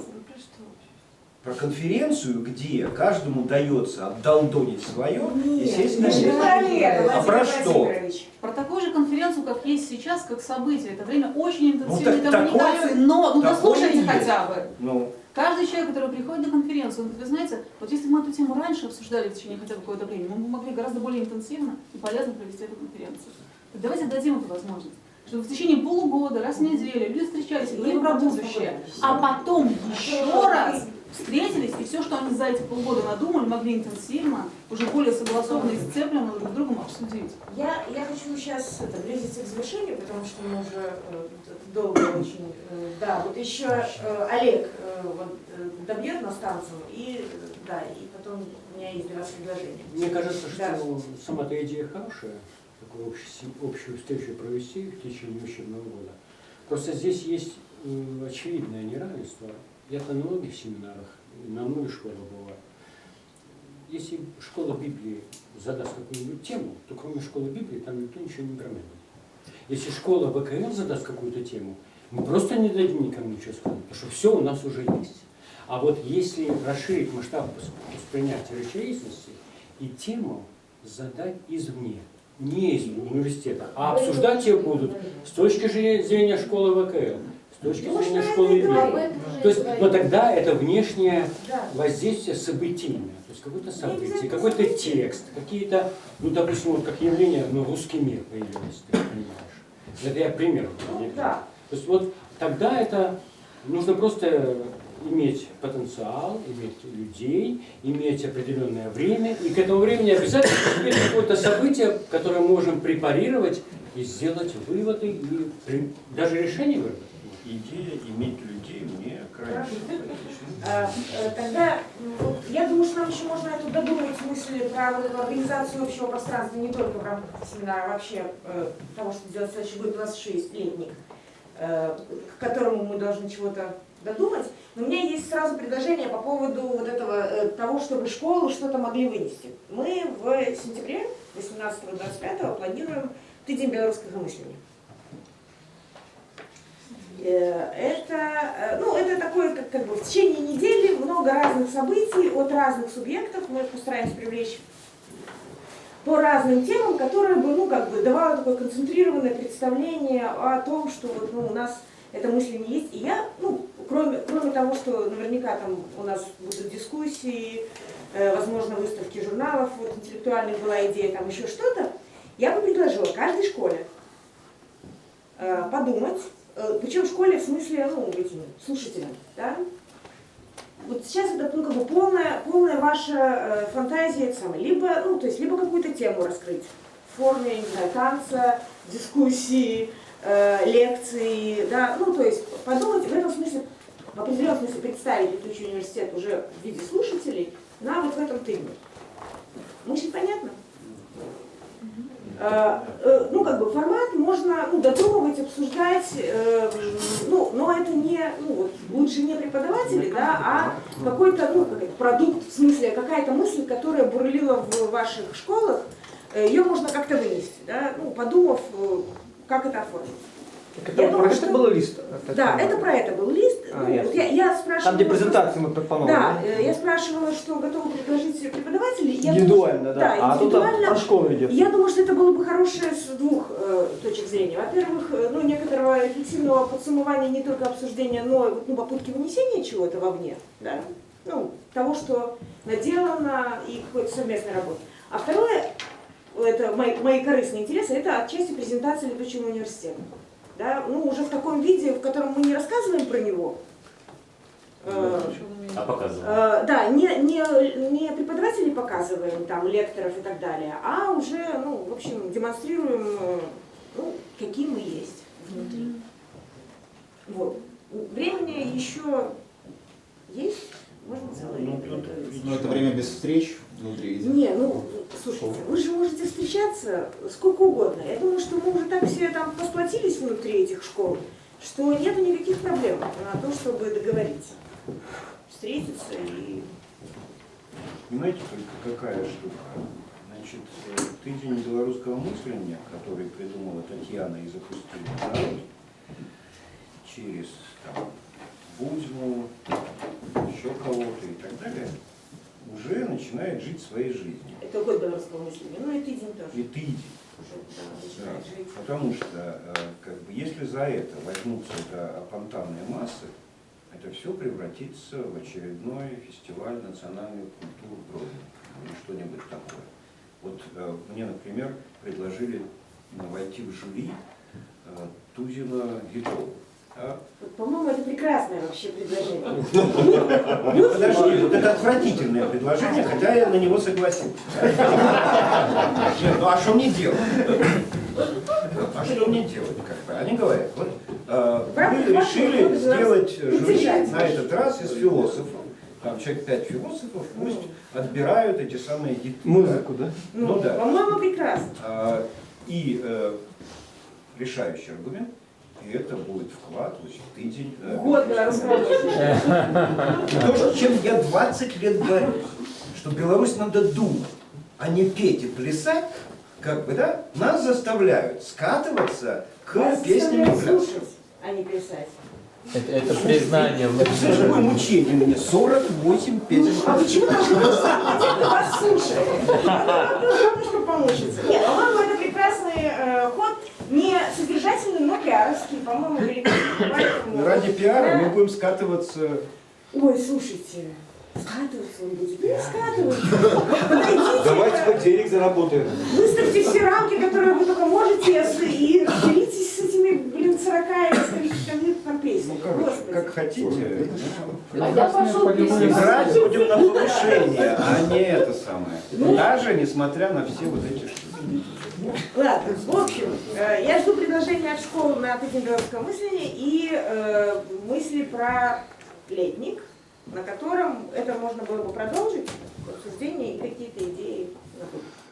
Про конференцию, где каждому дается отдолдонить свое, и сесть на я же не про это, А про Владимир что? Владимирович. Про такую же конференцию, как есть сейчас, как событие. Это время очень интенсивной так коммуникации, такое- но такое дослушайте есть. хотя бы. Ну, Каждый человек, который приходит на конференцию, вы знаете, вот если бы мы эту тему раньше обсуждали в течение хотя бы какого-то времени, мы бы могли гораздо более интенсивно и полезно провести эту конференцию. Так давайте дадим эту возможность. Чтобы в течение полугода, раз в неделю люди встречались и говорили про будущее, а потом еще раз встретились, и все, что они за эти полгода надумали, могли интенсивно, уже более согласованно и сцепленно друг с другом обсудить. Я хочу сейчас близиться к завершению, потому что мы уже долго очень... Да, вот еще Олег добьет нас танцем, и потом у меня есть для вас предложение. Мне кажется, Да. что сама-то идея хорошая, такую общую встречу провести в течение учебного года. Просто здесь есть очевидное неравенство. Я-то на многих семинарах, на многих школах бываю. Если школа Библии задаст какую-нибудь тему, то кроме школы Библии там никто ничего не громит. Если школа ВКЛ задаст какую-то тему, мы просто не дадим никому ничего сказать, потому что все у нас уже есть. А вот если расширить масштаб воспринятия речеизвестности и тему задать извне, не из университета, а обсуждать ее будут с точки зрения школы ВКЛ, с точки зрения школы Библии. То есть, но тогда это внешнее воздействие событийное, то есть какое-то событие, какой-то текст, какие-то, ну, допустим, вот как явление, ну, русский мир появилось, ты понимаешь. Это я пример. То есть вот тогда это нужно просто иметь потенциал, иметь людей, иметь определенное время, и к этому времени обязательно успеть какое-то событие, которое можем препарировать и сделать выводы, и даже решение выработать. Идея иметь людей мне крайне симпатична. Тогда вот, я думаю, что нам еще можно эту додумать мысли про вот эту организацию общего пространства не только в рамках семинара, а вообще того, что делать следующий год 26-летник, к которому мы должны чего-то додумать. Но у меня есть сразу предложение по поводу вот этого, того, чтобы школы что-то могли вынести. Мы в сентябре 18-25 планируем Тыдень белорусского мышления. Это такое, как бы в течение недели много разных событий от разных субъектов мы постараемся привлечь по разным темам, которые бы, давало такое концентрированное представление о том, что у нас это мышление есть. И я, кроме того, что наверняка там у нас будут дискуссии, возможно, выставки журналов, вот интеллектуальных была идея, там еще что-то, я бы предложила каждой школе подумать, причем в школе в смысле, этим слушателям, да? Вот сейчас это полная ваша фантазия, либо какую-то тему раскрыть в форме, не знаю, танца, дискуссии, лекции, да, то есть подумать в этом смысле, в определенном смысле представить летучий университет уже в виде слушателей на вот в этом тыдне. Мысль понятна? Формат можно додумывать, обсуждать, но это не, лучше не преподаватели, да, а какой-то, продукт, в смысле, какая-то мысль, которая бурлила в ваших школах, ее можно как-то вынести, да, подумав, как это оформить. Это был лист? Да, это про это был лист. Я спрашивала, там, где презентации мы пропонуем. Да, я спрашивала, что готовы предложить преподаватели. Индивидуально, да. А тут про школу идет. Я думаю, что это было бы хорошее с двух точек зрения. Во-первых, некоторого рефлексивного подсуммования, не только обсуждения, но попытки вынесения чего-то вовне, да? Того, что наделано, и какой-то совместной работы. А второе, это мои корыстные интересы, это отчасти презентация летучего университета. Да, уже в таком виде, в котором мы не рассказываем про него. А показываем. Да, не преподавателей показываем, там, лекторов и так далее, а уже, в общем, демонстрируем, какие мы есть внутри. Вот. Времени еще есть? Можно целое время. Это время без встреч внутри. Не, слушайте, вы же можете встречаться сколько угодно. Я думаю, что мы уже так все там посплотились внутри этих школ, что нету никаких проблем на то, чтобы договориться, встретиться и... Знаете, только какая штука? Значит, Значит, тыдень белорусского мышления, который придумала Татьяна и запустила в народ через там, Бузьму, еще кого-то и так далее, уже начинает жить своей жизнью. Это год белорусского мышления, ну и тыдень тоже. И тыдень. Да, потому что как бы, если за это возьмутся опонтанные массы, это все превратится в очередной фестиваль национальной культуры или что-нибудь такое. Вот мне, например, предложили войти в жюри Тузина Гитова. По-моему, это прекрасное вообще предложение. Подожди, вот это отвратительное предложение, хотя я на него согласился. Ну а что мне делать? А что мне делать? Как бы? Они говорят, вот мы решили сделать жюри на этот раз из философов. Там человек 5 философов, пусть отбирают эти самые гиты. Музыку, да? Ну да. По-моему, прекрасно. И решающий аргумент. И это будет вклад в тыдень. Год белорусского мышления. То, чем я 20 лет борюсь, что Беларусь надо думать, а не петь и плясать, как бы, да, нас заставляют скатываться к песням и плясам. Слушать, а не писать. Это признание. Это же такое мучение мне. 48 песен. А почему должны вас слушать? Немножко помучиться. Нет, по-моему, это прекрасный ход, не содержательный, но пиаровский, по-моему, великолепный. Ради пиара мы будем скатываться. Ой, слушайте, скатываться вы будете, не скатываться. Подойдите. Давайте хоть денег заработаем. Выставьте все рамки, которые вы только можете, и разберитесь с этими, 40 или там песен. Как хотите. А я пошел Играть будем на повышение, а не это самое. Даже несмотря на все вот эти штуки. Ладно, в общем, я жду предложения от школы на тыдень белорусского мышления и мысли про летник, на котором это можно было бы продолжить, обсуждение и какие-то идеи на будущее.